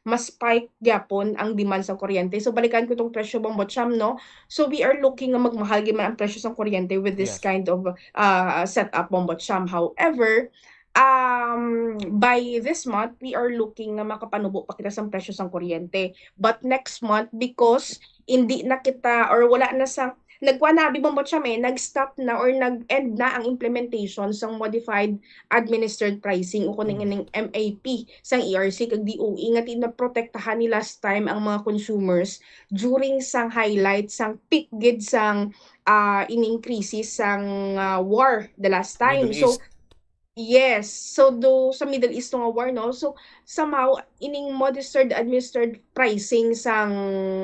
ma-spike gyapon ang demand sa kuryente. So balikan ko tong presyo Bombotcham, no. So we are looking nga magmahal gid man ang presyo sa kuryente with this kind of setup Bombotcham. However, by this month, we are looking na makapanubo pa kita sa presyo sang kuryente. But next month, because hindi na kita or wala na sa nagkuha na Bombotcham nag-stop na or nag-end na ang implementation sang modified administered pricing o kuning MAP sang ERC kag DOE nga tinaprotektahan ni last time ang mga consumers during sang highlight sang peak gid sang in-increases sang war the last time. So yes, so sa Middle East nga war, no, so somehow ining modified administered pricing sang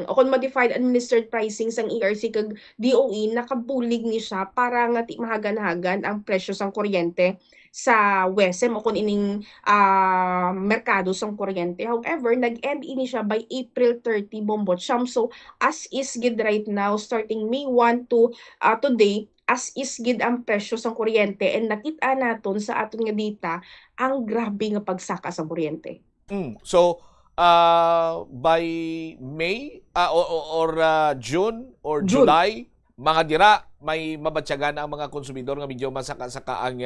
o kung modified administered pricing sang ERC kag DOE nakabulig ni siya para nga mahagan-hagan ang presyo sang kuryente sa WESM o kung ining merkado sang kuryente. However, nag-end ini siya by April 30 Bombotcham. So as is gid right now, starting May 1 to today, as is gid ang presyo sa kuryente and nakita naton sa aton nga data ang grabe nga pagsaka sa kuryente. So, by May June or July, mga dira, may mabatyagan ang mga konsumidor nga medyo masaka-saka ang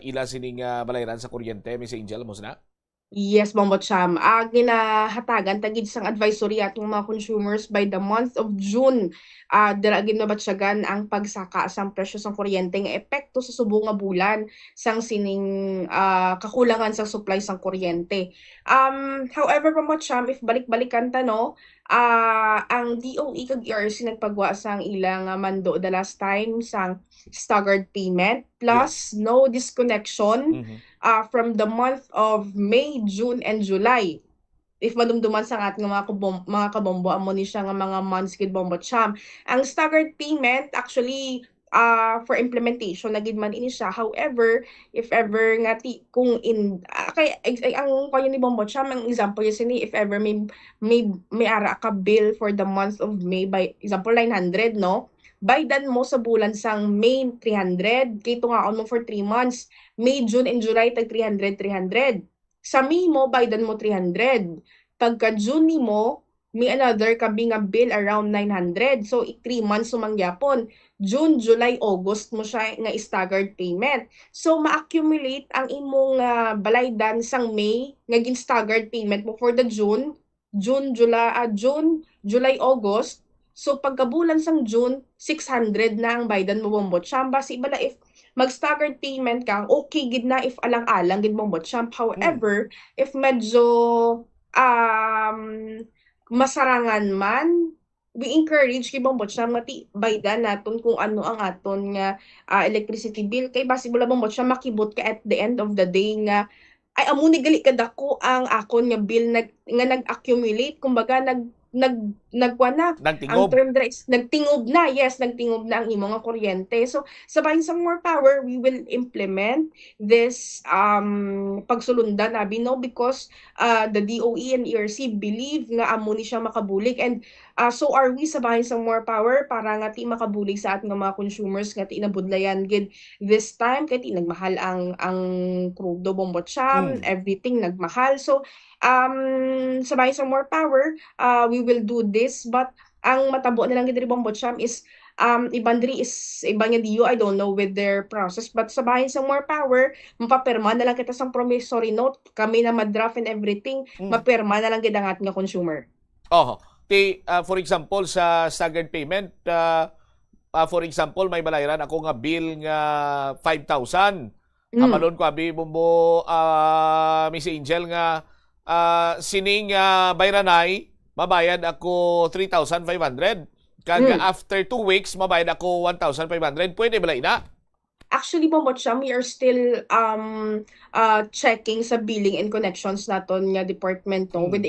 ila sining balayran sa kuryente. Miss Angel, mo na? Yes, Bombot Cham. Ginahatagan tagid sang advisory atong mga consumers by the month of June. Dira ginabatsyagan ang pagsaka sang presyo sang kuryente nga epekto sa subong nga bulan sang sining kakulangan sa supply sang kuryente. However, Bombot Cham, if balik-balikan ta no, ang DOE kag ERC nagpagwa sang ilang mando the last time sang staggered payment plus no disconnection from the month of May, June, and July. If madumduman sa ating mga kabombo, amo ni siya nga mga months kid Bombot Cham. Ang staggered payment actually for implementation nagid man ini siya. However, if ever nga kung ang kayo ni Bombot Cham, ang example yun sini, if ever may ara ka bill for the month of May, by example 900 no, baydan mo sa bulan sang May 300, kay tungaon mo for 3 months, May, June, and July tag 300. Sa May mo, baydan mo 300. Pagka June mo, may another kabi nga bill around 900. So, 3 months sumangyapon. June, July, August mo siya nga staggered payment. So, ma-accumulate ang imong balaydan sang May nga staggered payment mo for the June, July, August. So, pagkabulan sang June, 600 na ang baydan mo Bombot Cham. Basi bala if mag-staggered payment ka, okay gid na if alang-alang gid Bombot Cham. However, if medyo masarangan man, we encourage kay Bombot Cham mati baydan naton kung ano ang aton nga electricity bill. Kay basi bala Bombot Cham makibot ka at the end of the day nga ay amo ni gali kadako ang akon nga bill nga nag-accumulate, kumbaga nagtingob na ang imong kuryente. So sabahin sa more power, we will implement this pagsulundan abi no, because the DOE and ERC believe nga amo ni siya makabulig, and so are we sabahin sa more power para nga ti makabulig sa ating mga consumers nga ti inabudlayan gid this time kay ti nagmahal ang crudo Bombot Cham, everything nagmahal. So sabay sa more power, we will do this, but ang matabo nilang gid Bombot Cham is iba nga diyo, I don't know with their process, but sabahin sa more power, mapapirma na lang kita sa promissory note, kami na madraft and everything, mapirma na lang gid ang ating consumer. For example sa staggered payment, for example may balayran ako nga bill nga 5,000. Amalon ko abi Bombo Miss Angel nga sining bayranay, mabayad ako 3,500. Kag after 2 weeks, mabayad ako 1,500. Pwede ba na? Actually, Bombot Cham, we are still checking sa billing and connections naton nga department with the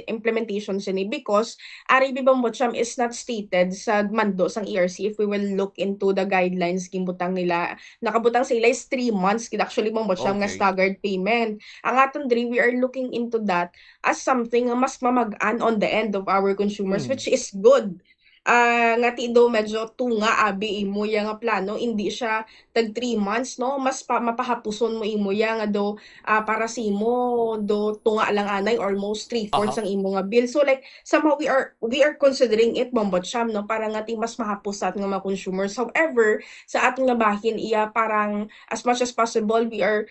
implementation sini, because ari Bombot Cham is not stated sa mando sang ERC. If we will look into the guidelines gimbutang nila, nakabutang sila is 3 months kid actually Bombot Cham nga staggered payment. Ang aton diri, we are looking into that as something nga mas mamagaan on the end of our consumers, which is good. Nga ti do medyo tunga abi imo ya nga plano, hindi siya tag 3 months no, mas mapahapuson mo imo ya nga do para sa imo do tunga lang anay almost 3/4 ang imo nga bill. So like somehow we are considering it Bombot Cham no, para nga ti mas mahapusat nga mga consumers. However, sa ating nga bahin iya parang as much as possible we are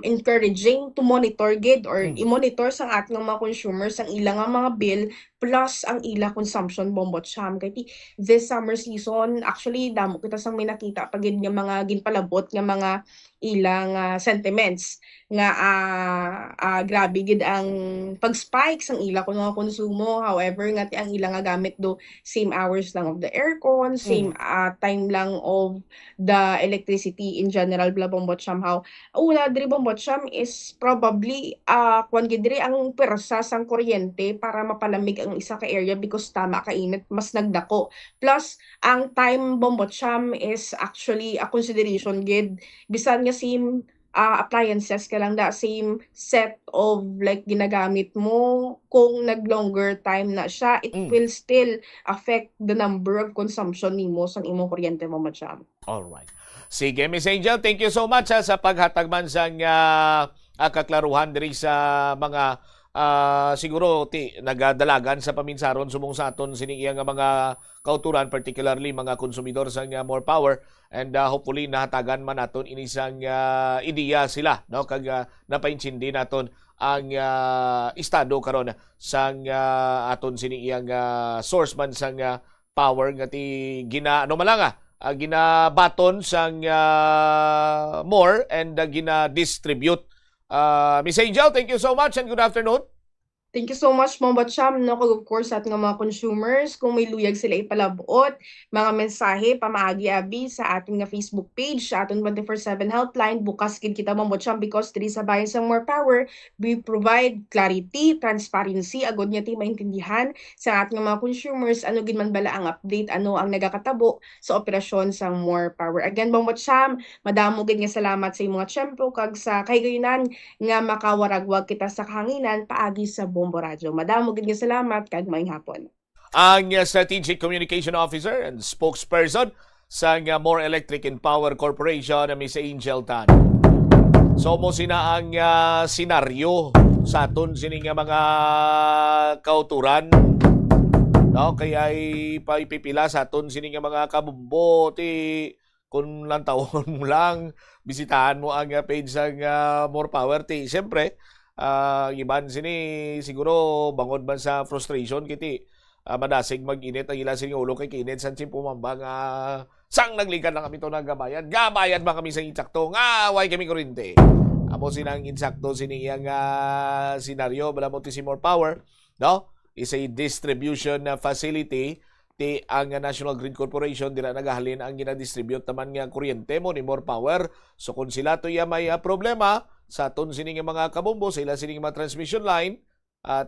encouraging to monitor gid or i-monitor sang ating mga consumers ang ilang nga mga bill plus ang ila consumption Bombot Cham. Kaya this summer season, actually, damo kita sang may nakita pagid nga mga ginpalabot nga mga ilang sentiments nga grabe gid ang pag-spike sang ila kun mga konsumo. However, nga ti ang ila nga gamit do same hours lang of the aircon, same time lang of the electricity in general bla Bombot Cham. How una diri Bombot Cham is probably kwan gid diri ang persa sang kuryente para mapalamig ang isa ka area, because tama ka init mas nagdako. Plus ang time Bombot Cham is actually a consideration gid, bisan nga same appliances ka lang, the same set of like ginagamit mo, kung nag-longer time na siya, it will still affect the number of consumption nimo sa imong kuryente mo, Macham. Alright. Sige, Miss Angel, thank you so much sa paghatag man sang kaklaruhan diri sa mga siguro nagadalagan sa paminsaron subong sa aton sining iyang mga kauturan, particularly mga konsumidor sang more power, and hopefully nahatagan man naton ini sang ideya sila, no, kag napaintindi naton ang estado karon sang aton sining iyang source man sang power nga ti ginabaton sang more and gina-distribute. Miss Angel, thank you so much and good afternoon. Thank you so much, Ma'am Batcham. No, kag of course, at ng mga consumers, kung may luyag sila ipalabot, mga mensahe, pamaagi-abi sa ating nga Facebook page, sa ating 24/7 helpline, bukas gid kita, Ma'am Batcham, because diri sa bayan sa More Power, we provide clarity, transparency, agod niya ti maintindihan sa ating mga consumers, ano gid man bala ang update, ano ang nagakatabo sa operasyon sa More Power. Again, Ma'am Batcham, madamo gid nga salamat sa imong tiyempo, kag sa kahigayunan nga makawaragwag kita sa kahanginan paagi sa Bombo Radio. Madamo gid nga salamat kag maayong hapon. Ang Strategic Communication Officer and spokesperson sa More Electric and Power Corporation, Miss Angel Tan. So mo sina ang senaryo sa aton sining mga kauturan, no, kaya ay paipipila sa aton sining mga kabumbo ti kung lang taon mo lang bisitahan mo ang page sa More Power ti siyempre iban sini siguro bangod man sa frustration kiti madasig mag-init ang ilan sining ulo kay kinit san pumamba nga sang naglikan lang kami to nagabayad ba kami sa insakto nga way kami kurente amo sinang insakto sini iyang senaryo bala mo ti si More Power, no, is a distribution facility ti ang National Grid Corporation dira nagahalin ang gina-distribute naman nga kuryente mo ni More Power. So kung sila to may problema sa aton sining mga kabombo, sa ila sining mga transmission line,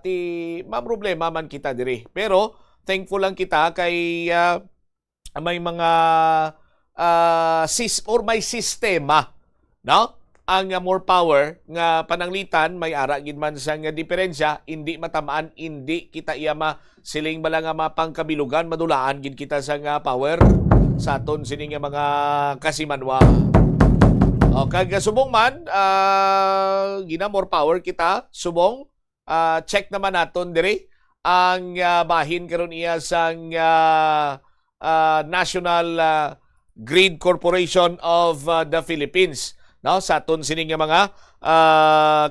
ti problema man kita diri. Pero thankful lang kita kay may mga may sistema, no? Ang More Power nga pananglitan may ara gid man sa nga diferensya, hindi matamaan, hindi kita iyama siling bala nga mapangkabilugan, madulaan gid kita sa nga power sa aton sining mga kasimanwa. O kag subong man gina More Power kita subong check naman naton diri ang bahin karon iya sang National Grid Corporation of the Philippines, no, sa aton sining mga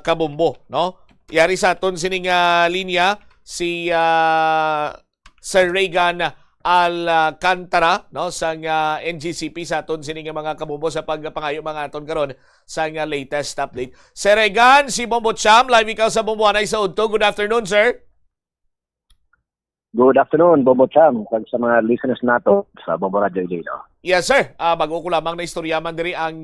kabombo, no. Yari sa aton sining linya si Sir Regan Alcantara, no, sa NGCP sa aton sining mga kabombo sa pagpangayo mga aton karon sa latest update. Sir Regan, si Bombo Cham, live ikaw sa Bomboanay sa Udto. Good afternoon, sir. Good afternoon, Bombo Cham, kag sa mga listeners nato sa Bombo Radio Iloilo. Yes, sir. Bago ko lamang na istorya man diri ang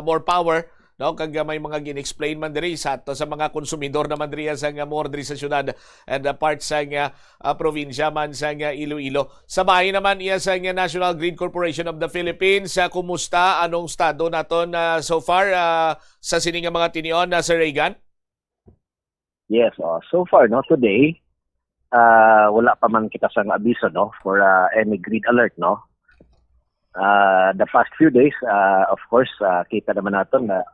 More Power, no, kag may mga gin-explain man diri sa mga konsumidor naman diri sa More diri sa syudad and parts sa probinsya man sa Iloilo. Sa bahay naman iya sa National Grid Corporation of the Philippines, kumusta anong estado naton so far sa sining mga tinion na Sir Regan? Yes, so far no today wala pa man kita sang abiso, no, for any grid alert, no. The past few days, of course, kita naman natin na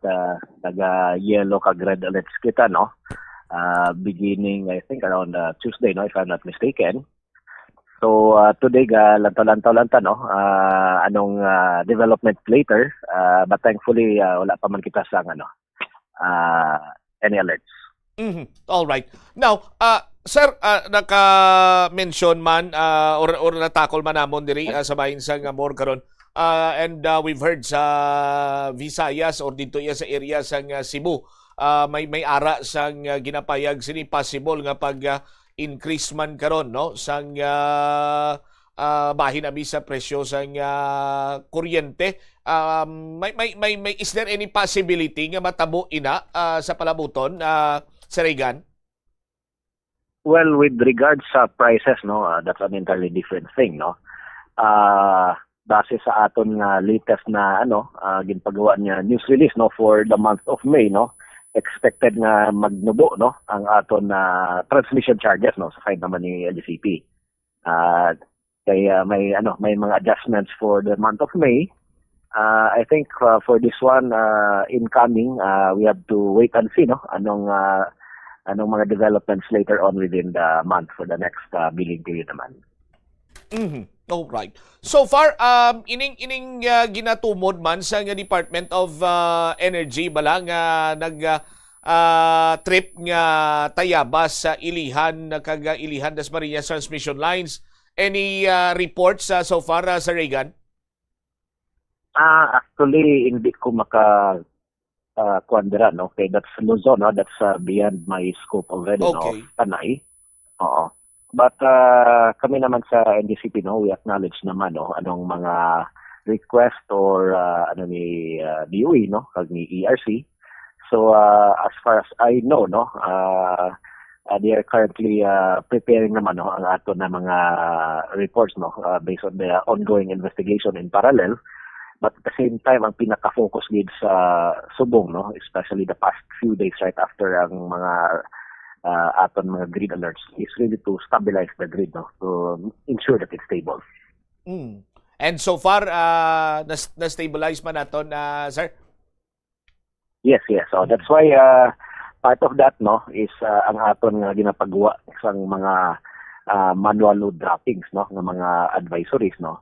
nag-yellow kag red alerts kita, no? Beginning, I think, around Tuesday, no, if I'm not mistaken. So, today, lantaw-lantaw, no? Anong development later, but thankfully, wala pa man kita sang, any alerts. Mm-hmm. All right. Now, sir, naka-mention man or natakol man namon diri sa bahin sa More karon. And we've heard sa Visayas or dito iya sa area sa Cebu, may ara sang ginapayag sini possible nga pag increase man karon, no, sang bahin abi sa presyo sang kuryente. May is there any possibility nga matabo ina sa palabuton sa Regan? Well, with regards sa prices, no, that's an entirely different thing, no. base sa aton nga latest na ginpagawa niya news release no for the month of May no, expected nga magnubo no ang aton na transmission charges no sa side naman ni LGCP. Kaya may mga adjustments for the month of May. I think for this one incoming we have to wait and see no anong mga developments later on within the month for the next billing period naman. Alright. So far, ining ginatumod man sa nga Department of Energy bala nga trip nga tayabas sa Ilihan kaga Ilihan das Marinas transmission lines. Any reports so far sa Reagan? Actually hindi ko kuandira no. Okay, that's Luzon no, that's beyond my scope already no. Tanay. Oo. But kami naman sa NDCP no, we acknowledge naman no anong mga request or ni DOE no, kag ni ERC. So as far as I know no, they are currently preparing naman no ang ato na mga reports no based on the ongoing investigation in parallel. But at the same time ang pinaka-focus gid sa subong no, especially the past few days right after ang mga aton mga grid alerts is really to stabilize the grid no, to ensure that it's stable. And so far na-stabilize man naton sir? Yes. So that's why part of that no is ang aton nga ginapagawa isang mga manual load droppings no ng mga advisories no.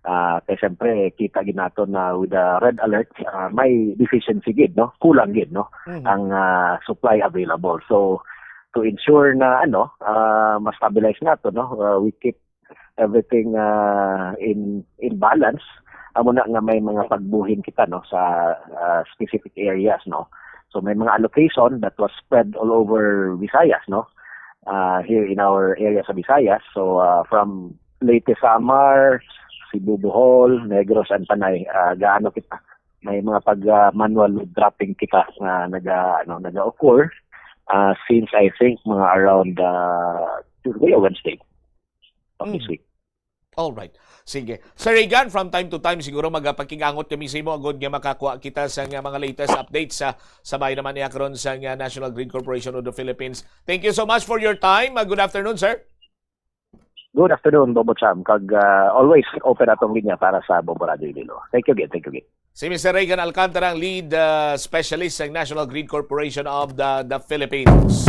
Kaya siyempre kita ginaton na with the red alert may deficiency gid no, kulang gid no ang supply available. So to ensure na ma-stabilize nato no, we keep everything in balance. Amo na nga may mga pagbuhin kita no sa specific areas no. So may mga allocation that was spread all over Visayas no. Here in our area sa Visayas. So from Leyte, Samar, Cebu, Bohol, Negros and Panay, gaano kita may mga manual load dropping kita na naga-occur since I think mga around Tuesday or Wednesday of this week. All right. Sige. Sir Reagan, from time to time siguro magpakigangot kami sa imo agad nga makakuha kita sa mga latest updates sa bahay naman niya karon sa National Grid Corporation of the Philippines. Thank you so much for your time. Good afternoon, sir. Good afternoon, Bobo Cham. Kag always open atong linya para sa Bombo Radio Iloilo. Thank you again. Si Mr. Reagan Alcantara, ang lead specialist sa National Grid Corporation of the Philippines.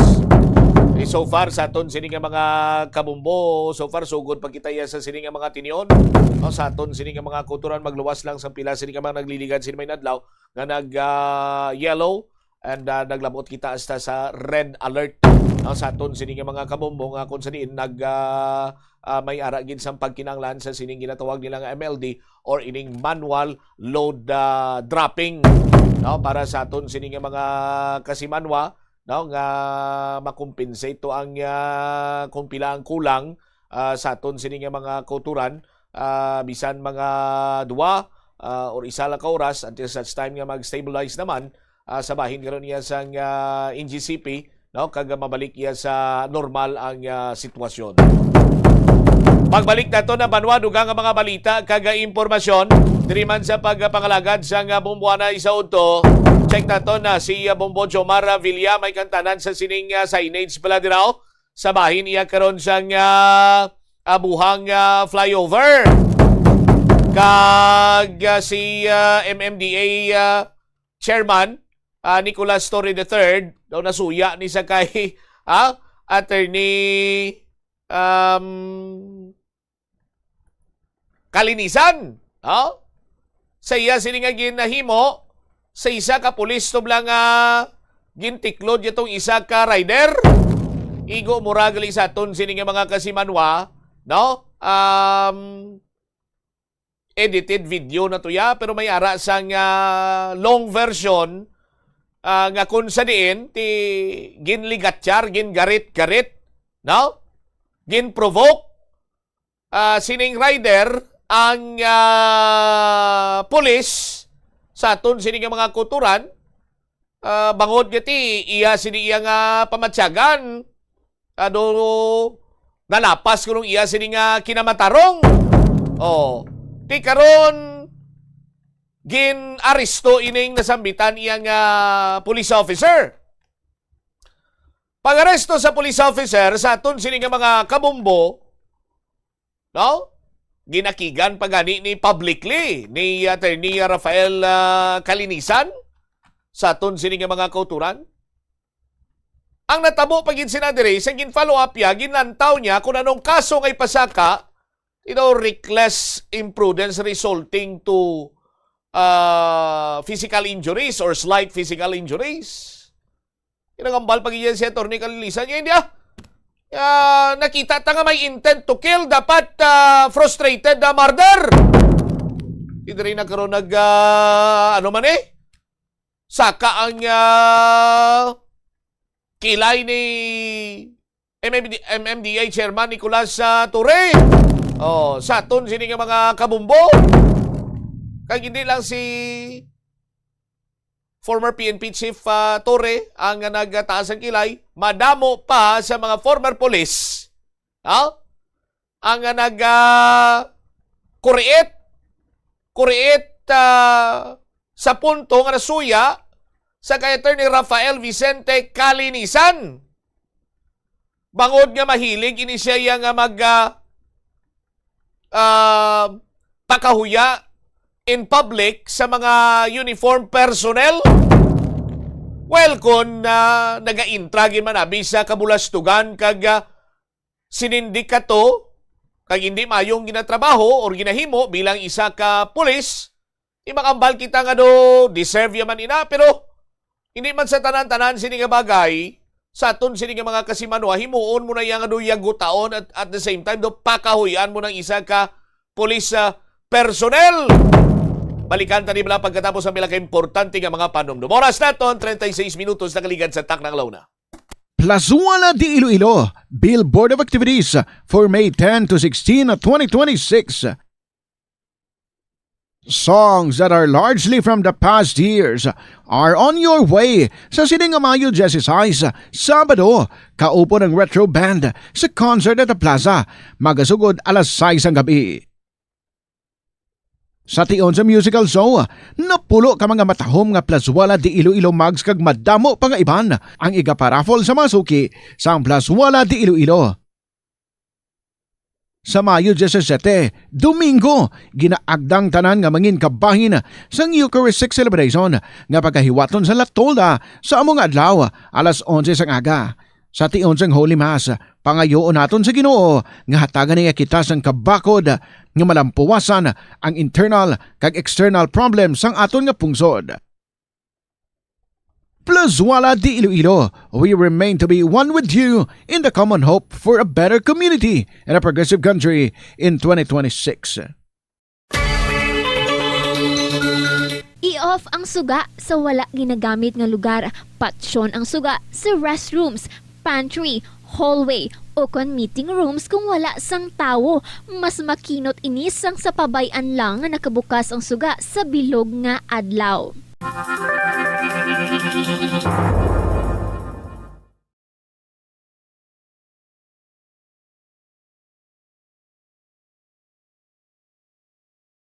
So far, sa aton sining mga kabumbo, so far, sugod pa kita sa sining mga tinion. Sa aton sining mga kuturan, magluwas lang sa pila sining mga nagliligad sining may nadlaw nga nag-yellow and naglabot kita hasta sa red alert. Sa aton sining mga kabumbo nga kung saan may aragin sa pagkinanglan sa sining ginatawag nila nga MLD or ining manual load dropping no, para sa aton sining mga kasimanwa no, nga makompensate to ang kung pila ang kulang sa aton sining mga kuturan bisan mga duwa or isa lang ka oras until such time nga mag-stabilize naman sa bahin karon niya sa NGCP no, kag mabalik iya sa normal ang sitwasyon. Pagbalik nato na banwa dugang nga mga balita kag impormasyon diri man sa pagpangalagad sa Bumbuana Isaudto. Check nato na si Bombo Jomar Villa may kantanan sa sining signage pala diraw sa bahin iya karon sa abuhang flyover. Kag si MMDA chairman Nicolas Torre III daw nasuya ni sa kay attorney kalinisan sa iya sini nga ginahimo sa isa ka pulis tublang gintiklod itong isa ka rider igo muragali sa aton sini nga mga kasimanwa no edited video na tuya pero may ara sang long version nga kung sa diin ti ginligatsyar gingarit-garit no ginprovoke sining rider ang pulis sa aton sining mga kuturan bangod gati iya sini iya nga pamatsyagan nalapas kunong iya sini nga kinamatarong Ti karon gin-aresto ining nasambitan iyang police officer. Pag-aresto sa police officer sa aton sini nga mga kabumbo, no? Ginakigan pagani ni publicly ni Attorney Rafael Kalinisan sa aton sini nga mga kauturan. Ang natabo pagin sinadiri sa gin-follow up ya, ginlantaw niya kung anong kaso ngay pasaka, reckless imprudence resulting to physical injuries or slight physical injuries. Kinagambal pag iyan si Atty. Kalinisan niya, hindi nakita ta nga may intent to kill, dapat frustrated murder. Hindi rin nagkaroon ano man saka ang kilay ni MMDA Chairman Nicolas Torre. Sa aton sini nga mga kabumbo. Kag hindi lang si former PNP Chief Torre ang nagtaas ng kilay, madamo pa sa mga former police ang kuriit sa punto nga nasuya sa kay Attorney Rafael Vicente Kalinisan. Bangod nga mahilig ini siya nga pakahuya in public sa mga uniform personnel. Well, kung naga-intragin man abi sa kabulastugan kag sinindikato kag hindi mayong ginatrabaho or ginahimo bilang isa ka pulis, imakambal kita nga do deserve yaman ina, pero hindi man sa tanan-tanan sini nga bagay sa aton sini nga mga kasimanwa, himuon mo na yang do yagutaon at the same time do pakahuyan mo ng isa ka pulis personnel. Balikan tani bala pagkatapos ang milaka importante nga mga panumdum. Oras naton 36 minutos na kaligad sa Taknang Launa. Plazuela de Iloilo, Bill Board of Activities for May 10 to 16, 2026. Songs that are largely from the past years are on your way sa Sining Mayo 16, Sabado, kaupo ng Retro Band sa concert at the Plaza, magasugod alas 6 ang gabi. Sa tion sa musical show, napulo ka mga matahom nga Plazuela de Iloilo mags kag madamo pa nga iban ang igaparafol sa masuki sa Plazuela de Iloilo. Sa Mayo 17, Domingo, ginaagdang tanan nga mangin kabahin sang Eucharistic celebration nga pagkahiwaton sa Latolda sa among adlaw alas 11 sang aga. Sa tion sang Holy Mass, pangayoon naton sa Ginoo nga hatagan niya kita sang kabakod nga malampuwasan ang internal kag external problems sang aton nga pungsod. Plazuela de Iloilo, we remain to be one with you in the common hope for a better community and a progressive country in 2026. I-off ang suga sa wala ginagamit nga lugar. Patsyon ang suga sa restrooms, pantry, hallway, o kon meeting rooms kung wala sang tawo. Mas makinot inis sang sa pabayan lang nga nakabukas ang suga sa bilog nga adlaw.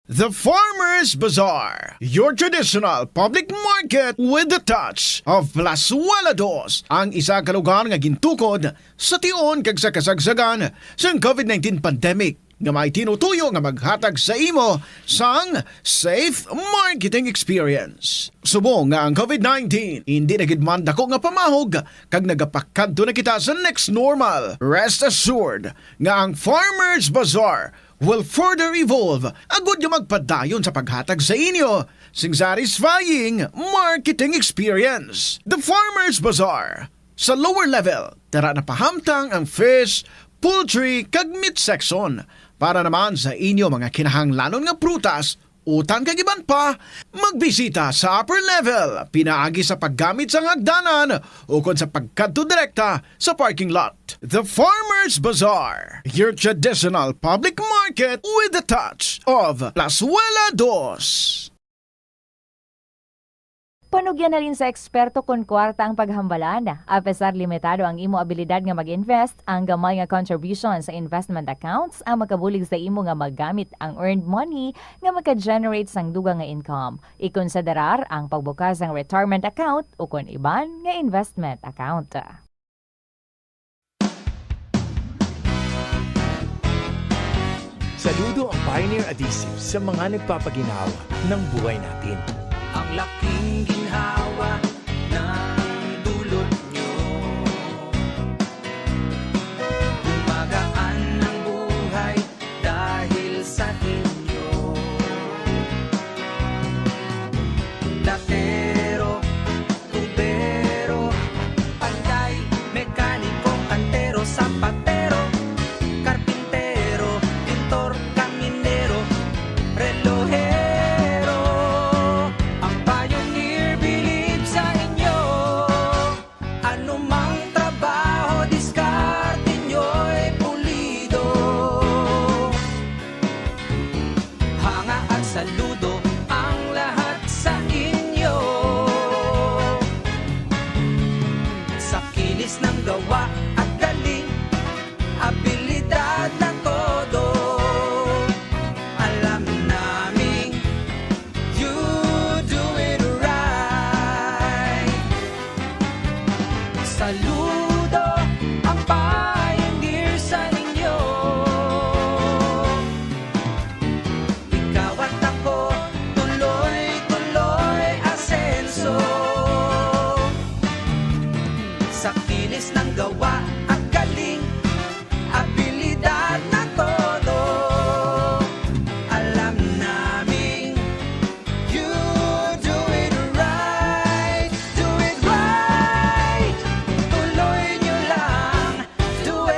The Farmers Bazaar, your traditional public market with the touch of Plazuela Dos, ang isa ka lugar nga gintukod sa tion kag sa kasagsagan sa COVID-19 pandemic nga may tinutuyo nga maghatag sa imo sang safe marketing experience. Subong nga ang COVID-19 hindi na gid man dako nga pamahog kag nagapakadto na kita sa next normal. Rest assured nga ang Farmers Bazaar will further evolve agud yung magpadayon sa paghatag sa inyo sing satisfying marketing experience. The Farmers Bazaar. Sa lower level, tara na pahamtang ang fish, poultry, kag meat section para naman sa inyo mga kinahanglanon nga prutas, utang kag iban pa, magbisita sa upper level, pinaagi sa paggamit sa hagdanan o kon sa pagkadto direkta sa parking lot. The Farmers Bazaar, your traditional public market with the touch of Plazuela Dos. Panugyan na rin sa eksperto kung kwarta ang paghambalan. Apesar limitado ang imo abilidad nga mag-invest, ang gamay nga contribution sa investment accounts ang makabulig sa imo nga magamit ang earned money nga maka-generate sang dugang nga income. Ikonsiderar ang pagbukas ng retirement account o kung iban nga investment account. Saludo ang Pioneer Adhesive sa mga nagpapaginawa ng buhay natin. Ang laking ginhawa ng dulot nyo. Gumagaan ang buhay dahil sa inyo. Latero, tubero, panday, mekaniko, kantero, sampatero, karpintero, pintor, kaminero, relohero. Ang Pioneer bilib sa inyo. Anumang trabaho, diskarte nyo'y pulido. Hanga at saludo ang lahat sa inyo. Sa kinis ng gawa at galing, abilidad na todo. Alam namin you do it right. Saludo ang Pioneer sa inyo. Ikaw at ako, tuloy-tuloy asenso. Sa kinis ng gawa at galing, abilidad na todo. Alam namin you do it right. Do it right. Tuloy nyo lang. Do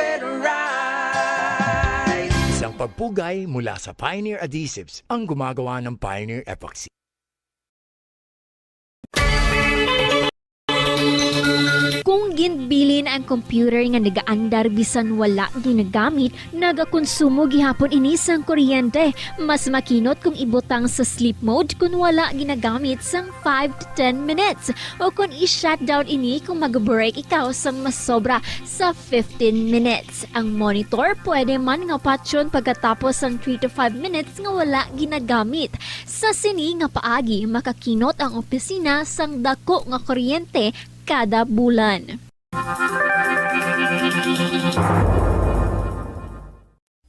it right. Isang pagpugay mula sa Pioneer Adhesives ang gumagawa ng Pioneer Epoxy. Kung ginbilin ang computer nga nagaandar bisan wala ginagamit, nagakonsumo gihapon ini sang kuryente. Mas makinot kung ibutang sa sleep mode kung wala ginagamit sang 5 to 10 minutes o kung i-shutdown ini kung mag-break ikaw sang mas sobra sa 15 minutes. Ang monitor pwede man nga patyon pagkatapos sang 3 to 5 minutes nga wala ginagamit. Sa sini nga paagi makakinot ang opisina sang dako nga kuryente kada bulan.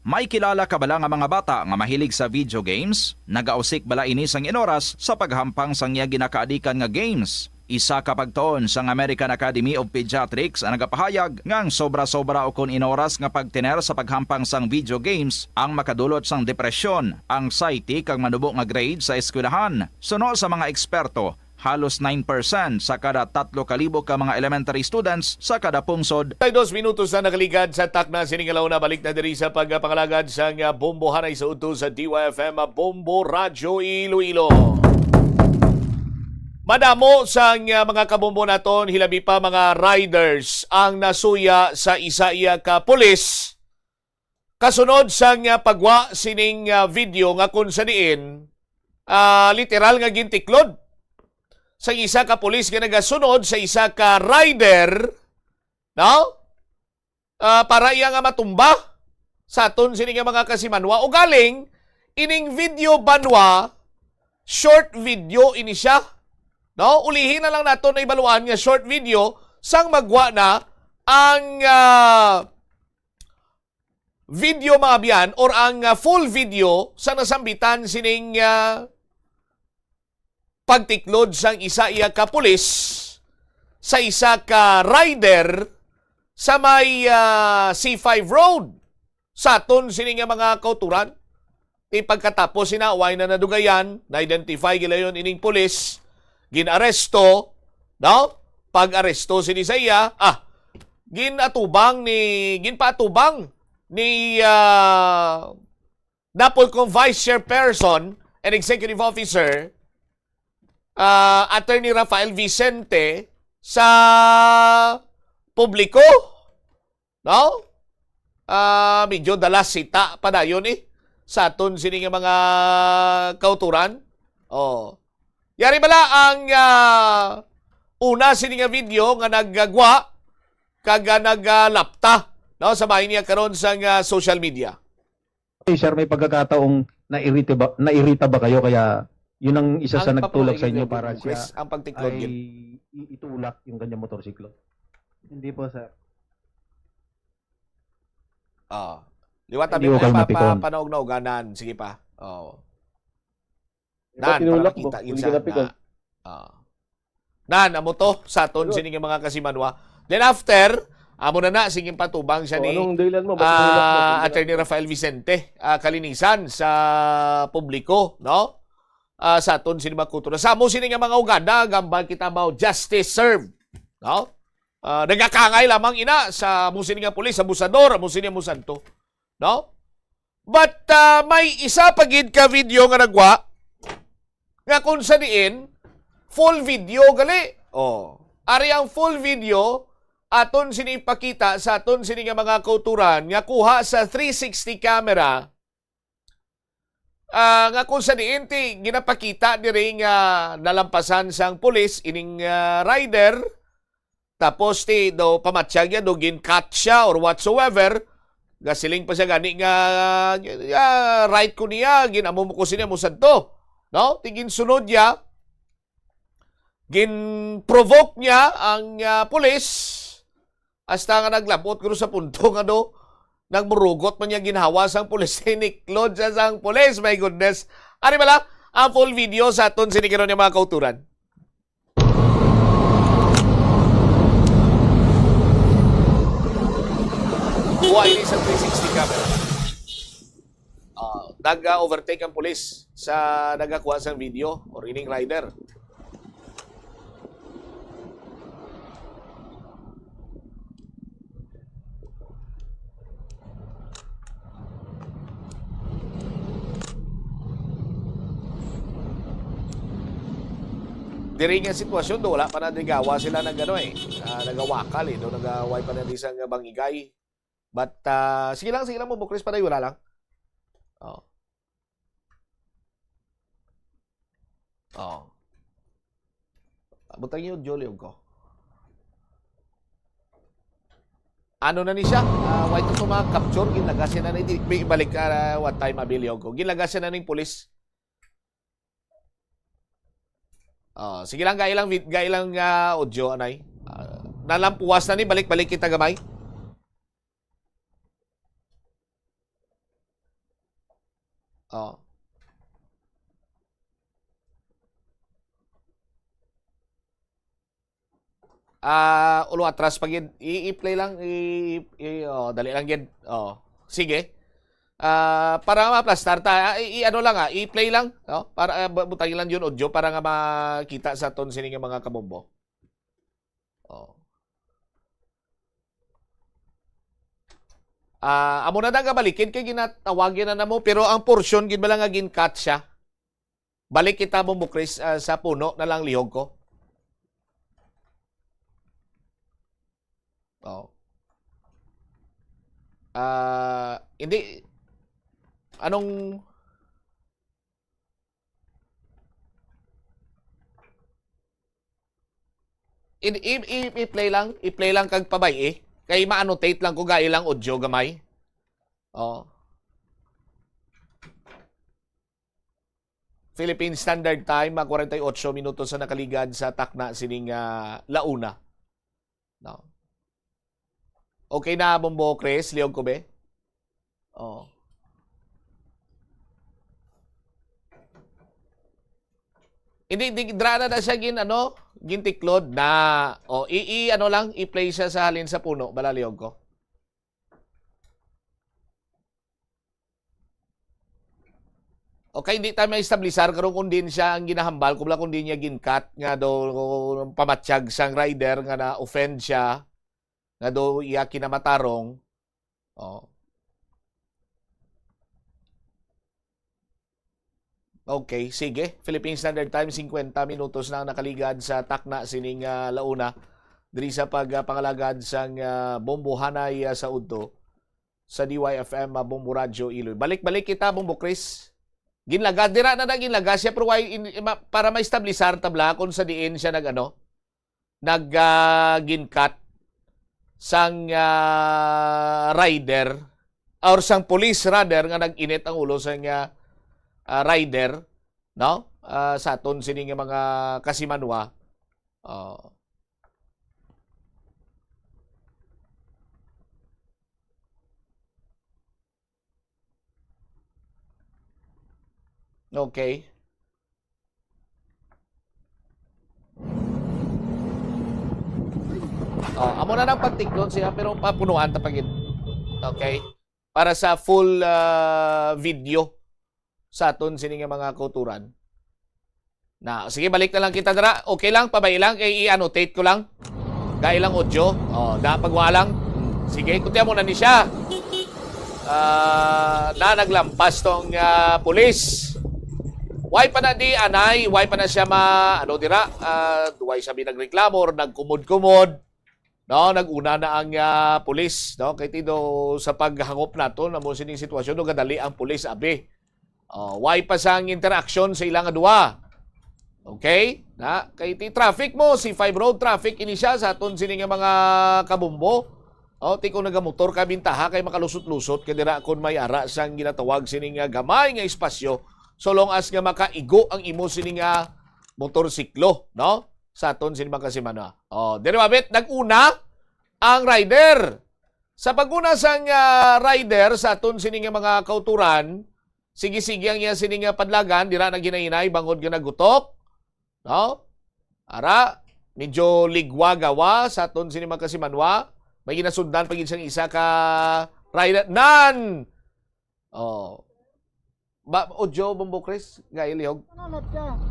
May kilala ka bala nga mga bata nga mahilig sa video games? Nagausik bala ini sang inoras sa paghampang sang iya ginakaadikan nga games. Isa ka pagtuon sang American Academy of Pediatrics ang nagapahayag ngang sobra-sobra o kun inoras nga pagtiner sa paghampang sang video games ang makadulot sang depresyon, anxiety kag manubo nga grade sa eskwelahan. Suno sa mga eksperto, halos 9% sa kada 3,000 ka mga elementary students sa kada pungsod. 2 minutos na nakaligad sa takna siningalaw na balik na diri sa pagpangalagad sa bombohanay sa uto sa DYFM Bombo Radyo Iloilo. Madamo sa mga kabombo naton, hilabi pa mga riders ang nasuya sa isa-iya ka pulis. Kasunod sa pagwa sining video nga kung sa diin, literal nga gintiklod sa isa ka pulis nga nagasunod sa isa ka rider, no? Para iya nga matumba sa aton sini nga mga kasimanwa o galing ining video banwa, short video ini siya, no? Ulihin na lang naton na ibaluan nga short video sang magwa na ang video mga biyan or ang full video sa nasambitan sining pagtiklod sang isa iya ka pulis sa isa ka rider sa may C5 road sa aton sini nga mga kauturan. Pagkatapos sinaway na nadugayan, na-identify gilayon ining pulis, ginaresto, no? Pag-aresto sini sa iya, ginpatubang ni Napolcom Vice Chairperson and Executive Officer Attorney Rafael Vicente sa publiko, no? Medyo dalasita pa dayon sa aton sini nga mga kauturan. Yari bala ang una sini nga video nga naggagwa kag naglapta no sa bahin niya karon sa social media. Hey, sir, may pagkakataong nairita ba kayo kaya yun ang isa sa nagtulak sa inyo para siya ang pagtiklod ay itulak yung kanyang motorsiklo? Hindi po, sir. Liwat Hindi ko kayo mapikon. panaog-nauganan. Sige pa. Nan, Nan, para para makita hindi kinsa ka napikon. Nan, amo to sa aton sini nga mga kasimanwa. Then after, amo na singing patubang siya ni Anong dahilan mo? Ba't tinulak mo? Attorney Rafael Vicente kalinisan sa publiko, no? Sa aton sini makutura. Sa amo sini nga mga uganda, gambal kita mao justice served, no? Nagakangay lamang ina sa amo sini nga pulis, abusador, amo sini amusanto, no? But may isa pagid ka video nga nagwa nga kung sa diin full video gali. Ari ang full video aton sini ipakita sa aton sini nga mga kauturan nga kuha sa 360 camera nga kung sa diin ti ginapakita diri nga nalampasan sang pulis ining rider tapos ti do pamatsyag ya do gincut siya or whatsoever gasiling pa siya gani nga right ko niya ginamo mo ko siya mo sadto, no? Tigin sunod ya gin-provoke niya ang pulis hasta nga naglabot ko sa punto nga do nagmurugot man niya ginhawa sang pulis niklod sa sang pulis. My goodness. Ari bala ang full video sa aton sinikiron niya mga kauturan. Buhay ni sa 360 camera. Nag-overtake ang pulis sa nagakuha sang video or ining rider. Diri nga sitwasyon do wala pa na digawa sila ng nagawakal do nagaway pa na disang bangigay. But sige lang mo bukris pa na wala lang. Butang yun Jolly ko. Ano na ni siya? White to mga capture ginlagasin na ni balik one time abilio ko. Ginlagasin na ning pulis. Sige lang, gailang audio, anay. Nalampuwas na ni, balik-balik kita gamay. Ulo atras pag i-play lang, dali lang yan. Sige. Para ma-plastar ano lang i-play lang no para butangin lang yun audio para nga makita sa ton sini nga mga kabombo. Amo na nga balikin kay ginatawagin na namo pero ang portion gid lang nga gin-cut siya. Balik kita mo Chris sa puno na lang lihog ko. Hindi anong i-play lang kag pabay kay ma-annotate lang ko gailang audio gamay. Philippine Standard Time 48 minutos sa nakaligad sa takna sining launa. No. Okay na bombo Chris, liog ko be? Hindi drana na siya gintiklod na i-play siya sa halin sa puno balaliog ko. Okay, hindi tayo ma-establisar karon kung din siya ang ginahambal kung kundi niya ginkat nga do pamatsyag sang rider nga na offend siya nga do iya kinamatarong. Okay, sige. Philippine Standard Time, 50 minutos na nakaligad sa takna sining launa. Diri sa pagpangalagad sang Bombo Hanay sa Udto sa DYFM Bombo Radio Iloy. Balik-balik kita, Bombo Chris. Ginlagas dira na ginlagas siya pero para ma-establishar tabla kung sa diin siya ginkat sang rider or sang police rather nga nag-init ang ulo sang rider, no? Sa aton sini nga mga kasimanwa. Okay. Amo na nang pagtiklon siya pero papunuan tapagid. Okay? Para sa full video sa aton sini nga mga kauturan. Sige, balik na lang kita dira. Okay lang, pabay lang kay i-annotate ko lang. Gaya lang audio. Pagwa lang. Sige, kuntihan mo na ni siya. Na naglampas tong pulis. Why pa na di anay, why pa na siya why sabi nagreklamo or nagkumod-kumod. No, naguna na ang pulis, no? Kay tido sa paghangop nato na mo sining sitwasyon no gadali ang pulis abi. Why pa sang interaction sa ilang duwa. Okay? Kay ti traffic mo si 5 road traffic ini siya sa aton sining mga kabumbo. Ti kung nagamotor ka bintaha kay makalusot-lusot kay dira kon may ara sang ginatawag sining gamay nga espasyo. So long as nga makaigo ang imo sining motorsiklo, no? Sa aton sining mga kasimana. Dere mabit naguna ang rider. Sa paguna sang rider sa aton sining mga kauturan, sige-sige ang iya sining padlagan dira na ginainay bangod nga nagutok, no? Ara medyo ligwa gawa sa aton sining mga kasimanwa. May ginasundan pagin siyang isa ka rider nan. Audio Bombo Chris, gaya lihog.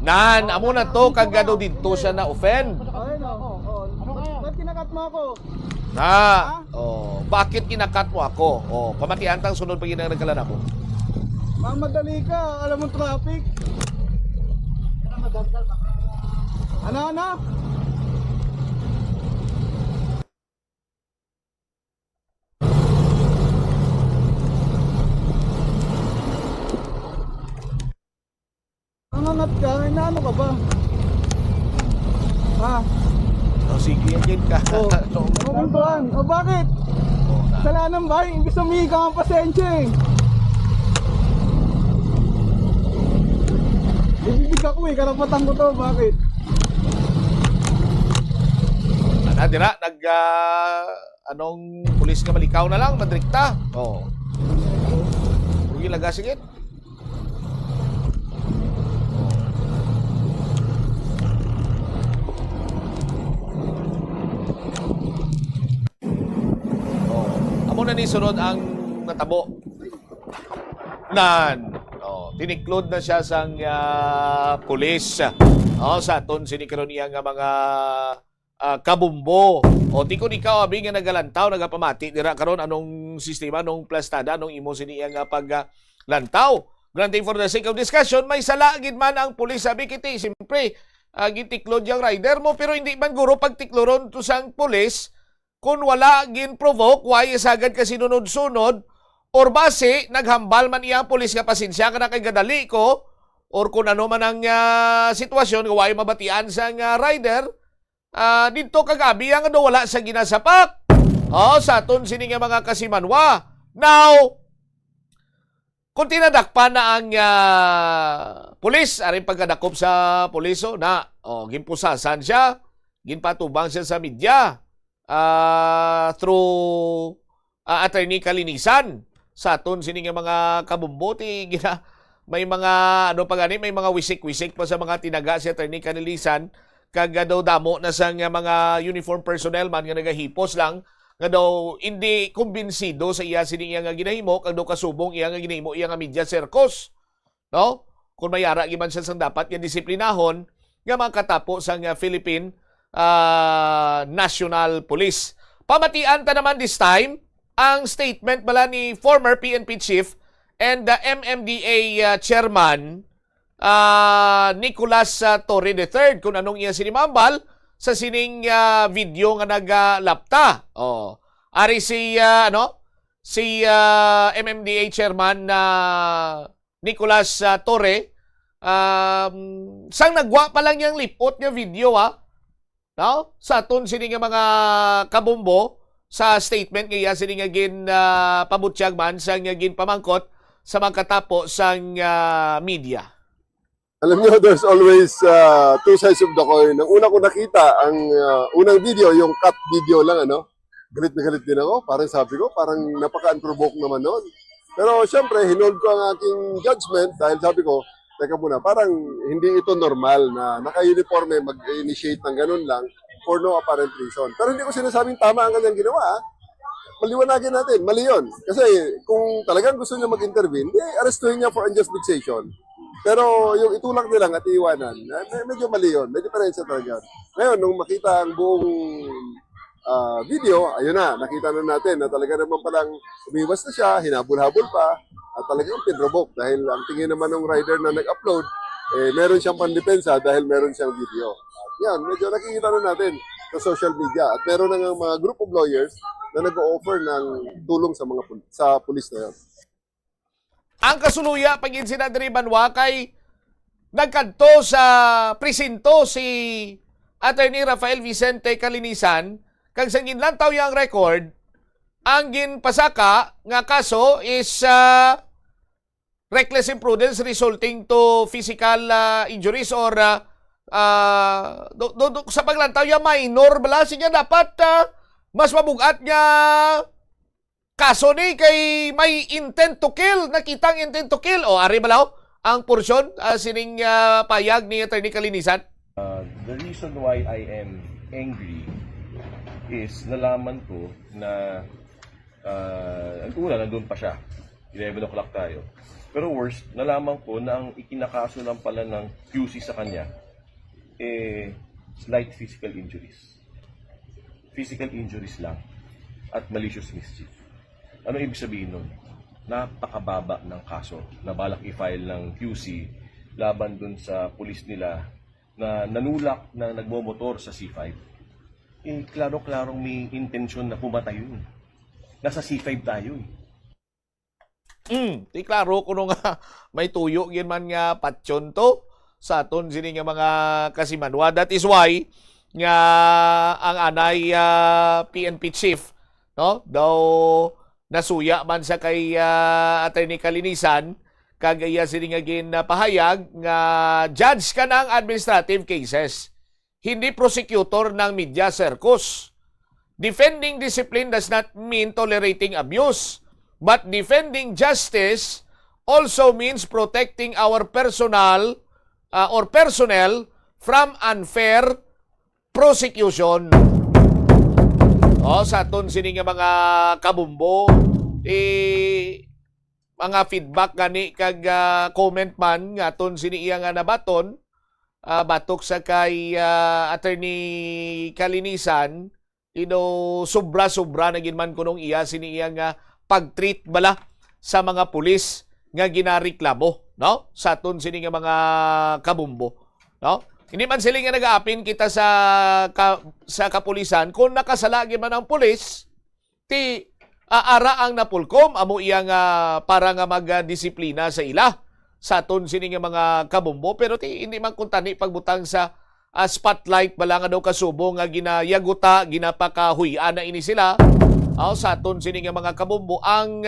Nan, amo na to kagado dito siya na offend. Bakit kinakat mo ako? Bakit kinakat mo ako? Pamatian tang sunod pag ginang nagkalan ako. Mamadali ka, alam mo traffic. Ano? Angat ka, inaano ka ba? Sige, yan ka. Kumuntuan. Bakit? Salanan ba? Imbis humingi ka ng pasensya eh. Bibig ako eh, karapatan ko to. Bakit? Dira, anong pulis ka malikaw na lang, madrikta. Huwag ilagasingit. Amo na ni sunod ang natabo. Tiniklod na siya sang pulis. Sa aton sinikaron niya nga mga kabumbo. Di ko ikaw abi nga nagalantaw, nagapamati dira karon anong sistema, anong plastada, anong imo siniya nga paglantaw. Granting for the sake of discussion, may sala gid man ang pulis sabi kiti. Siyempre, gitiklod yung rider mo pero hindi man guro pagtikloron to sang pulis. Kung wala gin-provoke, why isagad ka sinunod-sunod, or base, naghambal man iya pulis nga pasensya ka na kay gadali ko, or kung ano man ang sitwasyon, why mabatian sa rider, dito kagabi ang wala sa ginasapak. Sa aton sining mga kasimanwa. Now, kung tinadakpan na ang pulis, aring pagkadakop sa puliso, ginpusasan siya, ginpatubang siya sa media, through attorney kalinisan sa aton sining mga kabumbuti may mga may mga wisik-wisik pa sa mga tinaga si attorney kalinisan kag daw damo na sang mga uniform personnel man nga nagahipos lang nga daw hindi kumbinsido sa iya sining nga ginahimo kag daw kasubong iya nga ginahimo iya nga media circus, no? Kung mayara giman siya sang dapat nga disiplinahon nga makatapo sang Philippine National Police. Pamatian ta naman this time ang statement bala ni former PNP chief and the MMDA chairman Nicolas Torre III kung anong iya sinimambal sa sining video nga naglapta. Ari si MMDA chairman Nicolas Torre, sang nagwa pa lang yung lipot nga video no? Sa aton sini nga mga kabumbo sa statement nga sini nga gin pabutyag man sang gin pamangkot sa magkatapo sang media. Alam niyo, there's always two sides of the coin. Ang una ko nakita, ang unang video, yung cut video lang, galit na galit din ako. Parang sabi ko, parang napaka-unprovoked naman noon. Pero syempre, hinold ko ang aking judgment dahil sabi ko, teka muna, parang hindi ito normal na naka-uniforme mag-initiate ng ganun lang for no apparent reason. Pero hindi ko sinasabing tama ang kanyang ginawa. Maliwanagin natin, mali yun. Kasi kung talagang gusto niya mag-intervene, arrestuhin niya for unjust vexation. Pero yung itulak nilang at iiwanan, medyo mali yun. May diferensya talaga. Ngayon, nung makita ang buong video, ayun na, nakita na natin na talaga naman palang umiwas na siya, hinabol-habol pa, at talagang pinrovoke. Dahil ang tingin naman ng rider na nag-upload, meron siyang pandepensa dahil meron siyang video. Yan, medyo nakikita na natin sa social media. At meron na ng mga group of lawyers na nag-o-offer ng tulong sa pulis na yan. Ang kasuluya, pagin sinadri Banwa, kay nagkanto sa presinto si Attorney Rafael Vicente Calinisan, kag sa ginlantaw yung record, ang ginpasaka nga kaso is reckless imprudence resulting to physical injuries or sa paglantaw yung minor, bala siya dapat mas mabugat niya kaso ni kay may intent to kill, nakitang intent to kill. O, ari balaw ang porsyon sining payag ni Attorney Calinisan. The reason why I am angry is nalaman ko na ang una, nandun pa siya. 11 o'clock tayo. Pero worst, nalaman ko na ang ikinakaso lang pala ng QC sa kanya slight physical injuries. Physical injuries lang at malicious mischief. Ano ibig sabihin nun? Napakababa ng kaso na balak i-file ng QC laban dun sa pulis nila na nanulak na nagmomotor sa C5. Klaro-klarong may intensyon na pumatay yun. Nasa C5 tayo Di klaro kuno nga may tuyo gin man nga patsyon to sa aton sini nga mga kasimanwa. That is why nga ang anay PNP chief, no? Daw nasuya man sa kay Attorney Calinisan kagaya sini nga ginpahayag nga judge ka ng administrative cases, hindi prosecutor ng media circus. Defending discipline does not mean tolerating abuse, but defending justice also means protecting our personnel from unfair prosecution. Sa aton sini nga mga kabumbo, mga feedback gani kag comment man nga aton sini iya nga nabaton batok sa kay Attorney Calinisan, sobra-sobra na gin man kunong iya sini iya nga pag-treat bala sa mga pulis nga ginareklamo, no? Sa aton sini nga mga kabumbo, no? Hindi man sila nga nag-aapin kita sa kapulisan kung nakasala man ang pulis, aara ang napulkom amo iya nga para nga magdisiplina sa ila sa aton sini nga mga kabumbo, pero hindi man kuntani pagbutang sa spotlight bala nga daw kasubo nga ginayaguta, ginapakahuyan na ini sila. Sa aton sini nga mga kabumbo ang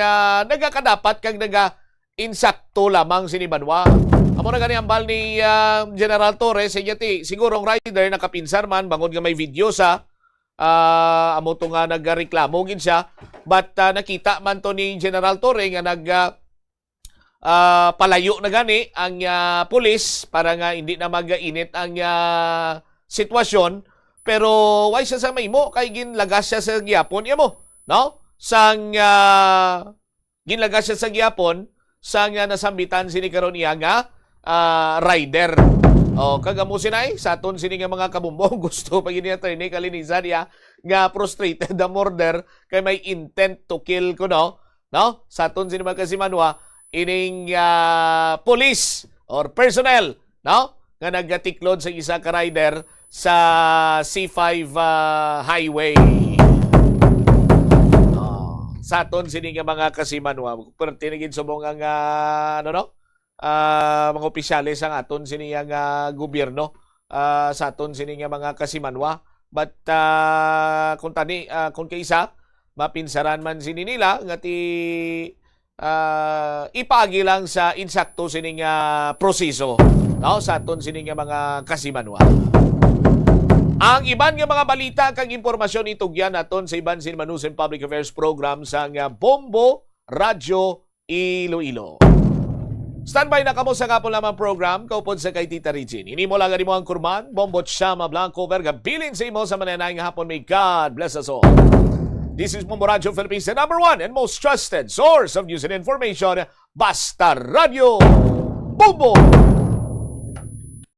nagakadapat kag insakto lamang sini Banwa. Amo na gani ang bal ni General Torres, siguro ang rider nakapinsan man bangod nga may video sa amo to nga nagreklamo gid siya, but nakita man to ni General Torres nga palayo na gani ang pulis para nga hindi na mag-init ang sitwasyon, pero why siya sa mahimo kay ginlagas siya sa gyapon imo, no? Sang ginlagas siya sa gyapon sang nasambitan sini karon iya nga rider. Kagamo sinay sa aton sini nga mga kabumbo gusto pa gini Attorney Calinisan nga frustrated the murder kay may intent to kill kuno, no? Sa aton sini mga kasimanwa ining police or personnel, no? Nga nagatiklod sa isa ka rider sa C5 highway. Sa aton sini nga mga kasimanwa, pertinigin subong ang mga opisyales ang aton siniyang gobyerno sa aton sining mga kasimanwa. But kung kaisa mapinsaran man sini nila nga ipagi lang sa insakto sining proseso sa aton sining mga kasimanwa. Ang iban nga mga balita kag impormasyon itugyan naton sa iban sin Manusen Public Affairs Program sa Bombo Radio Iloilo. Standby na kamo sa kapon lamang program, kaupod sa kay Tita Regine. Ini mo lang mo ang kurman, Bombot Shama Blanco, verga bilin sa imo sa mananay nga hapon. May God bless us all. This is Bombo Radio Philippines, the #1 and most trusted source of news and information, Basta Radio Bombo!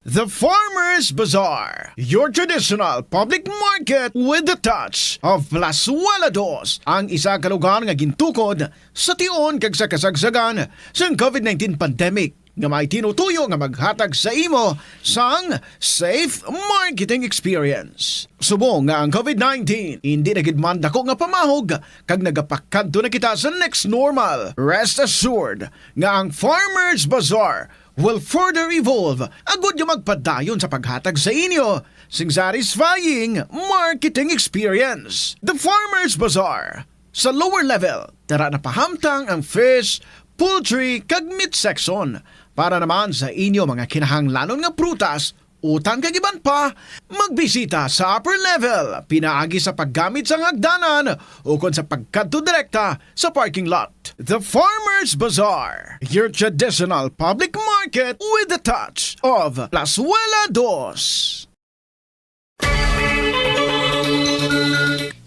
The Farmer's Bazaar, your traditional public market with the touch of Plasuelados, ang isa ka lugar nga gintukod sa tion kag sa kasagsagan sa COVID-19 pandemic nga may tinutuyo nga maghatag sa imo sang safe marketing experience. Subong nga ang COVID-19 hindi na gid man dako nga pamahog kag nagapakadto na kita sa next normal. Rest assured nga ang Farmer's Bazaar will further evolve agud yung magpadayon sa paghatag sa inyo sing satisfying marketing experience. The Farmer's Bazaar. Sa lower level, tara na pahamtang ang fish, poultry, kag meat section para naman sa inyo mga kinahanglanon nga prutas, utang kag iban pa, magbisita sa upper level, pinaagi sa paggamit sa hagdanan o kon sa pagkadto direkta sa parking lot. The Farmer's Bazaar, your traditional public market with the touch of Plasuelados.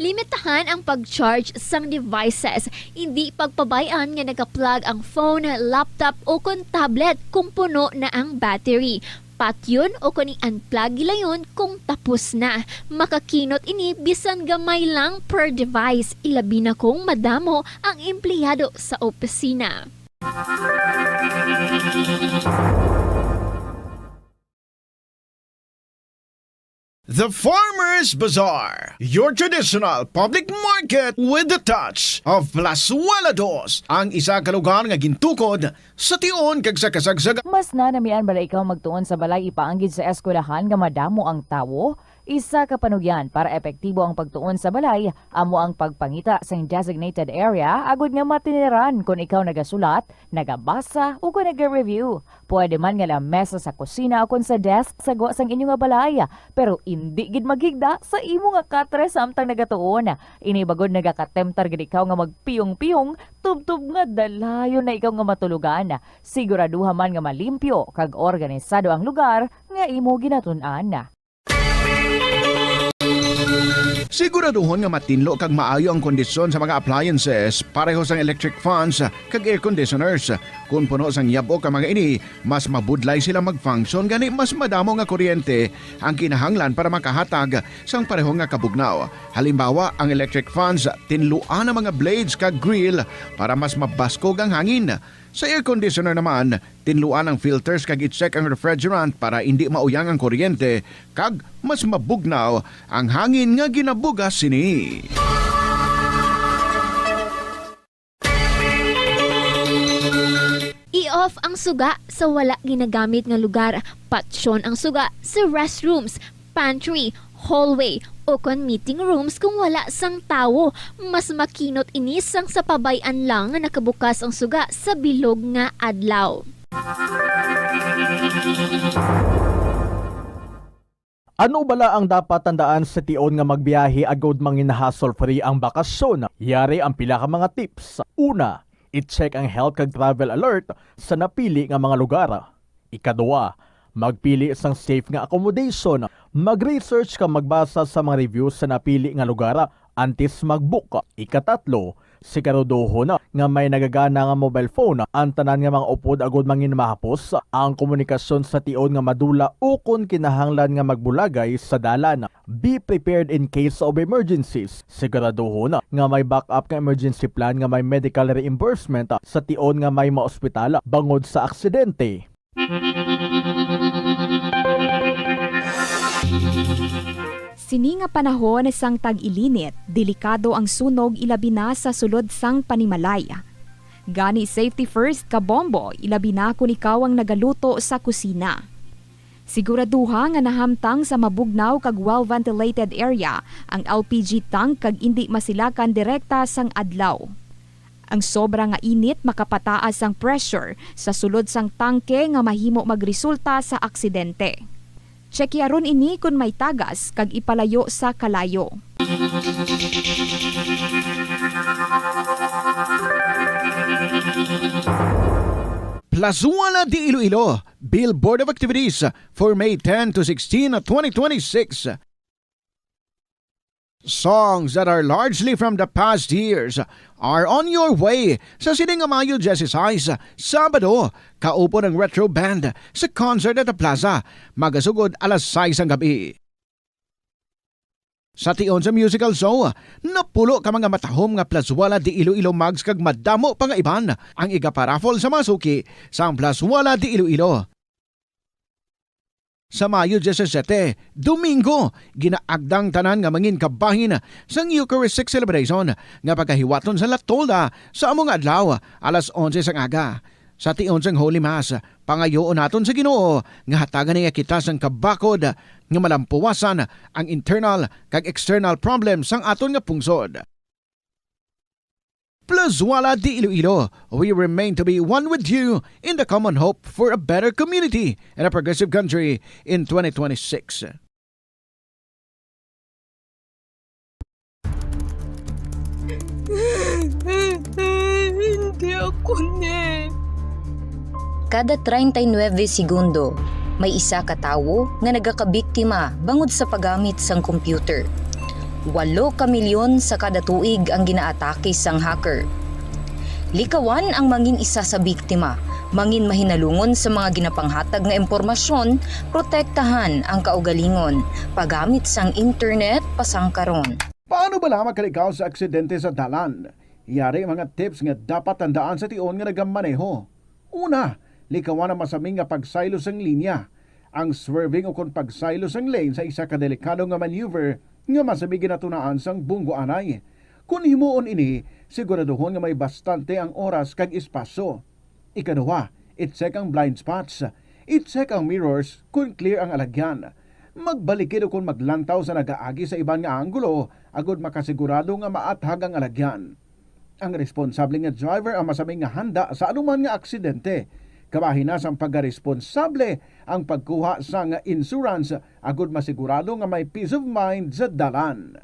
Limitahan ang pag-charge sang devices. Hindi pagpabayaan nga naka-plug ang phone, laptop o kon tablet kung puno na ang battery. Patyon o kung i-unplug gilayon kung tapos na. Makakinot ini bisan gamay lang per device. Ilabi na kung madamo ang empleyado sa opisina. The Farmer's Bazaar, your traditional public market with the touch of Plasuelados, ang isa ka lugar nga gintukod sa tion kag sa kasagsagan. Mas nanamian bala ikaw magtuon sa balay ipaanggid sa eskwelahan nga madamo ang tawo? Isa ka panugyan para epektibo ang pagtuon sa balay, amo ang pagpangita sa designated area agud nga matiniran kung ikaw nagasulat, nagabasa o kung nag-review. Pwede man nga lamesa sa kusina o kung sa desk sa guwa sang inyo nga balay, pero hindi gid maghigda sa imo nga katre samtang nagatuon. Ini bagod nagakatemptar gid ikaw nga magpiyong-piyong, tubtub nga dalayon na ikaw nga matulugan. Siguraduha man nga malimpyo kag organisado ang lugar nga imo ginatun-an. Siguraduhon nga matinlo kag maayo ang kondisyon sa mga appliances, pareho sang electric fans kag air conditioners. Kung puno sang yabok ang mga ini, mas mabudlay sila mag-function gani mas madamo nga kuryente ang kinahanglan para makahatag sang pareho nga kabugnaw. Halimbawa, ang electric fans tinluan ang mga blades kag grill para mas mabaskog ang hangin. Sa air conditioner naman, tinluan ang filters kag i-check ang refrigerant para hindi mauyang ang kuryente kag mas mabugnaw ang hangin nga ginabugas sini. I-off ang suga sa wala ginagamit nga lugar. Patsyon ang suga sa restrooms, pantry, hallway o kon meeting rooms kung wala sang tawo. Mas makinot ini sang sa pabayan lang nga nakabukas ang suga sa bilog nga adlaw. Ano bala ang dapat tandaan sa tion nga magbiyahe agod mangin hassle-free ang bakasyon? Yari ang pila ka mga tips. Una, i-check ang health kag travel alert sa napili nga mga lugar. Ikadua, magpili isang safe nga accommodation. Mag-research ka magbasa sa mga reviews sa napili nga lugar antes mag-book. Ikatatlo, siguraduhon na nga may nagagana nga mobile phone. Ang tanan nga mga upod agod mangin mahapos ang komunikasyon sa tion nga madula o kung kinahanglan nga magbulagay sa dalan. Be prepared in case of emergencies. Siguraduhon na nga may backup nga emergency plan nga may medical reimbursement sa tion nga may maospital bangod sa aksidente. Sini nga panahon sang tag-ilinit, delikado ang sunog ilabi na sa sulod sang panimalay. Gani safety first ka bombo, ilabi na kung ikaw ang nagaluto sa kusina. Siguraduha nga nahamtang sa mabugnaw kag well-ventilated area ang LPG tank kag indi masilakan direkta sang adlaw. Ang sobra nga init makapataas ang pressure sa sulod sang tangke nga mahimo magresulta sa aksidente. Tsekyaron ini kung may tagas kag ipalayo sa kalayo. Plazuela de Iloilo, Bill Board of Activities for May 10 to 16, 2026. Songs that are largely from the past years are on your way sa Sininga Mayo 16, Sabado, kaupo ng Retro Band sa concert at the Plaza, magasugod alas 6 ang gabi. Sa tion sa musical show, napulo ka mga matahom nga Plazuela de Iloilo mags kag madamo pa nga iban ang igaparafol sa masuki sa Plazuela de Iloilo. Sa Mayo 17, Domingo, ginaagdang tanan nga mangin kabahin sang Eucharistic celebration nga pagkahiwaton sa Latolda sa among adlaw alas 11 sang aga. Sa tion sang Holy Mass, pangayoon naton sa Ginoo nga hatagan niya kita sang kabakod nga malampuwasan ang internal kag external problems sang aton nga pungsod. Plazuela de Iloilo, we remain to be one with you in the common hope for a better community and a progressive country in 2026. Hindi ako Kada 39 segundo, may isa ka tawo nga nagakabiktima bangod sa paggamit sang computer. 8 ka milyon sa kada tuig ang ginaatake sang hacker. Likawan ang mangin isa sa biktima, mangin mahinalungon sa mga ginapanghatag nga impormasyon, protektahan ang kaugalingon, paggamit sang internet pasangkaron. Paano ba lamang kalikaw sa aksidente sa dalan? Yari mga tips nga dapat tandaan sa tion nga nagamaneho. Una, likawan ang masaming nga pagsaylo sang linya. Ang swerving o kung pagsaylo sang lane sa isa ka delikado nga maneuver nga masabi ginatunaan sang bunggo anay. Kung himuon ini, siguraduhon nga may bastante ang oras kag espasyo. Ikaduha, i-check ang blind spots. I-check ang mirrors kung clear ang alagyan. Magbalikid o kung maglantaw sa nagaagi sa ibang nga anggulo, agud makasigurado nga maathag ang alagyan. Ang responsable nga driver ang masaming nga handa sa anuman nga aksidente. Kabahin na sang pagkaresponsable ang pagkuha sa nga insurance agud masigurado nga may peace of mind sa dalan.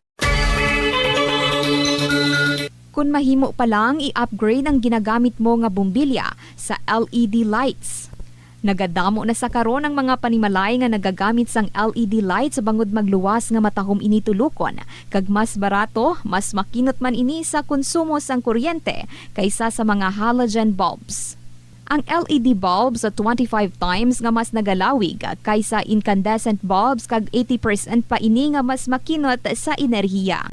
Kung mahimo pa lang i-upgrade ang ginagamit mo nga bumbilya sa LED lights. Nagadamo na sa karon ang mga panimalay nga nagagamit sang LED lights bangod magluwas nga matahom ini tulukon. Kag mas barato, mas makinot man ini sa konsumo sang kuryente kaysa sa mga halogen bulbs. Ang LED bulbs sa 25 times nga mas nagalawig kaysa incandescent bulbs kag 80% pa ini nga mas makinot sa enerhiya.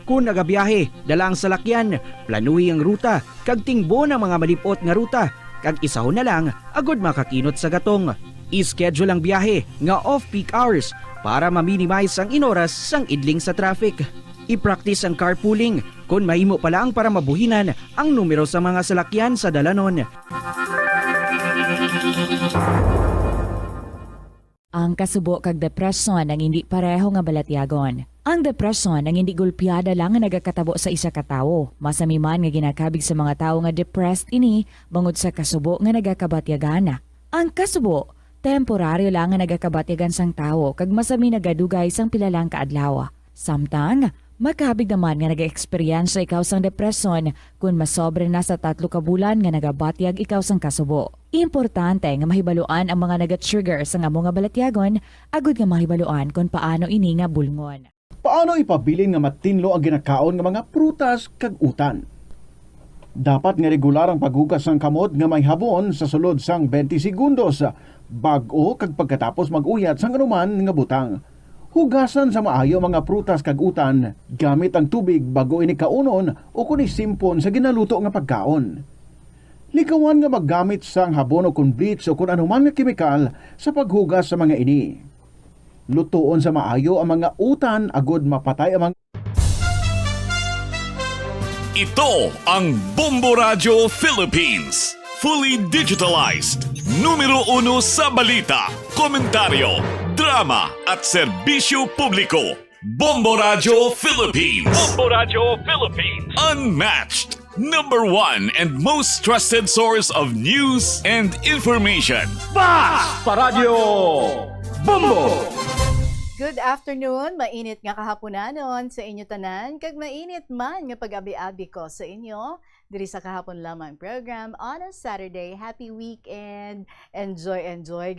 Kung nagabiyahe, dalang salakyan, planuhi ang ruta, kag tingbo ng mga malipot nga ruta, kag isahon na lang, agud makakinot sa gatong. I-schedule ang biyahe nga off-peak hours para ma-minimize ang inoras sang idling sa traffic. I-practice ang carpooling kung mahimo pa lang para mabuhinan ang numero sa mga salakyan sa dalanon. Ang kasubo kag depresyon ang hindi pareho nga balatyagon. Ang depresyon ang hindi gulpiyada lang nga nagakatabo sa isa ka tawo. Masami man nga ginakabig sa mga tawo nga depressed ini bangod sa kasubo nga nagakabatyagan. Ang kasubo temporaryo lang nga nagakabatyagan sang tawo kag masami nagadugay sang pilalang kaadlaw. Samtang makabig naman nga nag-experience ikaw sang depresyon kung masobre na sa 3 ka bulan nga nagabatyag ikaw sang kasubo. Importante nga mahibaluan ang mga naga-trigger sa nga mga balatyagon agud nga mahibaluan kung paano ini nga bulngon. Paano ipabilin nga matinlo ang ginakaon nga mga prutas kag utan? Dapat nga regular ang paghugas ng kamot nga may habon sa sulod sang 20 segundos bag-o kag pagkatapos mag-uyat sang anuman nga butang. Hugasan sa maayo mga prutas kag utan gamit ang tubig bago ini kaunon o kun isimpon sa ginaluto nga pagkaon. Likawan nga maggamit sang habon o kun bleach o kun anuman nga kemikal sa paghugas sa mga ini. lutuon sa maayo ang mga utan agod mapatay ang mga Ito ang Bombo Radio Philippines. Fully digitalized. Numero 1 sa balita, komentaryo, drama at serbisyo publiko. Bombo Radio Philippines. Bombo Radio Philippines. Unmatched. Number 1 and most trusted source of news and information. Basta Radio Bombo! Good afternoon, mainit nga kahaponanon sa inyo tanan, kag mainit man nga pag-abi-abi ko sa inyo, diri sa kahapon lamang program on a Saturday. Happy weekend! Enjoy,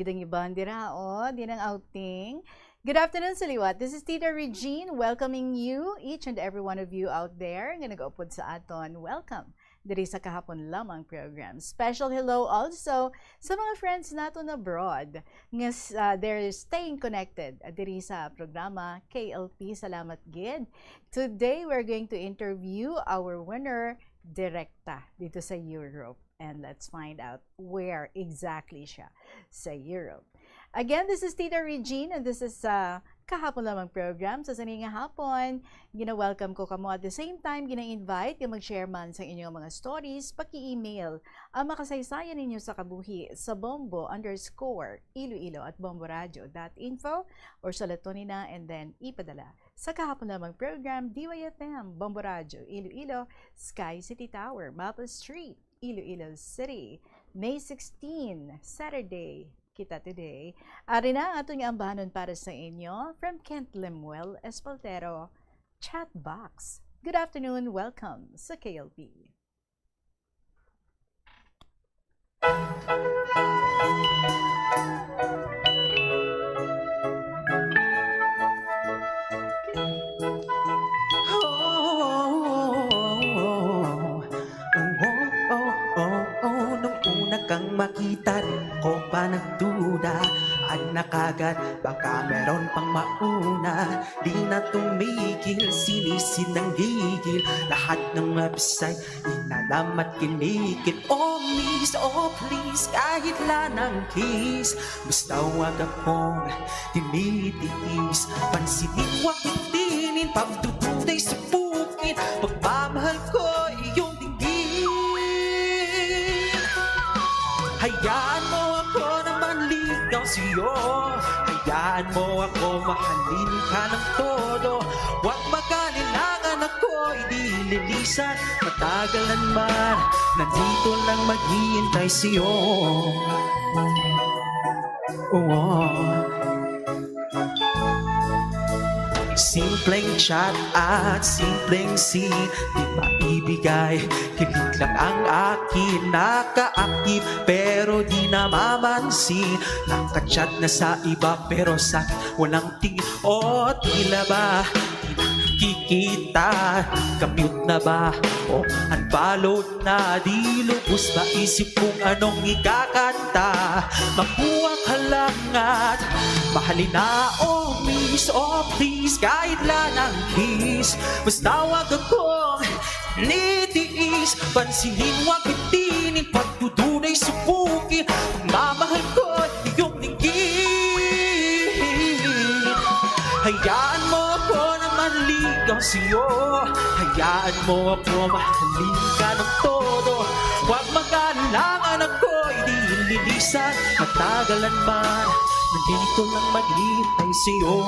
gidang iban dira, dinang outing. Good afternoon sa liwat. This is Tita Regine welcoming you, each and every one of you out there nga nag-upod sa aton. Welcome diri sa kahapon lamang program. Special hello also sa mga friends naton abroad nga they're staying connected diri sa programa KLP. Salamat gid. Today we're going to interview our winner direkta dito sa Europe, and let's find out where exactly siya sa Europe. Again, this is Tita Regine and this is kahapon lamang program. Sa saning nga hapon, gina-welcome ko kamo at the same time, gina-invite yung mag-share man sa inyong mga stories, paki-email ang makasaysayan ninyo sa kabuhi sa bombo_iloilo@bomboradio.info or sa latonina and then ipadala sa kahapon lamang program DYFM Bombo Radio Iloilo, Sky City Tower, Maple Street, Iloilo City, May 16, Saturday. Kita today. Ari na ato nga ambahanon para sa inyo from Kent Lemuel Espaltero Chat Box. Good afternoon, welcome sa KLP. Nung una kang makita ko pa nagduda, anak agad baka meron pang mauna. Di na tumigil, sinisid ng gigil, lahat ng website inalam at kinikil. Oh miss, oh please, kahit lanang kiss, basta wag akong tinitiis. Pansinin, wag itinin, pagdududay sa bukid, pagmamahal ko iyong dinggin. Hayaan mo ako na manligaw sa'yo, hayaan mo ako mahalin ka ng todo. Huwag magkalilangan ako'y di lilisan, matagalan man, nandito lang maghihintay sa'yo. Simpleng chat at simpleng scene, di maibigay, kilig lang ang akin. Naka-active pero di namamansin, naka-chat na sa iba pero sa walang tingin. O tila ba kikita, kamute na ba o unfollowed na? Di lubos ba isip kung anong ikakanta? Makuha ka lang at mahalin na. Oh miss, oh please, kahit lang ang kiss, basta wag akong nitiis. Pansinin, wag itinin, pagdudunay subukin, pagmamahal ko iyong dinggin. Hayaan mo ako na manligaw sa'yo, hayaan mo ako mahalin ka ng todo. Huwag mag-alangan ako'y di lilisan, matagalan man, nandito lang maghihintay sa'yo.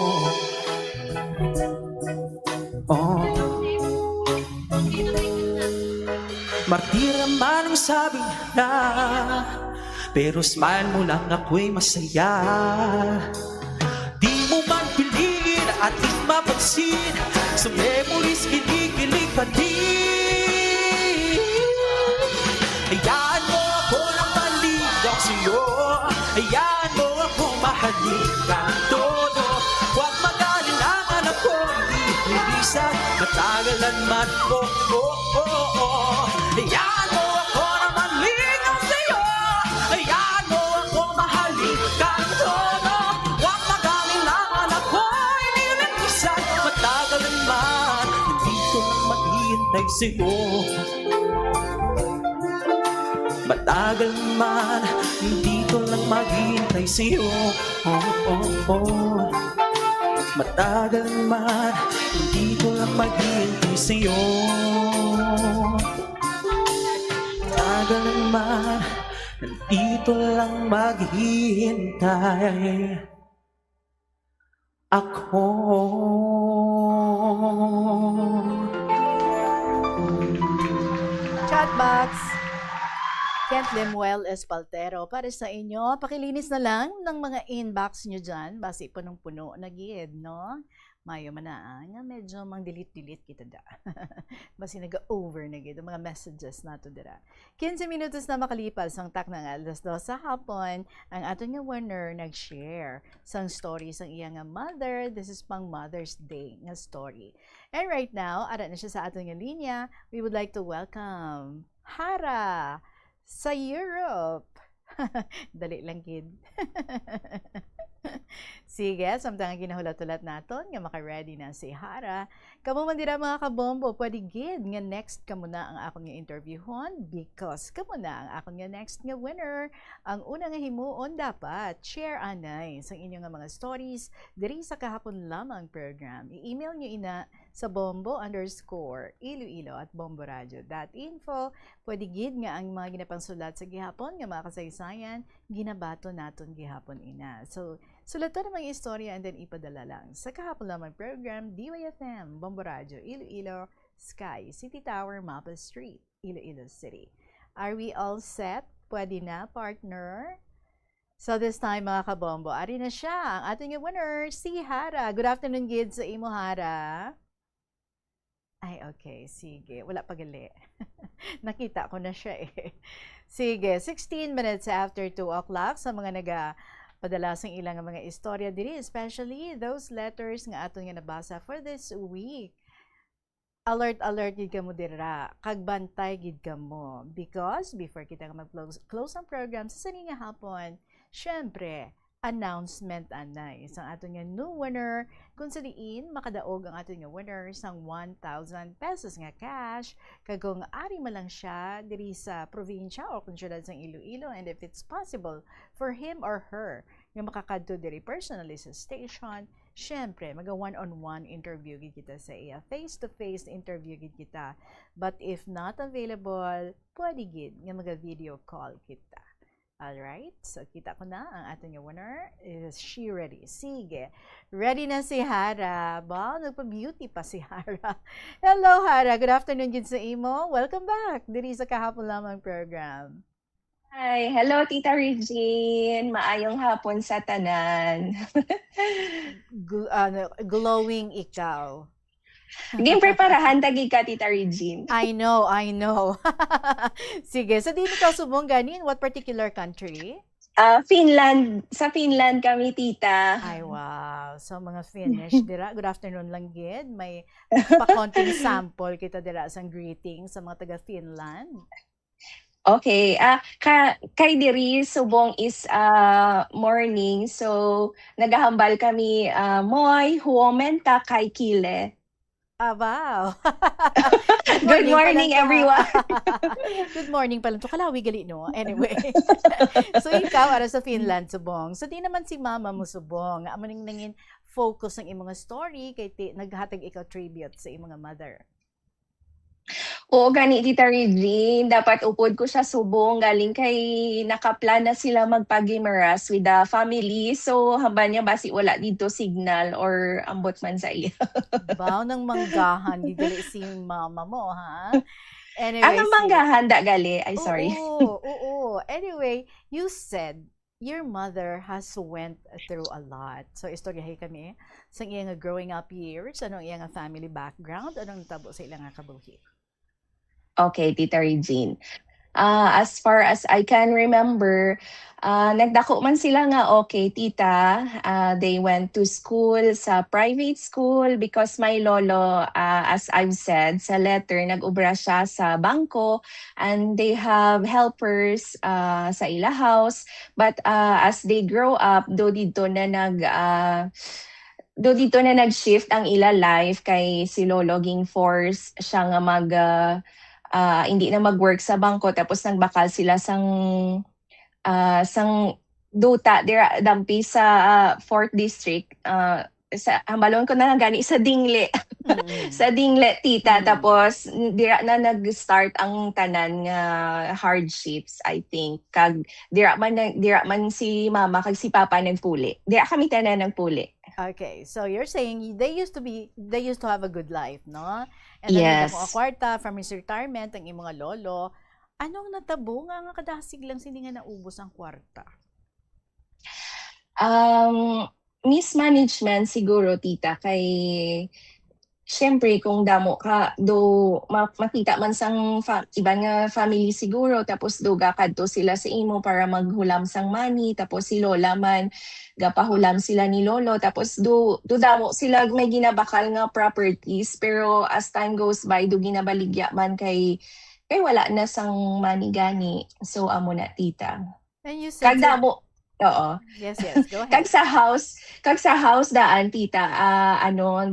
Martira man ang sabi na, pero smile mo lang ako'y masaya. Di mo man piliin at di mapansin, sa memories kinikilig pa din. Hayaan mo ako na maligaw sa'yo, hayaan mo ako mahalin ka todo. Huwag mag-alinlangan ako, hindi lilisan, matagalan man. Hayaan mo ako na maligaw sa'yo, hayaan mo ako mahalin ka todo. Huwag mag-alinlangan ako, hindi lilisan, matagalan man. Nandito lang maghihintay sa'yo. Matagal man, dito lang maghihintay sa'yo. Matagal man, hindi ko lang maghihintay sa'yo. Matagal man, nandito lang maghihintay ako. Chatbox. Kent Lemuel Espaltero, para sa inyo, pakilinis na lang ng mga inbox nyo dyan. Basi punong-puno na gid, no? Mayo manaan nga medyo mang delete kita da. Basi nag-over na gid ang mga messages nato dira. 15 minutos na makalipas ang tak ng 2:00 sa hapon, ang aton nga winner nag-share sang story sang iya nga mother. This is pang Mother's Day nga story. And right now, ara na siya sa aton nga linya. We would like to welcome Hara sa Europe. Dali lang, kid. Sige, samtang ginahulat-ulat naton nga maka-ready na si Hara. Kamo man dira mga kabombo, pwede gid nga next kamo na ang akong nga interviewon because kamo na ang akong nga next nga winner. Ang una nga himuon dapat share anay sa inyong nga mga stories diri sa kahapon lamang program. I-email nyo ina sa bombo_iloilo@bomboradio.info. Pwede gid nga ang mga ginapangsulat sa gihapon nga mga kasaysayan ginabato naton gihapon ina. So sulatan ang mga istorya and then ipadala lang sa kahapon lamang program, DYFM, Bombo Radio, Iloilo, Sky, City Tower, Mapa Street, Iloilo City. Are we all set? Pwede na, partner? So this time mga kabombo, ari na siya, ang ating winner, si Hara. Good afternoon, gid sa imo, Hara. Ay, okay. Sige. Wala pa gali. Nakita ko na siya eh. Sige. 16 minutes after 2 o'clock sa mga padala sang ilang mga istorya diri, especially those letters nga aton nga nabasa for this week. Alert gid kamo dira, kag bantay gid kamo because before kita mag-close ang program sa sani nga hapon, syempre announcement anay sa aton nga new winner kung sa diin makadaog ang aton nga winner sang 1,000 pesos nga cash kag kung ari man lang siya diri sa probinsya o kung syudad sang Iloilo, and if it's possible for him or her nga makakadto diri personally sa station, syempre maga one-on-one interview gid kita sa iya, face-to-face interview gid kita. But if not available, pwede gid nga maga video call kita. Alright, so kita ko na ang ating winner. Is she ready? Sige, ready na si Hara. Ba, nagpa-beauty pa si Hara. Hello Hara, good afternoon gid sa imo. Welcome back diri sa kahapon lamang program. Hi, hello Tita Regine. Maayong hapon sa tanan. Glowing ikaw. Game preparahan tagi ka, Tita Regine. I know. Sige, so di ikaw subong ganin, what particular country? Finland. Sa Finland kami, Tita. Ay, wow. So, mga Finnish, dira. Good afternoon lang, gid. May pa-konting sample kita dira sang greeting sa mga taga-Finland. Okay. Kay diri subong is morning. So, nagahambal kami moy huomen ta kay kile. Wow. Good morning, everyone. Good morning pala. Ito kalawi gali, no? Anyway. So, ikaw, ara sa Finland, subong. So, di naman si mama mo, subong. Amaning nangin focus ng imong story kay naghatag ikaw tribute sa imong mother. Oo, gani Tita Regine. Dapat upod ko siya subong. Galing kay nakaplan na sila magpagimeras with the family. So, haba niya basi wala dito signal or ambot man sa iya. Baw ng manggahan. Gigali si mama mo, ha? Anyway, ang manggahan da gali. Ay, sorry. Oo. Anyway, you said your mother has went through a lot. So, istoryahay kami sa iyang growing up years. Anong iyang family background? Anong natabo sa ilang kabuhi? Okay, Tita Regine. As far as I can remember, nagdako man sila nga okay, tita. They went to school sa private school because my lolo, as I've said sa letter, nag-ubra siya sa bangko and they have helpers sa ila house. But as they grow up, do dito na nag-shift ang ila life kay si lolo ging force siya nga hindi na mag-work sa bangko tapos nagbakal sila sang duta dira dampi sa 4th district sa hambalon ko na lang gani sa dingle. Sa dingle tita, tapos dira na nag-start ang tanan nga hardships, I think. Kag dira man si mama kag si papa nagpuli. Dira kami tanan nagpuli. Okay, so you're saying they used to have a good life, no? And then Yes. mo kwarta from his retirement ang imong mga lolo. Anong natabo nga kadasig lang sini nga naubos ang kwarta? Mismanagement siguro tita, kay syempre kung damo ka do makita man sang iban nga family siguro, tapos do kadto sila sa imo para maghulam sang money, tapos si lola man gapahulam sila ni lolo, tapos do damo sila may ginabakal nga properties, pero as time goes by do ginabaligya man kay wala na sang money gani, so amo na tita. And you said Kag damo. Oo. Yes, go ahead. Kag sa house daan tita,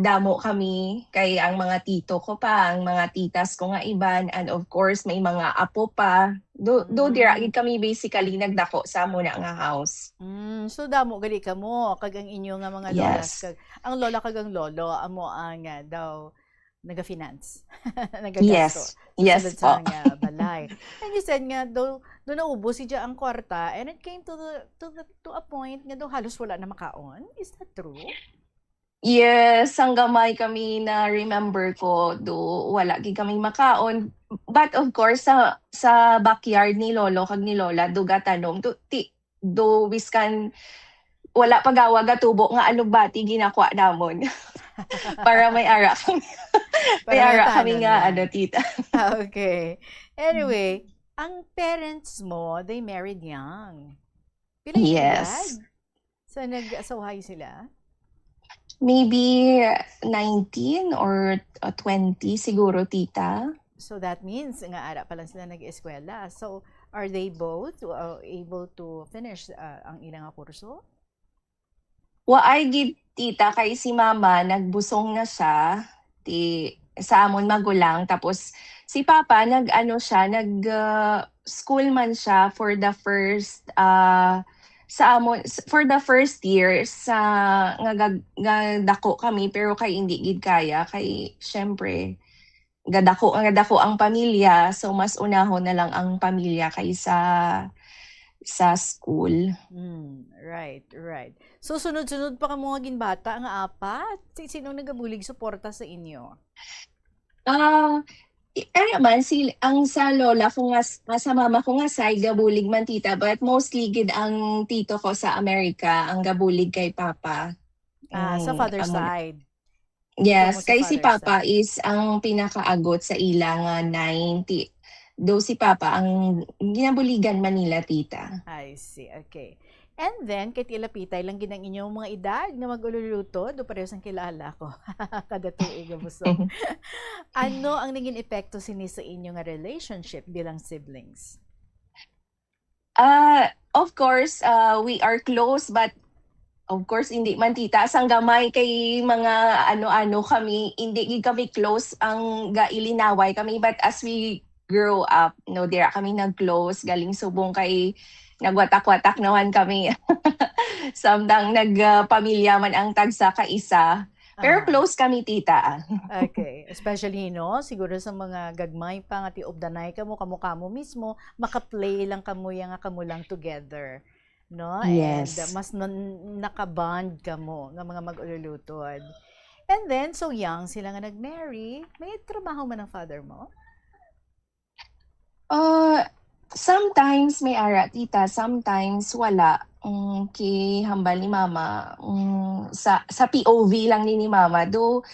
damo kami kay ang mga tito ko pa, ang mga titas ko nga iban, and of course may mga apo pa. Do dira gid kami basically nagdako sa muna nga house. So damo gali ka mo kag ang inyo nga mga lolas, Yes. kag ang lola kag ang lolo amo ang daw naga-finance. Yes. Yes Sulod sa po. nga balay. And you said nga do naubos si ang kwarta, and it came to a point nga do halos wala na makaon. Is that true? Yes, ang gamay kami na remember ko, do wala gid kami makaon. But of course sa backyard ni lolo kag ni lola do gatanom do wiskan wala pagawa gatubo nga alugbati ginakwa namon. Para may ara kami. May Para ara may kami tanan nga lang. tita. Okay. Anyway, ang parents mo, they married young. Pila yung Yes. edad? So nag-asawahay sila? Maybe 19 or 20 siguro tita. So that means nga ara pa lang sila nag-eskwela. So are they both able to finish ang ilang kurso? Waay gid tita, kay si mama nagbusong na siya sa amon magulang, tapos si papa nag school man siya for the first year sa nga dako kami, pero kay hindi gid kaya kay syempre gadako ang pamilya, so mas unahon na lang ang pamilya kaysa sa school. Right. So sunod-sunod pa ka mga ginbata nga apat? Sinong nagabulig suporta sa inyo? Man ang sa lola ko nga sa mama ko nga side gabulig man tita, but mostly gid ang tito ko sa Amerika ang gabulig kay papa. Sa father side. Yes, Sa kay si father papa is ang pinakaagot sa ilang 90. Do si papa ang ginabuligan Manila tita. I see. Okay. And then, kay tilapitay lang ginang inyong mga edad na mag-ululuto, do parehas ang kilala ko. Kada tuig ang busog. Ano ang naging epekto sini sa inyong relationship bilang siblings? Of course, we are close, but of course hindi man tita sang gamay kay mga ano kami, hindi gid kami close ang gailinaway kami, but as we grow up, no, dira kami nag-close galing subong kay nagwatak-watak naman kami. Samdang nagpamilya man ang tagsa ka isa. Pero close kami tita. Okay. Especially, no, siguro sa mga gagmay pa nga ti obdanay kamo mismo, maka-play lang kamo nga kamo lang together. No? Yes. And mas nakabond kamo nga mga mag-ululutod. And then, so young sila nga nag-marry, may trabaho man ang father mo? Sometimes may ara tita, sometimes wala. Hambal ni mama, sa POV lang ni mama, do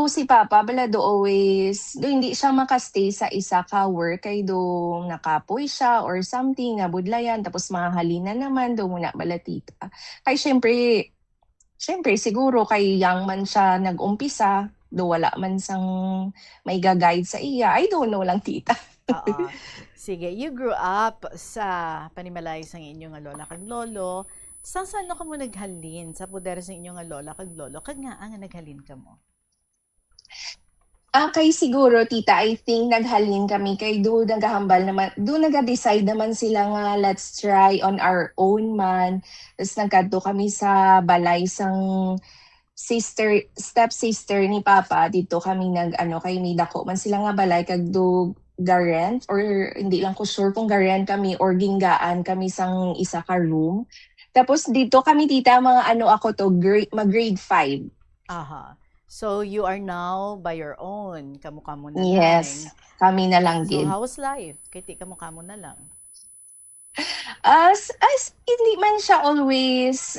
si papa bala do always hindi siya makastay sa isa ka work, kay do nakapoy siya or something, nabudlayan, tapos mahalina naman do muna bala tita. Kay syempre siguro kay young man siya nag-umpisa, do wala man sang may ga-guide sa iya, I don't know lang tita. Oo. Sige, you grew up sa panimalay sa inyong nga lola kag lolo. Saan ka mo naghalin sa poder sa inyong nga lola kag lolo? Kag nga ang naghalin ka mo? Kay siguro tita, I think naghalin kami kay do nagahambal naman, do naga-decide naman sila nga let's try on our own man. Tapos nagkadto kami sa balay sang step-sister ni Papa. Dito kami kay may dako man sila nga balay kag do garent or hindi lang ko sure kung garent kami or ginggaan kami sang isa ka room. Tapos dito kami tita mga ako to mag-grade 5. Aha. So you are now by your own, kamukha mo na Yes, kami na lang lang. So din. how's life? Kaya kamukha mo na lang. As hindi man siya always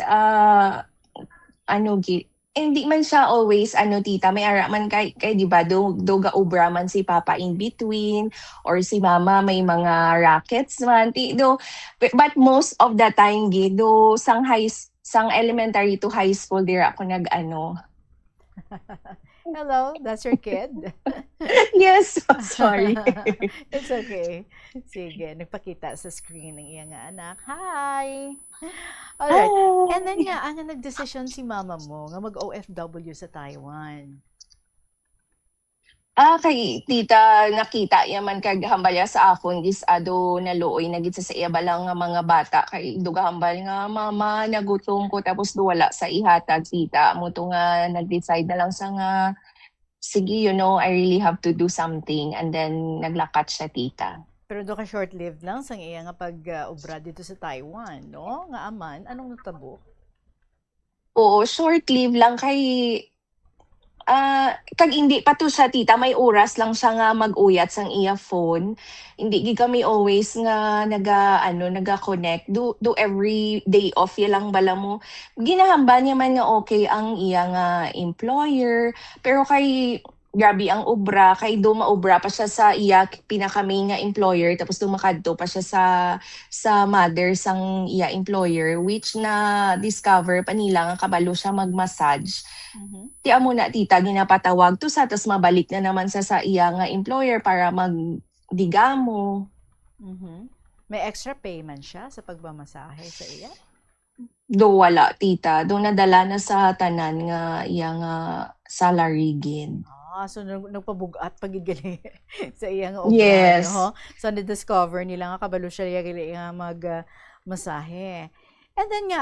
hindi man siya always tita, may ara man kay di ba do ga obra man si Papa in between or si Mama may mga rackets man but most of the time do sang elementary to high school dira ako Hello, that's your kid? Yes, sorry. It's okay. Sige, nagpakita sa screen ng iyang anak. Hi! Alright. Hi! And then ang nagdesisyon si mama mo nga mag-OFW sa Taiwan. Kay tita nakita yaman kag hambalya sa akon gis ado naluoy na gid sa iya balang nga mga bata kay dugahambal nga mama nagutom ko tapos duwala sa ihatag tita mo to nga nag-decide na lang sa nga sige I really have to do something and then naglakat siya tita. Pero do ka short-lived lang sa iya nga pag-obra dito sa Taiwan, no? Nga aman, anong natabo? Oo, short-lived lang kay kag hindi pa to siya tita, may oras lang siya nga mag-uyat sang iya phone. Hindi gid kami always nga naga-connect. Do every day off ya lang bala mo. Ginahamba niya man nga okay ang iya nga employer, pero kay grabe ang obra kay do maobra pa siya sa iya pinakami nga employer tapos dumakadto pa siya sa mother sang iya employer which na discover pa nila nga kabalo siya mag-massage. Ti amo na tita ginapatawag to sa tas mabalik na naman sa iya nga employer para magdigamo. May extra payment siya sa pagmamasahe sa iya? Do wala tita, do nadala na sa tanan nga iya nga salary gin. So nagpabugat pagigali sa iya nga obra, Yes. no? So na-discover nila nga kabalo siya nga mag-masahe. And then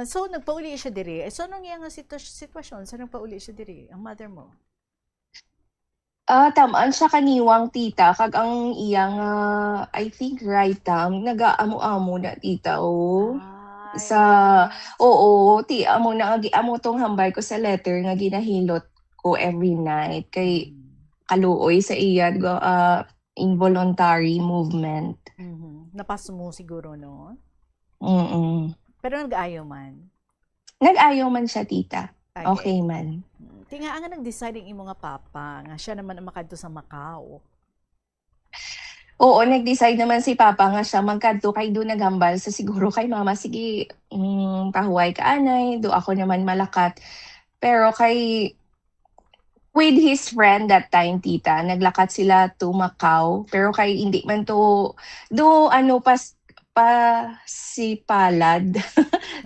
so nagpauli siya diri. So anong iya nga sitwasyon? So nagpauli siya diri, ang mother mo? Tamaan siya kaniwang tita kag ang iya nga I think right nagaamo-amo na tita ti amo na amo tong hambay ko sa letter nga ginahilot ko every night kay kaluoy sa iya involuntary movement. Napas mo siguro, no? Pero nag-ayaw man? Nag-ayaw man siya, tita. Okay man. Tinga nga nag-decide ang imo nga papa nga siya naman ang makadto sa Macau. Oo, nag-decide naman si Papa nga siya magkadto kay do naghambal sa siguro kay Mama sige pahuway ka anay, do ako naman malakat. Pero kay with his friend that time tita, naglakat sila to Macau pero kay hindi man to do si palad.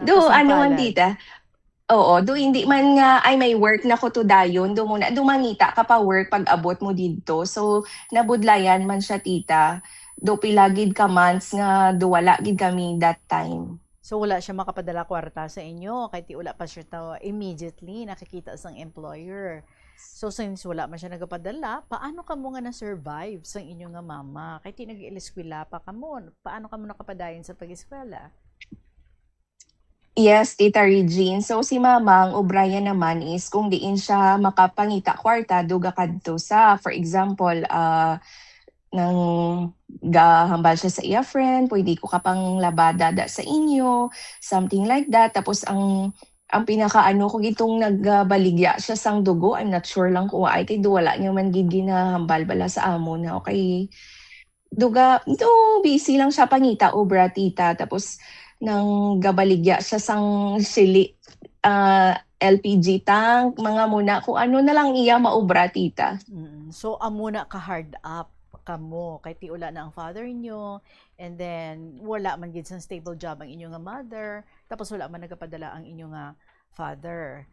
Do man tita. Oo, do hindi man nga ay may work na ko to dayon, do muna dumangita ka pa work pag abot mo didto. So nabudlayan man siya tita. Do pila gid ka months nga do wala gid kami that time. So wala siya makapadala kwarta sa inyo kay ti wala pa siya immediately nakikita sang employer. So since wala man siya nagapadala, paano ka mo nga na-survive sa inyo nga mama? Kay ti nag-ieskwela pa ka mo. Paano ka mo nakapadayon sa pag-eskwela? Yes, Tita Regine. So si Mama, ang obraya naman is kung diin siya makapangita kwarta, duga kadto sa, for example, nang gahambal siya sa iya friend, pwede ko kapang labada sa inyo, something like that. Tapos ang pinakaano ko gitong nagbaligya siya sang dugo, I'm not sure lang kung ay kay wala niya man gid ginahambal bala sa amo na okay. Duga, busy lang siya pangita obra tita. Tapos nang gabaligya siya sang sili LPG tank, mga muna kung ano na lang iya maobra tita. So amuna ka hard up kamo kay ti wala na ang father niyo and then wala man gid sang stable job ang inyo nga mother tapos wala man nagapadala ang inyo nga father.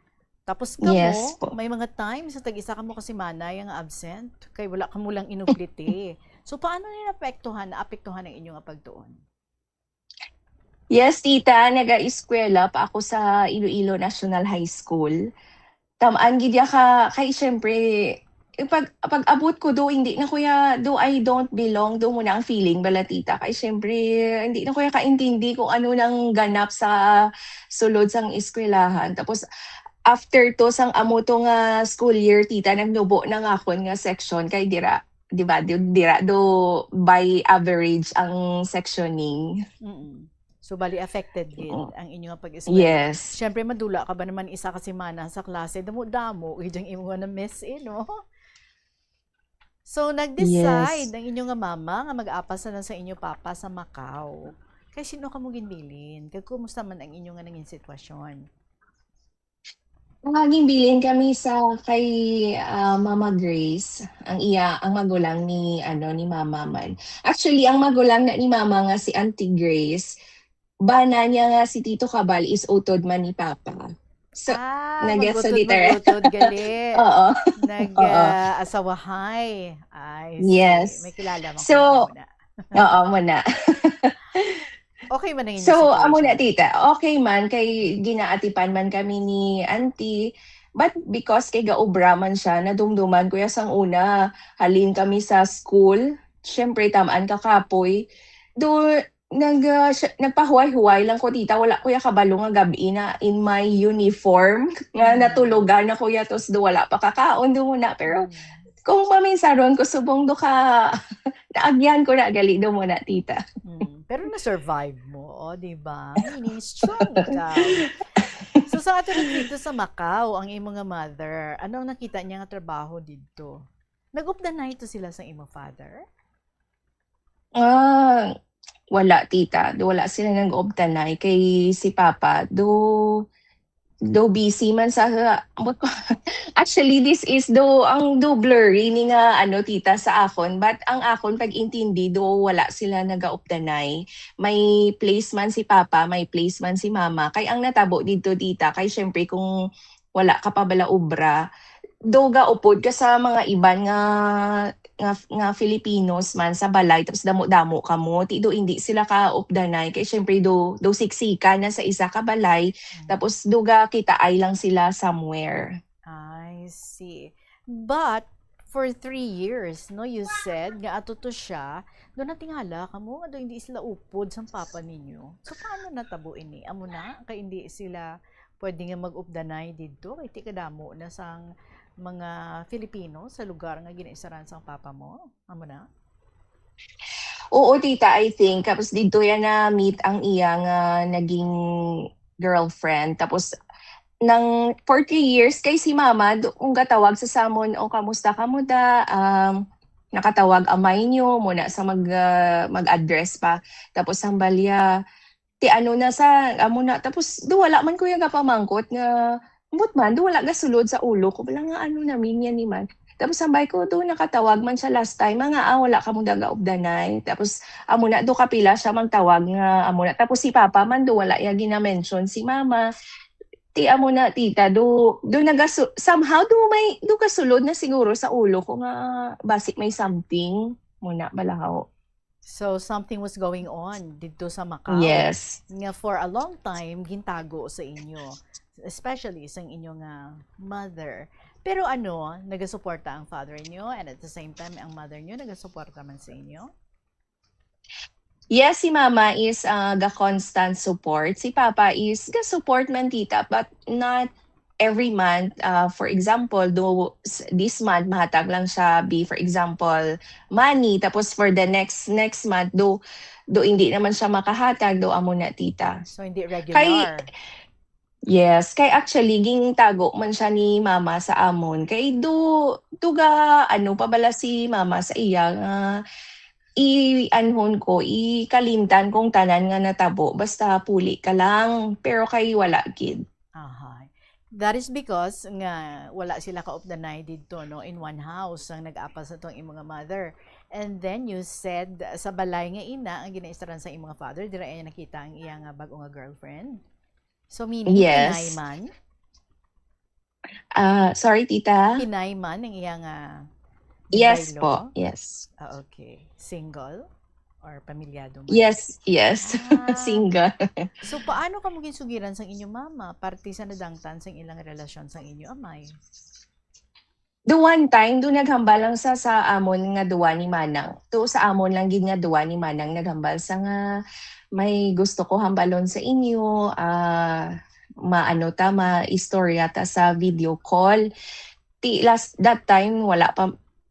Tapos kamo, Yes po. may mga times sa tag-isa kamo kasi manay ang absent, kay wala kamo lang inugliti. So paano naapektuhan ang inyong pagtuon? Yes, tita, nag-eskwela pa ako sa Iloilo National High School. Tamaan gid ya ka kay syempre pag abot ko do hindi na kuya do I don't belong do muna ang feeling bala tita kay syempre hindi na kuya kaintindi kung ano nang ganap sa sulod sang eskwelahan. Tapos after to sang amo to nga school year tita nagnubo na nga akon nga section kay dira di ba dira do by average ang sectioning. So bali affected gid ang inyong pag-eskwela. Yes. Syempre madula ka ba naman isa ka semana sa klase, damo-damo ijang imo na miss no? So nag-decide ang inyong mama nga mag-apas na lang sa inyo papa sa Macau. Kay sino ka mo ginbilin? Kay kumusta man ang inyong nga naging sitwasyon? Naging bilin kami sa kay Mama Grace, ang magulang ni ni Mama man. Actually, ang magulang na ni Mama nga si Auntie Grace, bana niya nga si Tito Cabal is utod man ni Papa. So, Magutod gali. Oo. Nag-asawahay. Ay, Yes. may kilala mo. So, oo muna. Okay man ang inyong So, situation? amo na tita, okay man kay ginaatipan man kami ni auntie. But because kay gaobra man siya, nadumduman kuya sang una, halin kami sa school. Syempre tamaan kakapoy. Do nagpahuway-huway lang ko tita, wala kuya kabalo nga gabi na in my uniform nga natulugan na kuya tos do wala pa kakaon do muna pero kung paminsaron ko subong do ka naagyan ko na gali do muna tita. Pero na-survive mo, di ba? Meaning strong ka. So sa ato dito sa Macau, ang imong nga mother, anong nakita niya nga trabaho dito? Nag-upda na ito sila sa imong father? Wala tita, do wala sila nag-obtanay kay si Papa do busy man sa actually this is ang blurry ni nga tita sa akon but ang akon pag-intindi do wala sila nagaobtanay. May place man si Papa, may place man si Mama kay ang natabo dito tita kay syempre kung wala ka pa bala obra do ga upod ka sa mga iban nga Filipinos man sa balay tapos damo-damo ka mo do hindi sila ka updanay kay syempre do siksika na sa isa ka balay tapos duga kita ay lang sila somewhere. I see. But for 3 years, no, you said nga ato to siya, do natingala ka mo do hindi sila upod sa papa ninyo. So paano natabo ini? Amo na kay hindi sila pwede nga mag-updanay dito kay ti kadamo na sang mga Filipino sa lugar nga ginaisaran sang papa mo? Amo na? Oo tita, I think tapos dito yan na meet ang iya nga naging girlfriend tapos nang 40 years kay si Mama kung gatawag sa samon o kamusta ka mo da nakatawag amay nyo muna sa mag-address pa tapos ang balya ti na sa amo na tapos do wala man kuya ga pamangkot nga but man, do wala gasulod sa ulo ko. Wala nga namin yan ni man. Tapos sambay ko, do nakatawag man siya last time. Mga wala ka mong daga-obdanay. Tapos amo na, do kapila siya magtawag nga amo na. Tapos si Papa man, do wala yung gina-mention. Si Mama, ti amo na tita, do somehow, do kasulod na siguro sa ulo ko nga basic may something. Muna, balahaw. So something was going on dito sa Macau. Yes. Nga for a long time, gintago sa inyo. Especially sa inyong mother. Pero nagasuporta ang father niyo and at the same time, ang mother niyo nagasuporta man sa inyo? Yes, si Mama is the constant support. Si Papa is the support man tita, but not every month. For example, this month, mahatag lang siya for example, money. Tapos for the next month, do hindi naman siya makahatag, amo na tita. So hindi regular? Yes, kay actually gintago man siya ni Mama sa amon. Kay duga pabala si Mama sa iya nga i-anhon ko, ikalimtan kong tanan nga natabo basta puli ka lang pero kay wala kid. That is because nga wala sila ka-updanay dito no in one house ang nag-apas na tong imong mother. And then you said sa balay nga ina ang ginaistaran sa imong father dira ay nakita ang iya nga bag-o nga girlfriend. So meaning Yes. Pinay man? Sorry, tita. Pinay man ang iyang Yes baylo? po, yes. Okay. Single? Or pamilyado man? Yes, yes. Single. So, paano ka mong sugiran sa inyong mama? Parte sa nadangtan sa ilang relasyon sa inyo amay? Do one time, do naghambal lang sa amon nga duwa ni Manang. To sa amon lang gid nga duwa ni Manang naghambal sa nga may gusto ko hambalon sa inyo, istorya ta sa video call.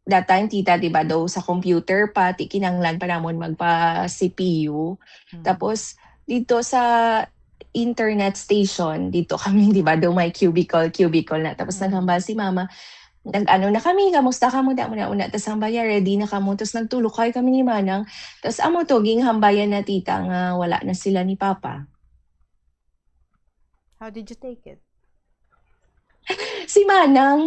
That time tita, di ba, daw sa computer pa, kinanglan pa namon magpa CPU. Tapos dito sa internet station, dito kami, di ba, daw may cubicle na. Tapos naghambal si mama, nag-ano na kami, kamusta ka mo, una, tas hambaya, ready na kamo, tapos nagtulukay kami ni Manang, tapos amo to, ging hambayan na tita, nga wala na sila ni Papa. How did you take it? Si Manang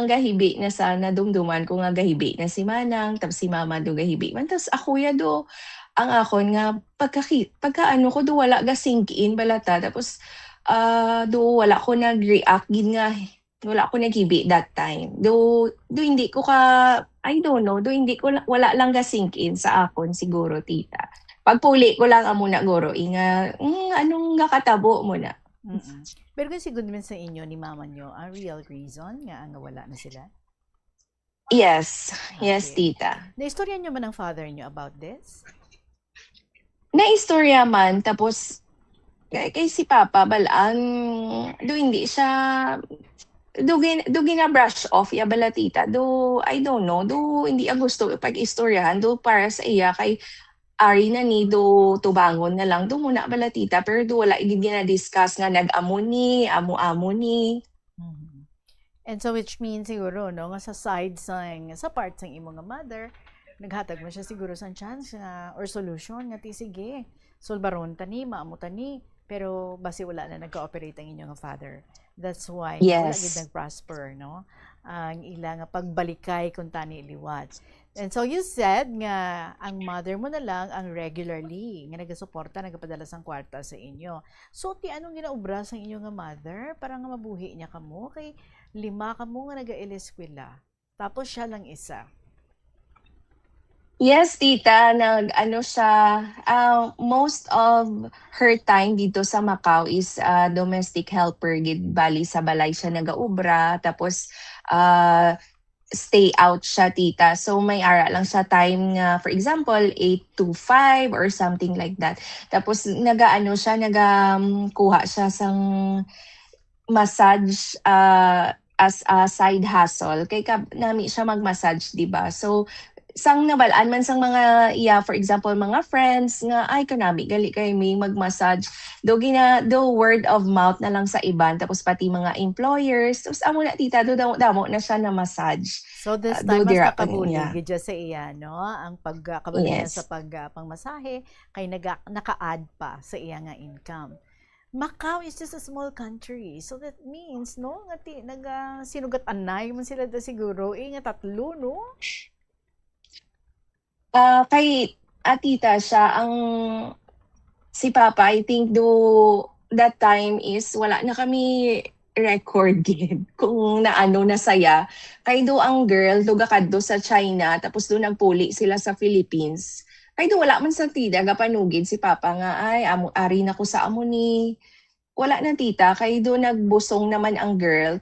gahibi na sana, dumduman ko nga gahibi na si Manang, tapos si Mama do gahibi man, tapos ako ya do, ang akon nga, pagkaano ko do, wala ga sink in balata, tapos do wala ko nag-react, gin nga, wala ko naghibi that time. Do hindi ko I don't know, wala lang ga sink in sa akon siguro, tita. Pagpuli ko lang muna guro, anong nakatabo mo na. Pero kung siguro naman sa inyo ni mama nyo, ang real reason nga ang wala na sila? Yes, yes, tita. Na-istorya nyo man ang father nyo about this? Na-istorya man, tapos kay si Papa, balaan, hindi siya, gina-brush off, ya bala tita, I don't know, hindi gusto pag-istoryahan, para sa iya, kay ari na ni tubangon na lang muna bala tita, pero wala gina-discuss nga nag-amo ni. And so which means siguro no nga sa side sa part ng imo nga mother, naghatag mo siya siguro sa chance or solution nga sige, sulbaron tani, maamo tani, pero basi wala na nagka-operate ang inyong father. That's why wala gid nag-prosper, no? Ang ilang pagbalikay kung tani liwat. And so you said nga ang mother mo na lang ang regularly nga nagasuporta, nagapadala sang kwarta sa inyo. So anong ginaubra sa inyo nga mother para nga mabuhi niya kamo, kay 5 kamo nga naga-eskwela. Tapos siya lang isa. Yes, tita, most of her time dito sa Macau is domestic helper, bali sa balay siya nagaubra, tapos stay out siya, tita. So may ara lang siya time nga, for example, 8 to 5 or something like that. Tapos kuha siya sang massage as a side hustle. Kay nami siya mag-massage, di ba? So sang nabalaan man sang mga for example, mga friends nga ay kanami gali kay may mag-massage, do word of mouth na lang sa iban, tapos pati mga employers, tapos amo na tita damo na siya na massage. So this time mas nakabuli gid sa iya, no, ang pagkabali niya sa pangmasahe kay naka-add pa sa iya nga income. Macau is just a small country, so that means no nga sinugat anay man sila da siguro nga 3, no. Kay tita siya ang si Papa, I think that time is wala na kami record kung nasaya. Kay ang girl gakadto sa China, tapos nagpuli sila sa Philippines. Kay wala man sa tita gapanugid si Papa nga ay ari na ko sa amo ni. Wala na tita, kay nagbusong naman ang girl,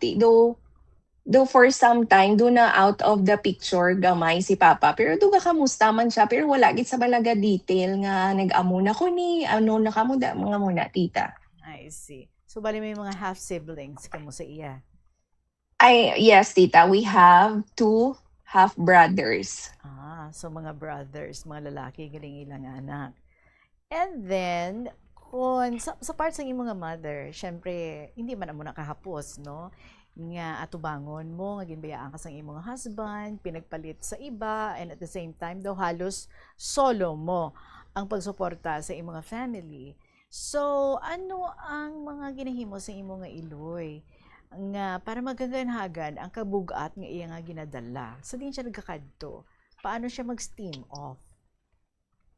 for some time, na out of the picture gamay si Papa. Pero kamusta man siya, pero wala gid sa balaga detail nga nag-amo na ko ni, na kamo mga muna, tita. I see. So bali may mga half siblings kamo sa iya? Yes, tita. We have 2 half brothers. So mga brothers, mga lalaki, galing ilang anak. And then, kung sa parts ng imong mother, syempre, hindi man mo nakahapos, no? Nga atubangon mo, nga ginbayaan ka sa imong husband, pinagpalit sa iba, and at the same time daw halos solo mo ang pagsuporta sa imong family. So, ano ang mga ginahimo sa imong iloy nga para magaganhagan ang kabugat nga iya nga ginadala? Sa din siya nagkakadto, paano siya mag-steam off?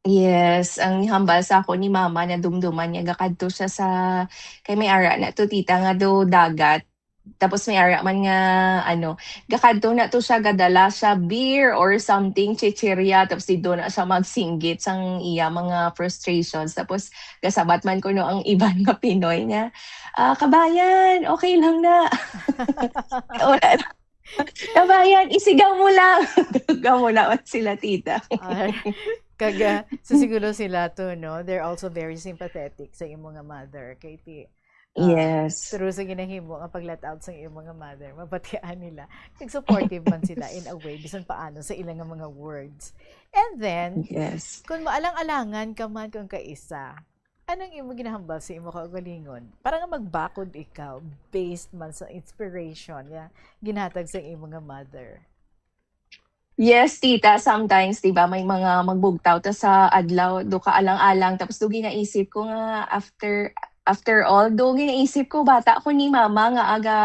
Yes, ang hambal sa ako ni mama na dumduman niya gakadto siya kay may ara na to tita nga dagat. tapos may ara man nga gakadto na to siya, gadala siya beer or something, chichirya, tapos dito na siya magsinggit sang iya mga frustrations. Tapos gasabat man ko no ang iban nga Pinoy niya, kabayan, okay lang na. Wala na. Kabayan, isigaw mo lang. Isigaw mo na sila, tita. So siguro sila to, no? They're also very sympathetic sa imong nga mother, Katie. Yes. True sa ginahimo nga pag-let out sa iyong mga mother, mabatian nila. Nag-supportive man sila in a way, bisan paano sa ilang nga mga words. And then, yes, kung maalang-alangan ka man kung kaisa, anong imo ginahambal sa imo kaugalingon? Para nga magbakod ikaw based man sa inspiration nga ginhatag sa imo nga mother. Yes, tita, sometimes, di ba, may mga magbugtaw ta sa adlaw, do ka alang-alang, tapos do ginaisip ko nga after all, do ginaisip ko, bata ko ni mama nga aga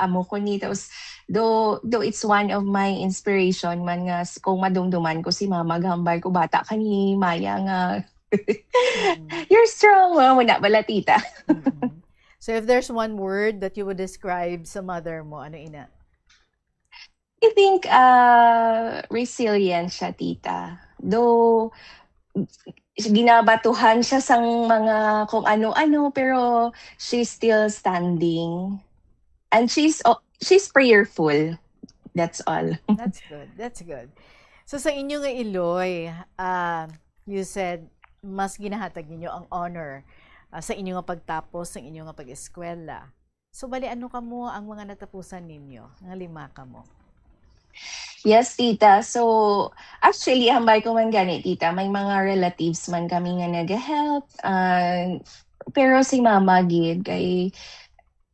amo ko ni, tapos do it's one of my inspiration man nga kung madumduman ko si mama, gambay ko, bata ka ni Maya nga, you're strong, wala bala, tita. So if there's one word that you would describe sa mother mo, ano ina? I think resilient siya, tita. Though ginabatuhan siya sang mga kung ano-ano, pero she's still standing. And she's prayerful. That's all. That's good. That's good. So sa inyo nga Iloy, you said mas ginahatag ninyo ang honor sa inyo nga pagtapos, sa inyo nga pag-eskwela. So bali ano kamo ang mga natapusan ninyo? Nga 5 kamo? Yes, tita. So, actually, hambay ko man gani, tita. May mga relatives man kami nga nag-help. Pero si mama, gid, kay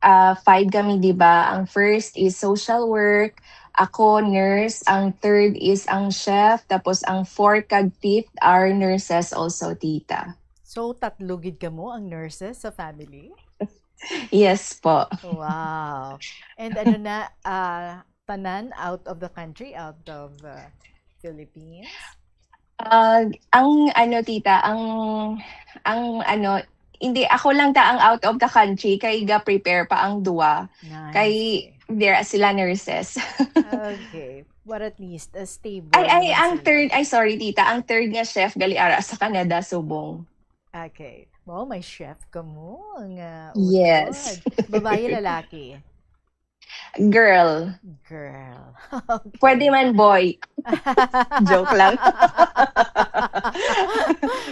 5 kami, di ba? Ang first is social work. Ako, nurse. Ang third is ang chef. Tapos ang 4 kag 5th are nurses also, tita. So, 3 gid kamo ang nurses sa family? Yes po. Wow. And ano na, tanan out of the country, out of Philippines? Ang tita, hindi ako lang ta ang out of the country, kay ga-prepare pa ang duwa. Nice. Kay there sila nurses. Okay. But at least a stable. Ang third, sorry tita, ang third nga chef gali ara sa Canada, Subong. Okay. Wow, may chef ka mo. Yes. Babae, lalaki? Girl. Okay. Pwede man boy. Joke lang.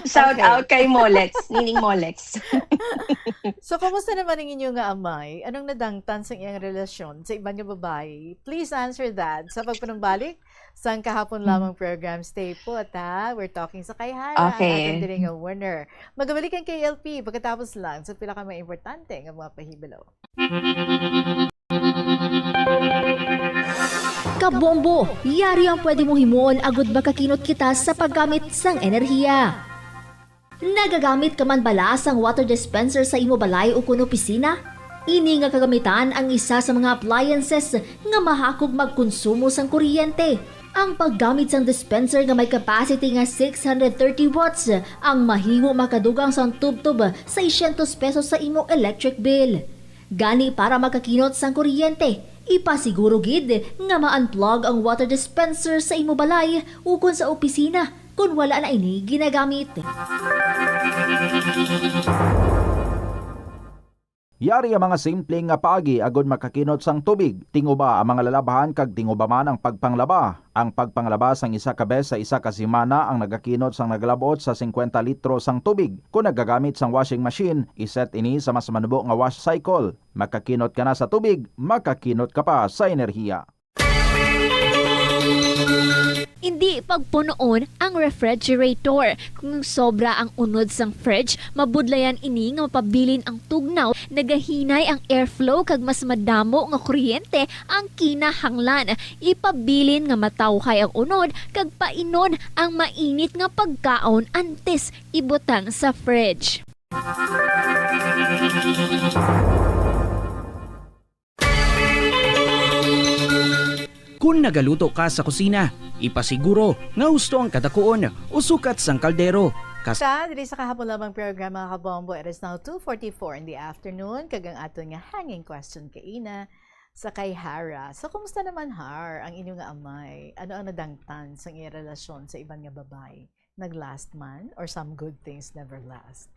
Shout out kay Molex, Nining Molex. So, kamusta naman ang inyong amay? Anong nadangtan sa iyang relasyon sa ibang babae? Please answer that sa pagpanumbalik sa kahapon lamang program. Stay put, ha? We're talking sa kay Hara, Okay. ang ating diring winner. Magabalik ang KLP pagkatapos lang sa pila ka may importante ng mga pahibalo. Kabombo, yari ang pwede mong himuon agud makakinot kita sa paggamit sang enerhiya. Nagagamit ka man bala sang water dispenser sa imo balay o kun opisina? Ini nga kagamitan ang isa sa mga appliances nga mahakog magkonsumo sang kuryente. Ang paggamit sang dispenser nga may capacity nga 630 watts ang mahimo makadugang sang tubtub sa 600 pesos sa imo electric bill. Gani para makakinot sang kuryente, ipasiguro gid nga ma-unplug ang water dispenser sa imo balay ukon sa opisina kung wala na ini ginagamit. Yari ang mga simpleng nga paagi agod makakinot sang tubig. Tinguba ang mga lalabahan kag tinguba man ang pagpanglaba. Ang pagpanglaba sang isa ka bes sa isa ka semana ang nagakinot sang nagalabot sa 50 litro sang tubig. Kung nagagamit sang washing machine, iset ini sa mas manubo nga wash cycle. Makakinot ka na sa tubig, makakinot ka pa sa enerhiya. Hindi pagpunoon ang refrigerator. Kung sobra ang unod sang fridge, mabudlayan ini nga mapabilin ang tugnaw, nagahinay ang airflow kag mas madamo nga kuryente ang kinahanglan. Ipabilin nga matawhay ang unod kag painon ang mainit nga pagkaon antes ibutang sa fridge. Kung nagaluto ka sa kusina, ipasiguro nga husto ang kadakuon o sukat sang kaldero. Sa diri sa kahapon lamang program mga kabombo, it is now 2:44 in the afternoon. Kagang ato nga hanging question kay Ina. sa kay Hara. So, kumusta naman, Har, ang inyong nga amay? Ano ang nadangtan sa iyong relasyon sa ibang nga babae? Nag-last man? Or some good things never last?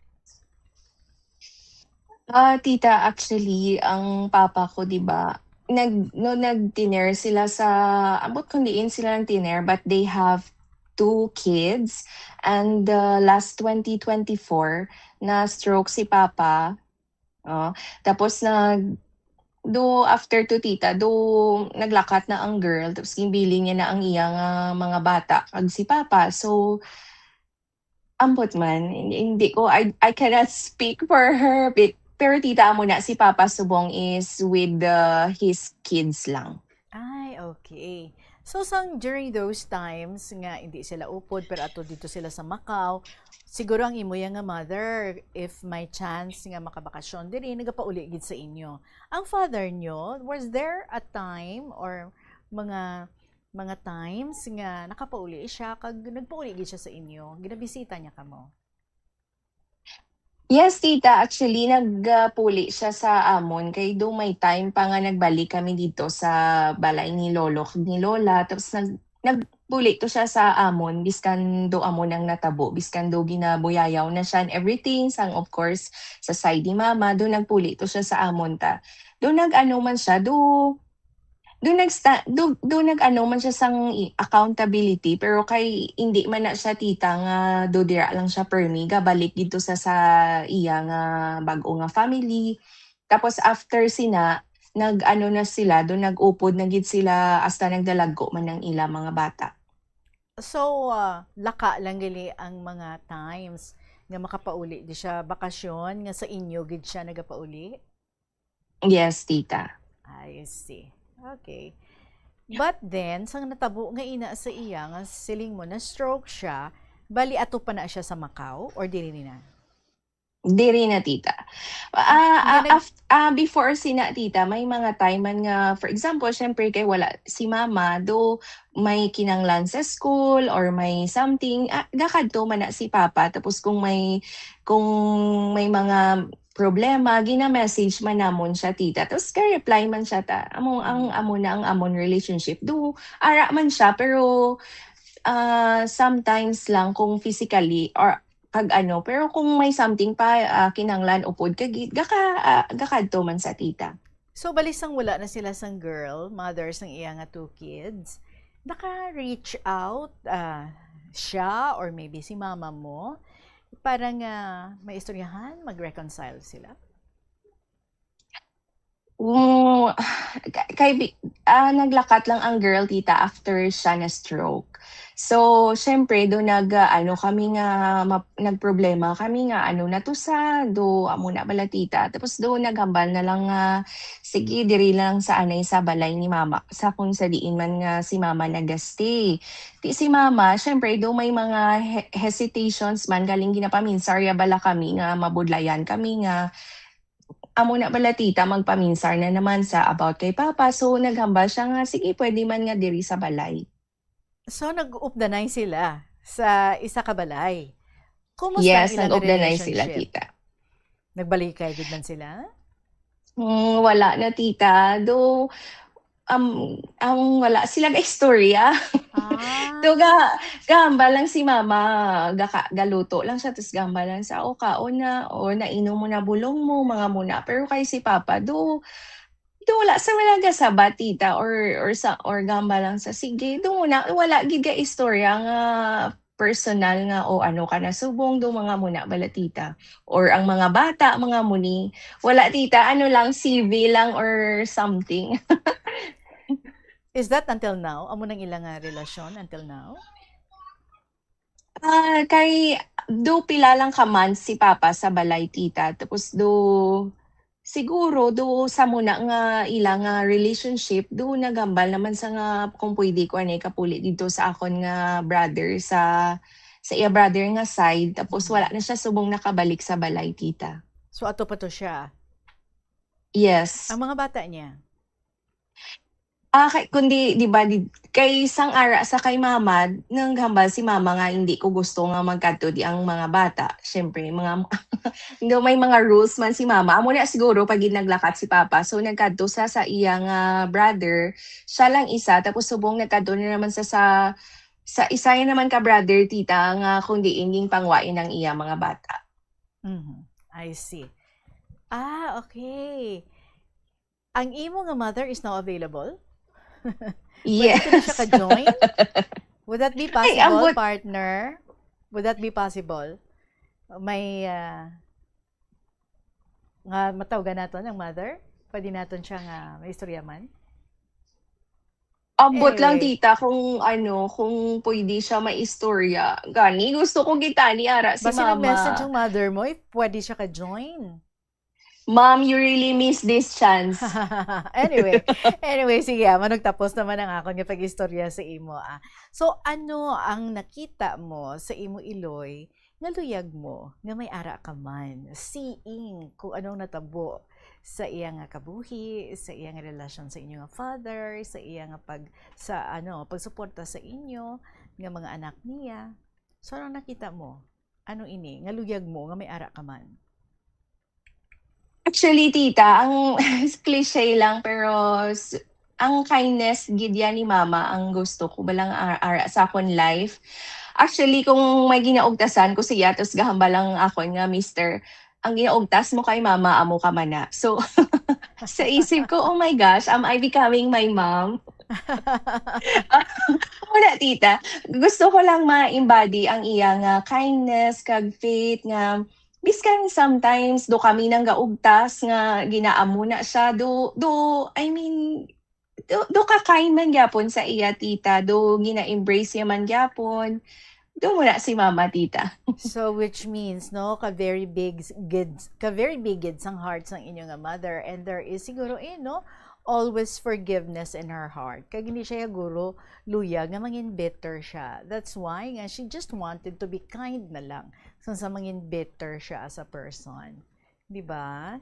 Tita, actually, ang papa ko, di ba, nag-tiner sila sa, abot kundiin sila ng tiner, but they have 2 kids. And last 2024, na-stroke si papa. Tapos after to tita, naglakat na ang girl, tapos gimbili niya na ang iyang mga bata, kag si papa. So, ambot man, hindi ko, I cannot speak for her, pero tita mo na, si Papa Subong is with his kids lang. Ay, okay. So, during those times nga hindi sila upod pero ato dito sila sa Macau, siguro ang imo nga mother, if may chance nga makabakasyon diri, nagapauli gid sa inyo. Ang father nyo, was there a time or mga times nga nakapauli siya kag nagpauli gid siya sa inyo, ginabisita niya kamo? Yes, tita. Actually, nagpuli siya sa amon. Kay do may time pa nga nagbalik kami dito sa balay ni Lolo ni Lola. Tapos nagpuli to siya sa amon. Biskan do amon ang natabo. Biskan do ginabuyayaw na siya and everything. Sang of course, sa side ni Mama. Do nagpuli to siya sa amon ta. Do nag-ano man siya. Do nag-ano man siya sang accountability pero kay hindi man na siya tita nga do dira lang siya permi gabalik dito sa iya nga bag-o nga family. Tapos after sina nag-ano na sila do nag-upod na gid sila hasta nagdalagko man ng ila mga bata. So laka lang gali ang mga times nga makapauli di siya bakasyon nga sa inyo gid siya nagapauli? Yes, tita. I see. Okay. But then, sang natabo nga ina sa iya, nga siling mo na stroke siya, bali ato pa na siya sa Macau or diri na? Diri na tita. Before sina tita, may mga time man nga, for example, syempre kay wala si Mama, do may kinanglan sa school or may something, gakadto man na si Papa. Tapos kung may mga problema, gina-message man namon siya tita. Tapos ka-reply man siya ta. Ang amon relationship. Do ara man siya pero sometimes lang kung physically or pag pero kung may something pa kinanglan upod kagid gakadto man sa tita. So balisang wala na sila sang girl, mothers ng iya nga 2 kids. Naka-reach out siya or maybe si mama mo parang may istoryahan, mag-reconcile sila? Naglakat lang ang girl tita after siya na stroke. So, syempre, do kami nga nagproblema. Kami nga na to amo na bala tita. Tapos do naghambal na lang sige, diri lang sa anay sa balay ni Mama. Sa kung sa diin man nga si Mama nagastay. Si Mama, syempre, do may mga hesitations man galing ginapaminsarya bala kami nga mabudlayan kami nga amo na bala tita magpaminsar na naman sa about kay Papa. So naghambal siya nga sige pwede man nga diri sa balay. So nag-updanay sila sa isa ka balay. Kumusta yes, ang nag-updanay sila tita. Nagbalikay gud man sila? Wala na tita. Do wala sila ga istorya. Do gahambal lang si Mama, galuto lang siya tapos gahambal lang sa kaon na o nainom mo na bulong mo mga muna. Pero kay si Papa do wala sa wala ga sabat tita or gahambal lang sa sige do wala gid ga istorya nga personal nga o ano ka na subong do mga muna bala tita or ang mga bata mga muni wala tita lang CV lang or something. Is that until now? Amo nang ilang relasyon until now? Kay do pila lang ka months si Papa sa balay tita. Tapos siguro sa muna nga ilang relationship do nagambal naman sa nga kung pwede ko kapuli dito sa akon nga brother sa iya brother nga side. Tapos wala na siya subong nakabalik sa balay tita. So ato pa to siya? Yes. Ang mga bata niya? Kundi, di ba, Kay sang ara sa kay mama, nang hambal si mama nga hindi ko gusto nga magkadto di ang mga bata. Syempre, mga no, may mga rules man si mama. Amo na siguro pag naglakat si papa. So nagkadto sa iyang brother, siya lang isa tapos subong nagkadto na naman sa isa yan naman ka brother tita nga kundi inging pangwain ng iya mga bata. I see. Okay. Ang imo nga mother is now available? Yes. Pwede ko na siya ka-join? Would that be Ay, possible, partner? Would that be possible? May nga matawagan naton ang mother? Pwede naton siya nga may istorya man? Abot lang Anyway. tita kung kung pwede siya maistorya. Gani, gusto ko gitani ara si Basta nag-message mama. ang mother mo, if pwede siya ka-join. Mom, you really miss this chance. Anyway, sige, managtapos naman ang akong nga pag-istorya sa imo. So, ano ang nakita mo sa imo Iloy nga luyag mo nga may ara ka man, seeing kung anong natabo sa iyang kabuhi, sa iyang relasyon sa inyong father, sa iyang pagsuporta sa inyo nga mga anak niya. So, ano nakita mo? Ano ini? Nga luyag mo nga may ara ka man? Actually, tita, ang cliche lang pero ang kindness gid yan ni mama ang gusto ko balang ara sa akon life. Actually, kung may ginaugtasan ko siya tapos gahamba lang ako nga mister, ang ginaugtas mo kay mama amo ka man na. So sa isip ko, oh my gosh, am I becoming my mom? Wala tita, gusto ko lang ma-embody ang iyang kindness kag faith nga biskan sometimes do kami nang gaugtas nga ginaamo na siya do ka-kind man gyapon sa iya tita, do gina-embrace niya man gyapon. Do mo na si mama tita. So which means no ka very big gid sang heart sang inyo nga mother, and there is siguro no always forgiveness in her heart. Kag hindi siya guro luya nga mangin bitter siya. That's why nga she just wanted to be kind na lang sa mangin bitter siya as a person. Di ba?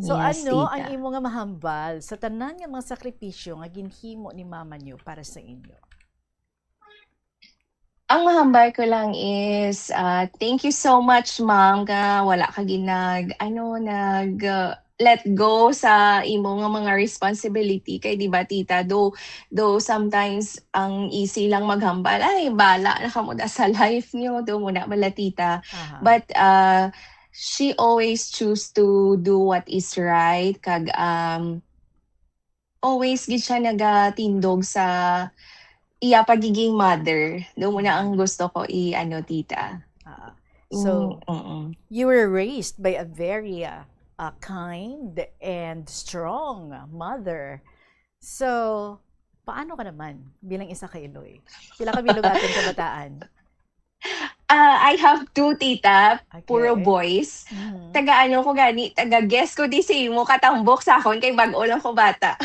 So Yes, ano tita. ang imo nga mahambal sa tanan nga mga sakripisyo nga ginhimo ni mama niyo para sa inyo? Ang mahambal ko lang is thank you so much ma'am nga wala ka let go sa imo nga mga responsibility kay di ba tita do sometimes ang easy lang maghambal ay bala na kamo da sa life niyo do muna mala tita. But she always choose to do what is right kag always gid siya nagatindog sa iya pagiging mother. Do muna ang gusto ko tita. So you were raised by a very kind and strong mother. So, paano ka naman bilang isa ka Iloy? Pila ka bilog ating kabataan? I have two tita, puro boys. Taga guess ko di si mo katambok sa akon kay bag-o lang ko bata.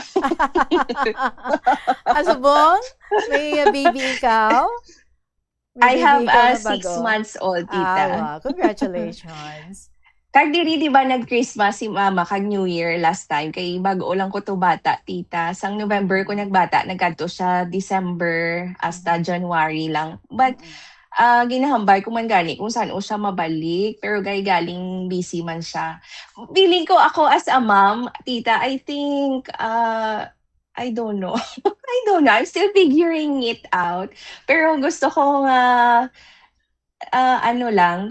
Asubong? May baby ikaw? I have ikaw na 6 bago? months old tita. Wow. Congratulations. Kag diri di ba nag-Christmas si mama kag New Year last time kay bag-o lang ko to bata tita. Sang November ko nagbata, nagkadto siya December hasta January lang. But ginahambay ko man gani kung saan o siya mabalik pero galing busy man siya. Feeling ko ako as a mom, tita, I think I don't know. I'm still figuring it out. Pero gusto ko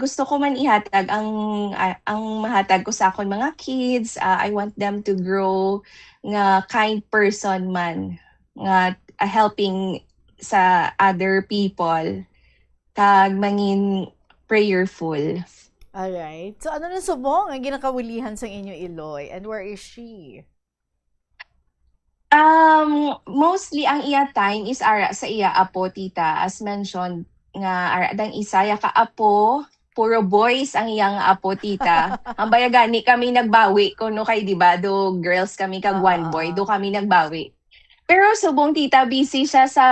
gusto ko man ihatag ang mahatag ko sa akon mga kids. I want them to grow nga kind person man, nga helping sa other people, kag mangin prayerful. Alright. So ano na subong ang ginakawilihan sa inyo Iloy, and where is she? Mostly ang iya time is ara sa iya apo tita, as mentioned nga ara dang isaya ka apo, puro boys ang iyang apo tita. Ang bayagani kami nagbawi kuno kay di ba do girls kami kag one boy, do kami nagbawi. Pero subong tita busy siya sa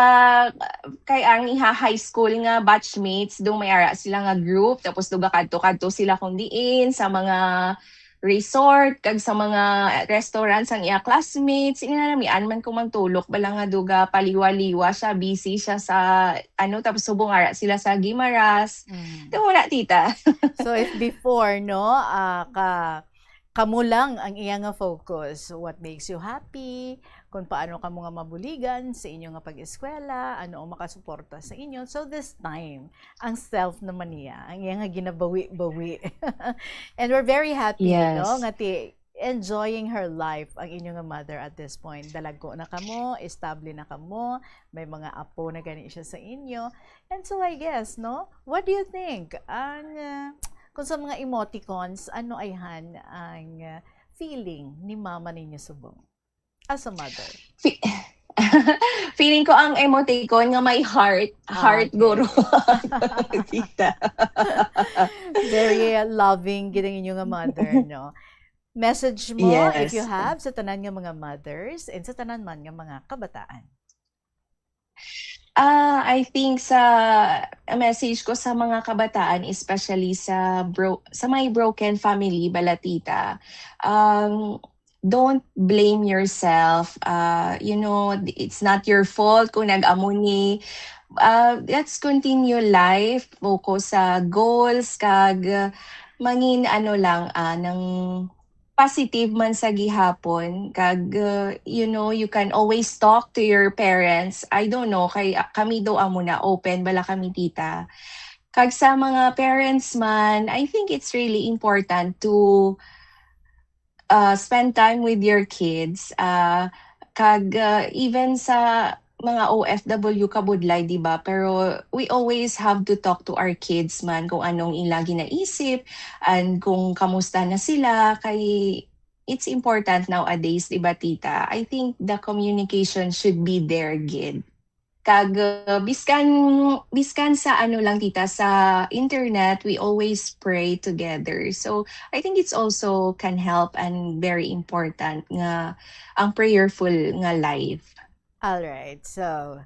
kay ang iha high school nga batchmates, do may ara sila nga group tapos do kadto sila kung diin sa mga resort kag sa mga restaurants ang iya classmates inanamian man ko magtulok bala nga duga paliwa-liwa siya, busy siya sa tapos subong sila sa Gimaras. Wala tita. So if before kamo lang ang iya nga focus, what makes you happy, kung paano kamo nga mabuligan sa inyo nga pag-eskwela, ano ang makasuporta sa inyo. So this time, ang self naman niya, ang iya nga ginabawi-bawi. And we're very happy, Yes. nga enjoying her life ang inyo nga mother at this point. Dalago na kamo, estable na kamo, may mga apo na gani siya sa inyo. And so I guess, what do you think? Kung sa mga emoticons, ano ay ang feeling ni mama ninyo subong as a mother? Feeling ko ang emoticon nga may heart guro. Tita. Very loving gid ang inyo nga mother, no? Message mo, if Yes. you have, sa tanan nga mga mothers and sa tanan man nga mga kabataan. I think sa message ko sa mga kabataan, especially sa may broken family, balatita, don't blame yourself. It's not your fault kung nag-amuni. Let's continue life, focus sa goals, kag mangin ng positive man sa gihapon kag you can always talk to your parents. I don't know kay kami do amo na open bala kami tita. Kag sa mga parents man, I think it's really important to spend time with your kids. Kag even sa mga OFW kabudlay, di ba? Pero we always have to talk to our kids man kung anong ilagi naisip and kung kamusta na sila. Kay it's important nowadays, di ba tita? I think the communication should be there, gid. Kag biskan sa lang tita, sa internet, we always pray together. So I think it's also can help and very important nga ang prayerful nga life. All right. So,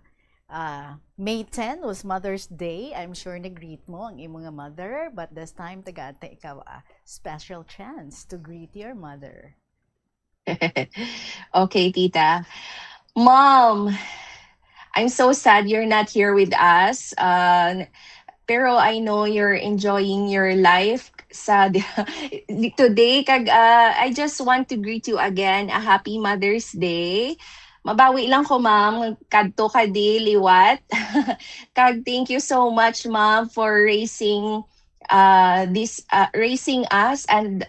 May 10 was Mother's Day. I'm sure nag-greet mo ang imong nga mother, but this time tagata ikaw special chance to greet your mother. Okay, tita. Mom, I'm so sad you're not here with us. Pero I know you're enjoying your life today. I just want to greet you again. A happy Mother's Day. Mabawi lang ko, ma'am. Kadto ka di, liwat. Kag, thank you so much, ma'am, for raising us and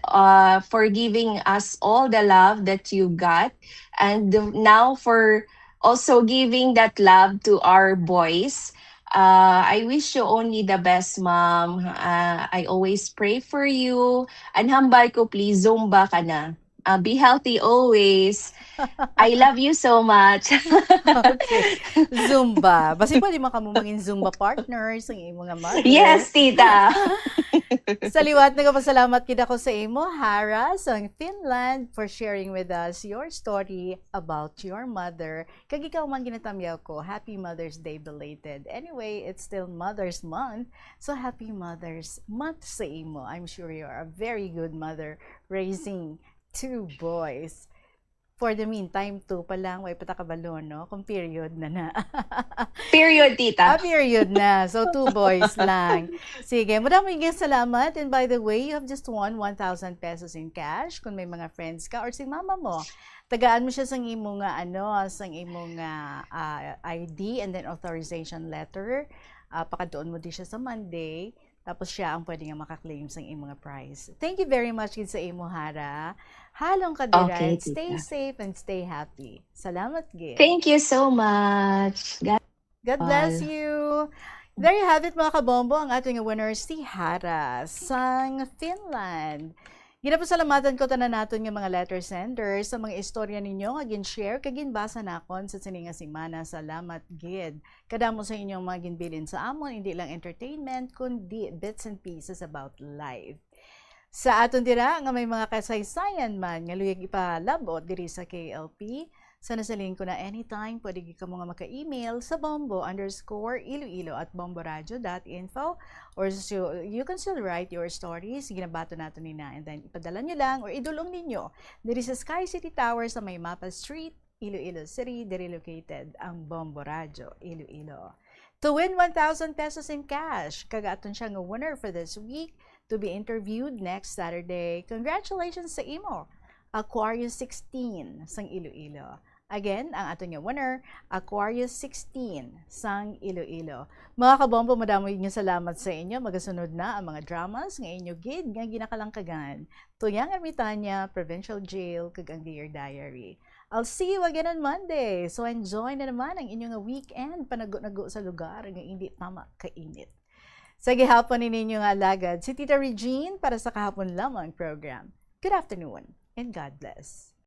for giving us all the love that you got. And now for also giving that love to our boys. I wish you only the best, ma'am. I always pray for you. And hambal ko, please, Zumba ka na. Be healthy always. I love you so much. Okay. Zumba. Basi pwede makamumangin Zumba partners ang imong mother. Yes, tita. Sa liwat, nagpasalamat kita ko sa imo, Hara, sa Finland, for sharing with us your story about your mother. Kag ikaw man ginatamyaw ko, Happy Mother's Day belated. Anyway, it's still Mother's Month, so Happy Mother's Month sa imo. I'm sure you are a very good mother raising 2 boys. For the meantime, 2 pa lang, way patakabalon, no? Kung period na. Period, tita. Period na. So, 2 boys lang. Sige, maraming salamat. And by the way, you have just won 1,000 pesos in cash. Kung may mga friends ka or si mama mo, tagaan mo siya sa imong ID and then authorization letter. Pakadoon mo din siya sa Monday. Tapos siya ang pwede nga makaklaim sa imong prize. Thank you very much gid sa imo, Hara. Halong ka diran. Okay, stay safe and stay happy. Salamat gid. Thank you so much. God bless you. There you have it, mga kabombo, ang ating winner si Hara sang Finland. Ginapasalamatan ko tanan naton nga mga letter senders sa mga istorya ninyo nga gin-share kag ginbasa nakon sa sininga semana. Salamat gid. Kadamo sa inyong mga ginbilin sa amon, hindi lang entertainment kundi bits and pieces about life. Sa aton dira nga may mga kasaysayan man nga luyag ipalabot diri sa KLP, Sa nasaling ko na anytime, pwede ka mo nga maka-email sa bombo_iloilo@bomboradio.info or you can still write your stories. Ginabato nato nina and then ipadala nyo lang or idulong ninyo. Diri sa Sky City Tower sa May Mapa Street, Iloilo City, diri located ang Bombo Radio Iloilo. To win 1,000 pesos in cash, kagaaton siya nga winner for this week to be interviewed next Saturday. Congratulations sa imo, Aquarius 16 sang Iloilo. Again, ang ato nga winner, Aquarius 16 sang Iloilo. Mga kabombo, madamo inyo salamat sa inyo. Magasunod na ang mga dramas nga inyo gid nga ginakalangkagan. Tuyang Ermitanya, Provincial Jail, kag ang Dear Diary. I'll see you again on Monday. So enjoy na naman ang inyong weekend. Panago-nago sa lugar nga hindi tama kainit. Sa gihapon ninyo nga alagad, si Tita Regine para sa kahapon lamang program. Good afternoon and God bless.